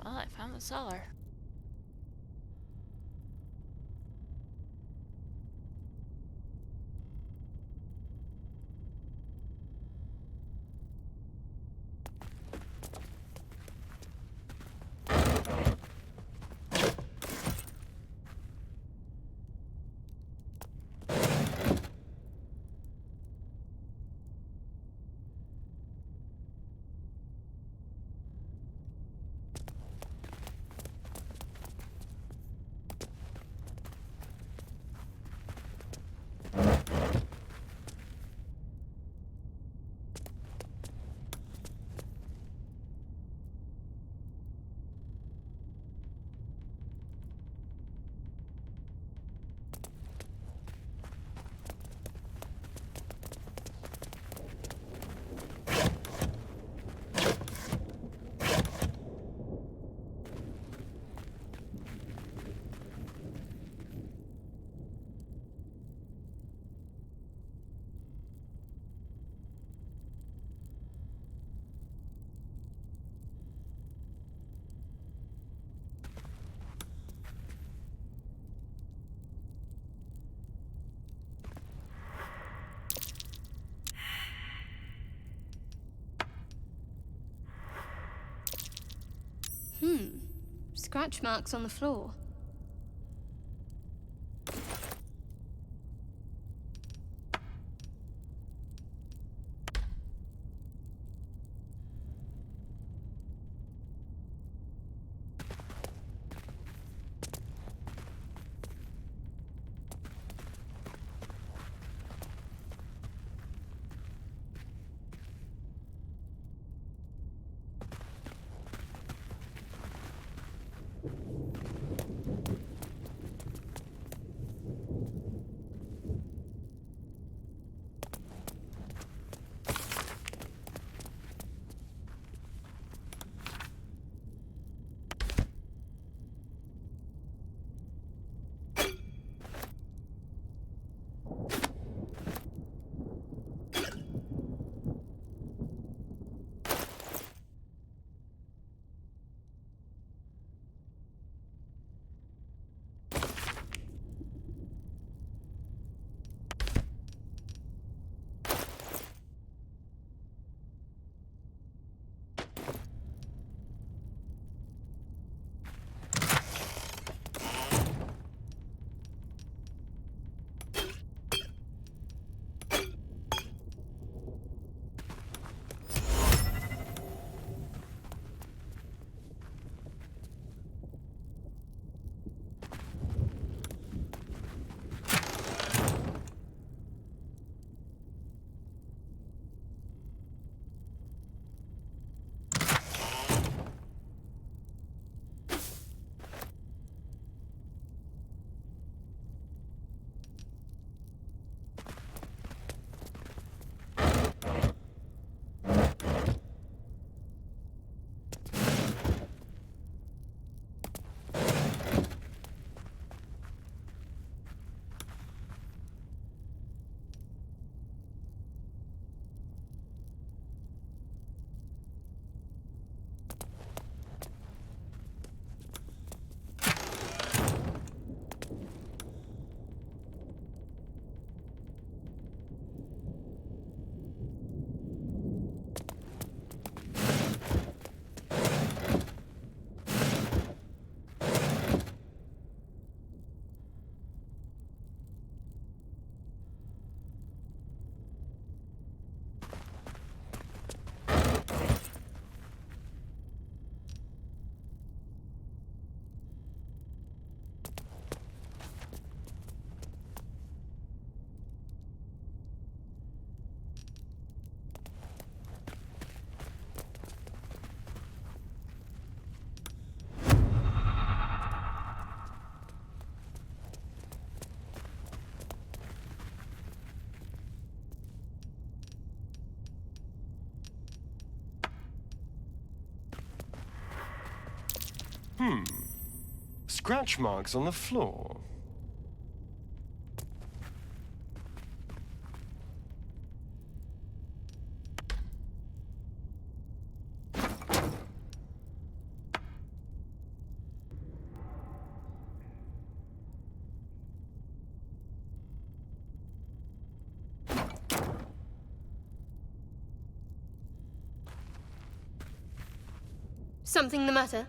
Well, I found the cellar. Scratch marks on the floor. Scratch marks on the floor. Something the matter?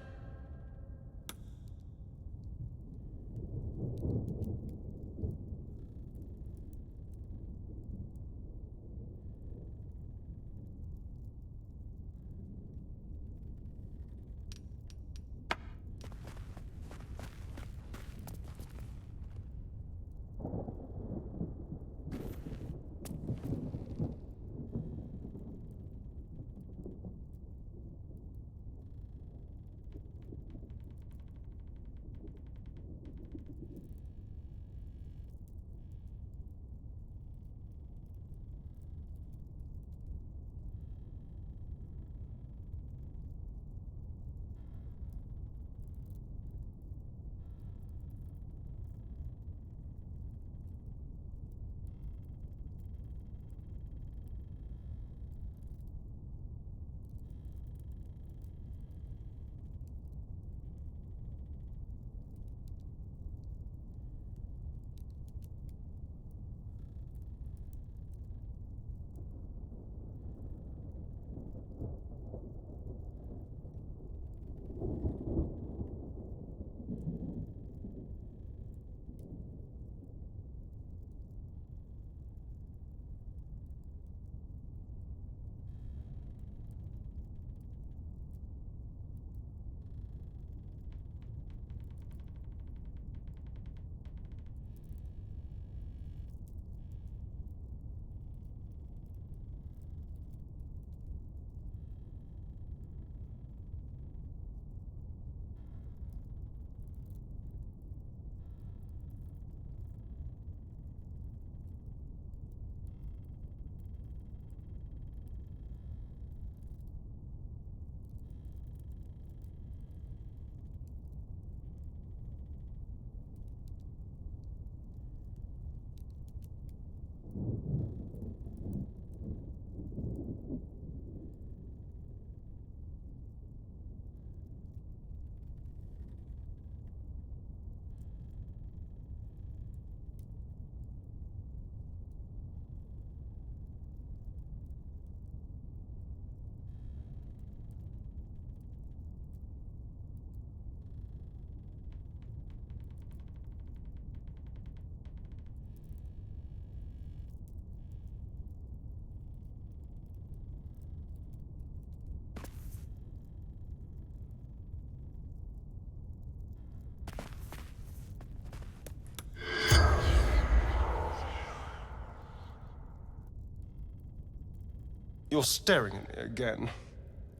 You're staring at me again.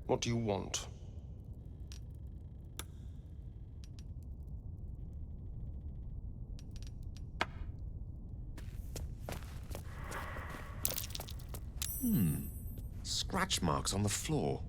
What do you want? Scratch marks on the floor.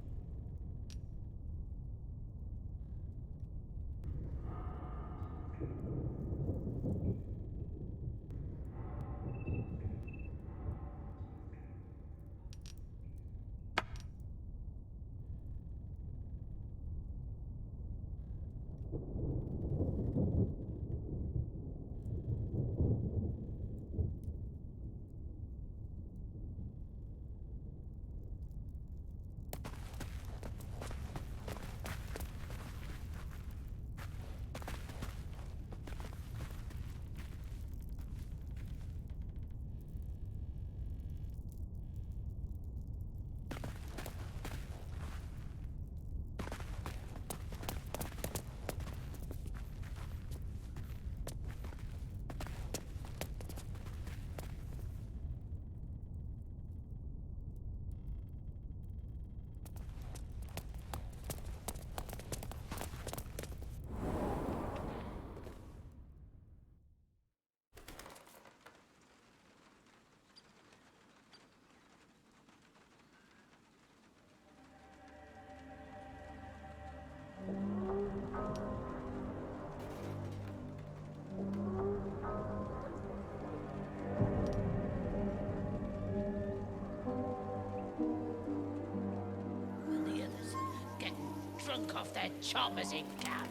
shrunk off their choppers in camp.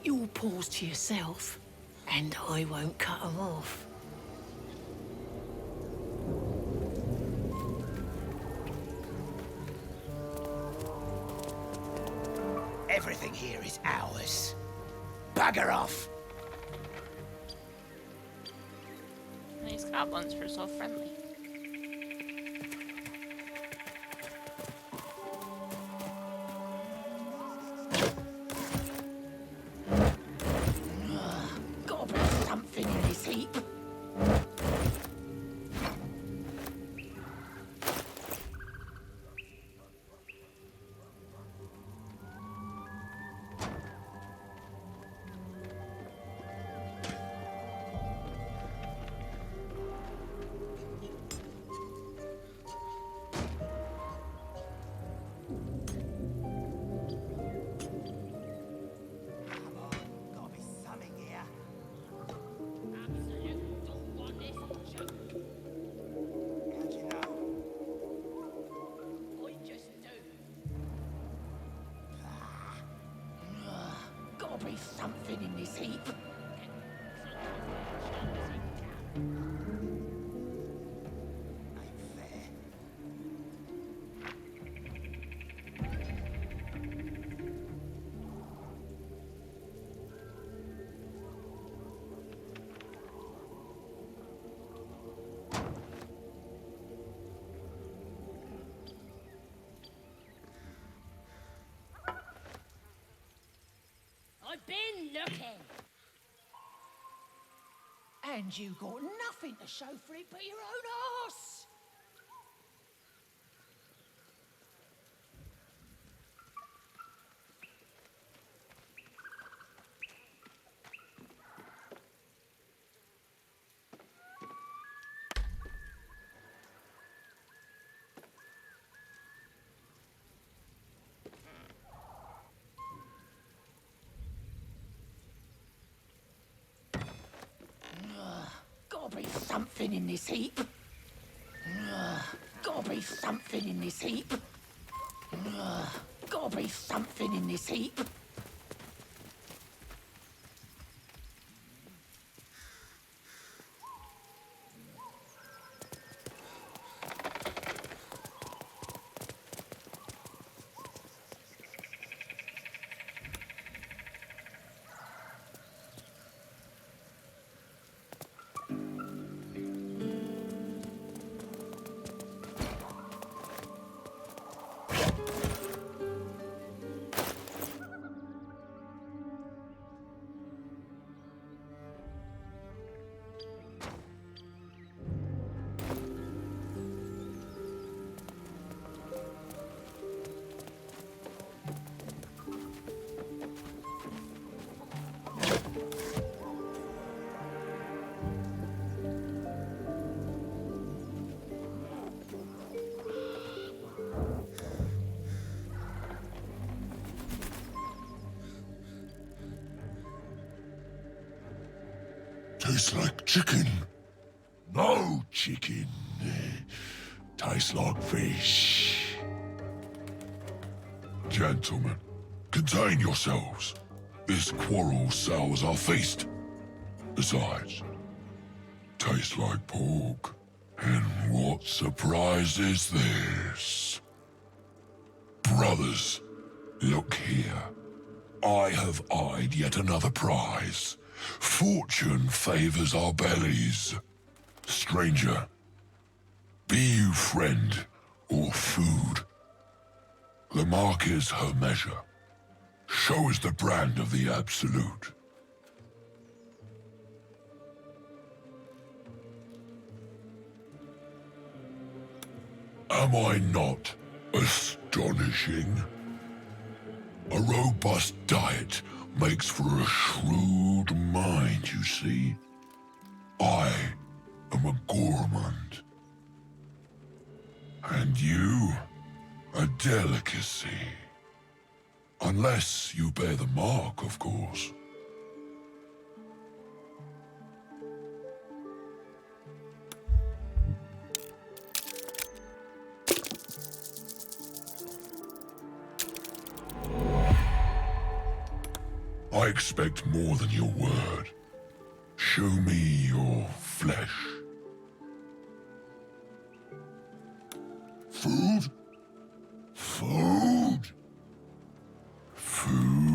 Your paws to yourself, and I won't cut them off. Everything here is ours. Bugger off! These goblins were so friendly. Gotta be something in this heap. Gotta be something in this heap. I've been looking. And you got nothing to show for it but your own arse. Gotta be something in this heap. Gotta be something in this heap. Gotta be something in this heap. Tastes like chicken. No chicken. Tastes like fish. Gentlemen, contain yourselves. This quarrel sours our feast. Besides, tastes like pork. And what surprise is this? Brothers, look here. I have eyed yet another prize. Fortune favors our bellies. Stranger, be you friend or food, the mark is her measure. Show is the brand of the Absolute. Am I not astonishing? A robust diet makes for a shrewd mind, you see. I am a gourmand. And you, a delicacy. Unless you bear the mark, of course. I expect more than your word. Show me your flesh. Food? Food? Food.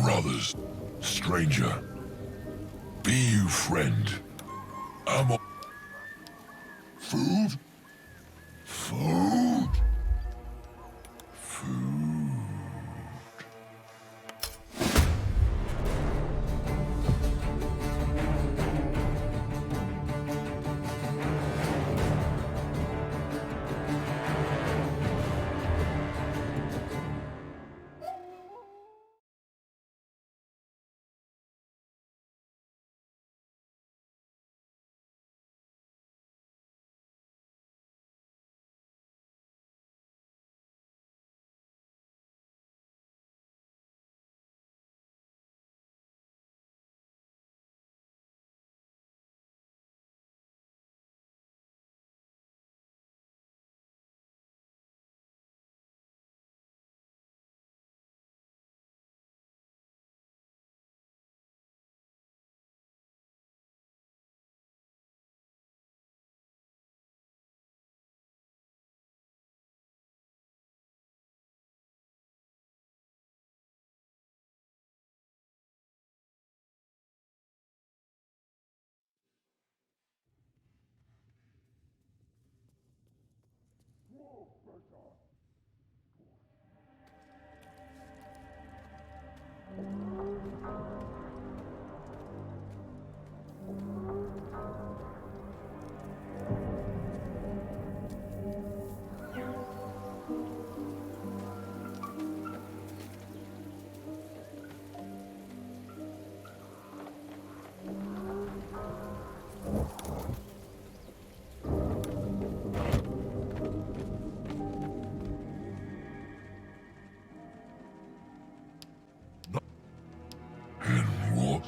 Brothers, stranger, be you friend. Am I... Food? Food?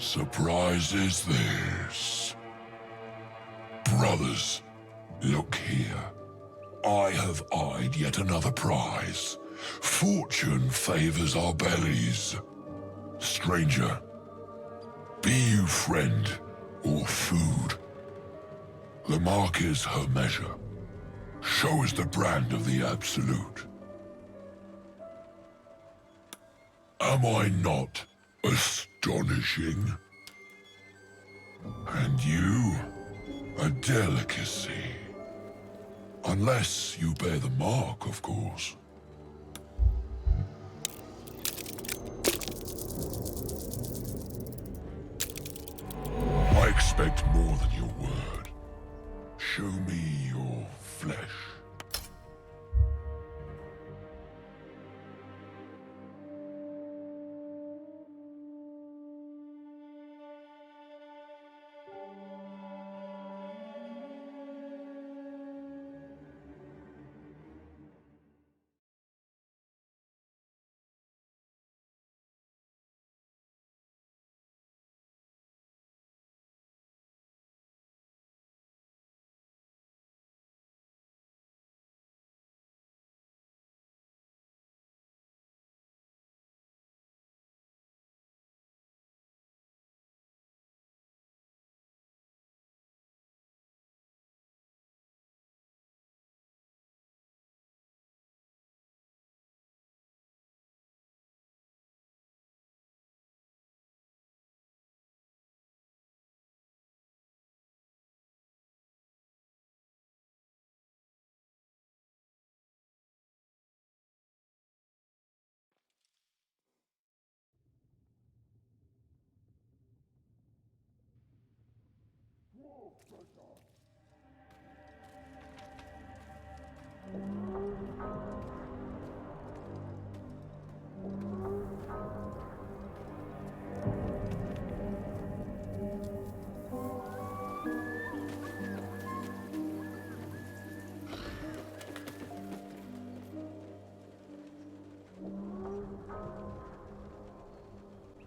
surprise is this? Brothers, look here. I have eyed yet another prize. Fortune favors our bellies. Stranger, be you friend or food. The mark is her measure. Show is the brand of the absolute. Am I not astonishing? And you, a delicacy. Unless you bear the mark, of course. I expect more than your word. Show me your flesh.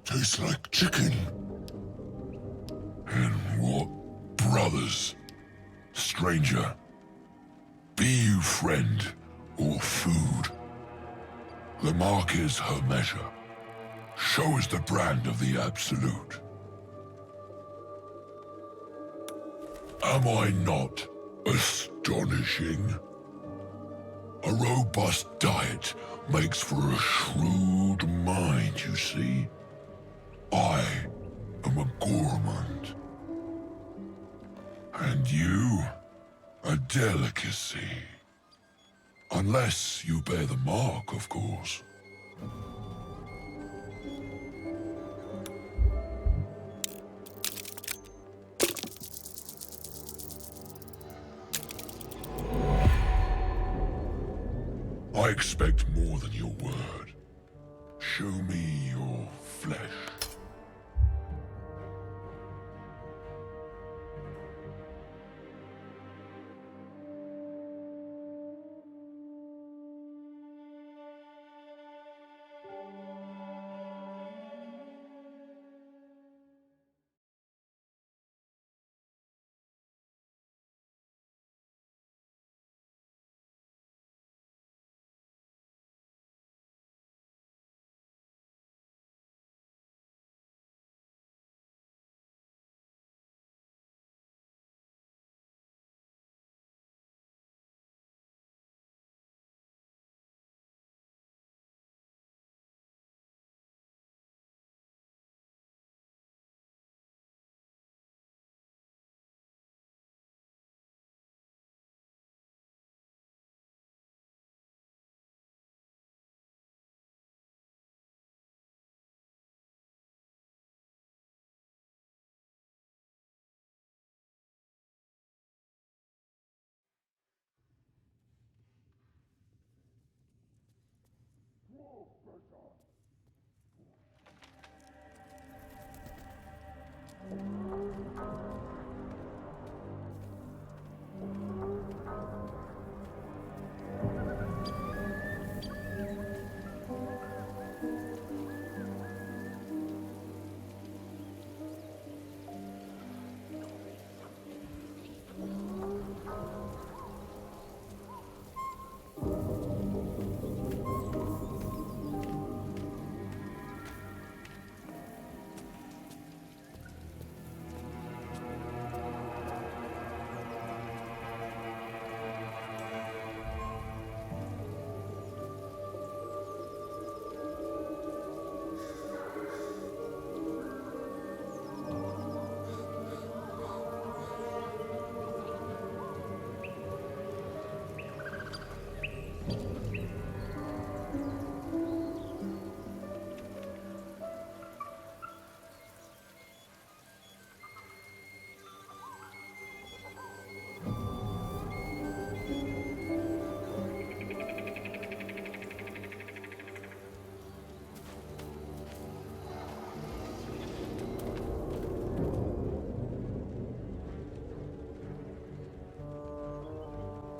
Tastes like chicken. And what brothers? Stranger, be you friend or food. The mark is her measure. Show is the brand of the absolute. Am I not astonishing? A robust diet makes for a shrewd mind, you see. I am a gourmand. And you, a delicacy. Unless you bear the mark, of course. I expect more than your word. Show me your flesh.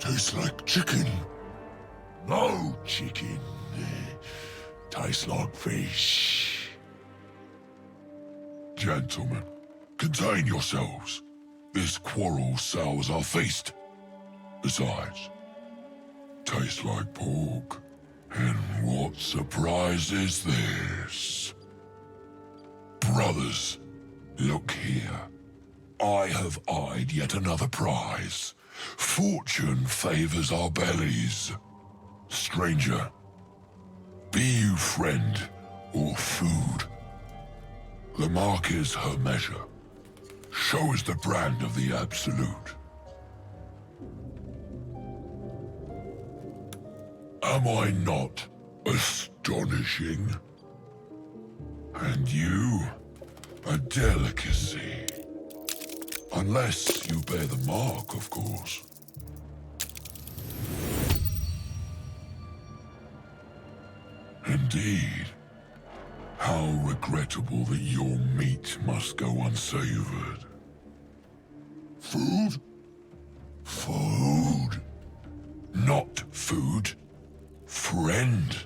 Tastes like chicken. No chicken. Tastes like fish. Gentlemen, contain yourselves. This quarrel sours our feast. Besides, tastes like pork. And what surprise is this? Brothers, look here. I have eyed yet another prize. Fortune favors our bellies. Stranger, be you friend or food. The mark is her measure. Show us the brand of the Absolute. Am I not astonishing? And you, a delicacy. Unless you bear the mark, of course. Indeed. How regrettable that your meat must go unsavored. Food? Food. Not food. Friend.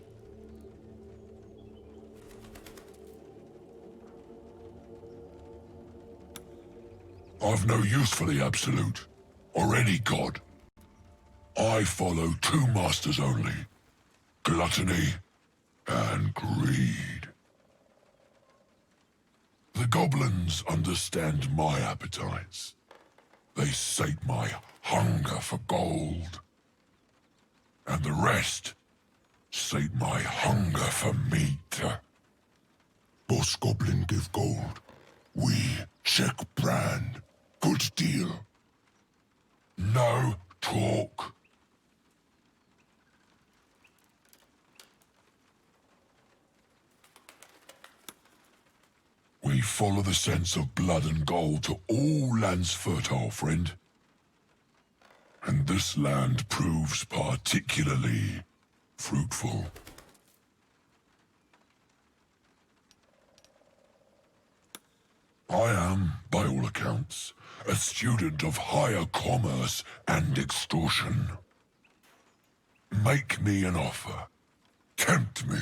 I've no use for the Absolute, or any god. I follow two masters only. Gluttony and greed. The goblins understand my appetites. They sate my hunger for gold. And the rest sate my hunger for meat. Boss Goblin give gold. We check brand. Good deal. No talk. We follow the sense of blood and gold to all lands fertile, friend. And this land proves particularly fruitful. I am, by all accounts, a student of higher commerce and extortion. Make me an offer. Tempt me.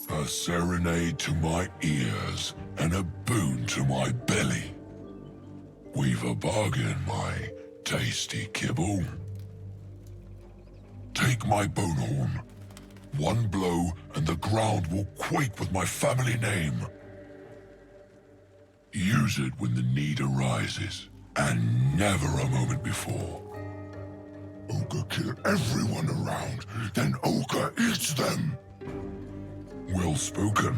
A serenade to my ears and a boon to my belly. We've a bargain, my tasty kibble. Take my bone horn. One blow and the ground will quake with my family name. Use it when the need arises, and never a moment before. Ogre kill everyone around, then Ogre eats them. Well spoken,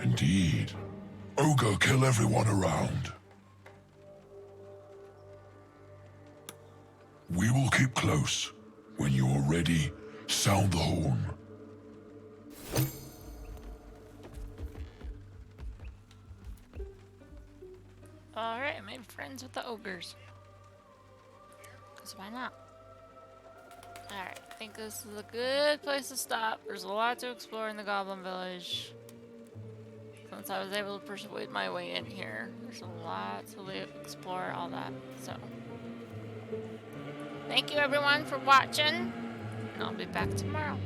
indeed. Ogre kill everyone around. We will keep close. When you are ready, sound the horn. Alright, I made friends with the ogres. Because why not? Alright, I think this is a good place to stop. There's a lot to explore in the Goblin Village. Since I was able to persuade my way in here, there's a lot to explore, all that. So, thank you everyone for watching, and I'll be back tomorrow.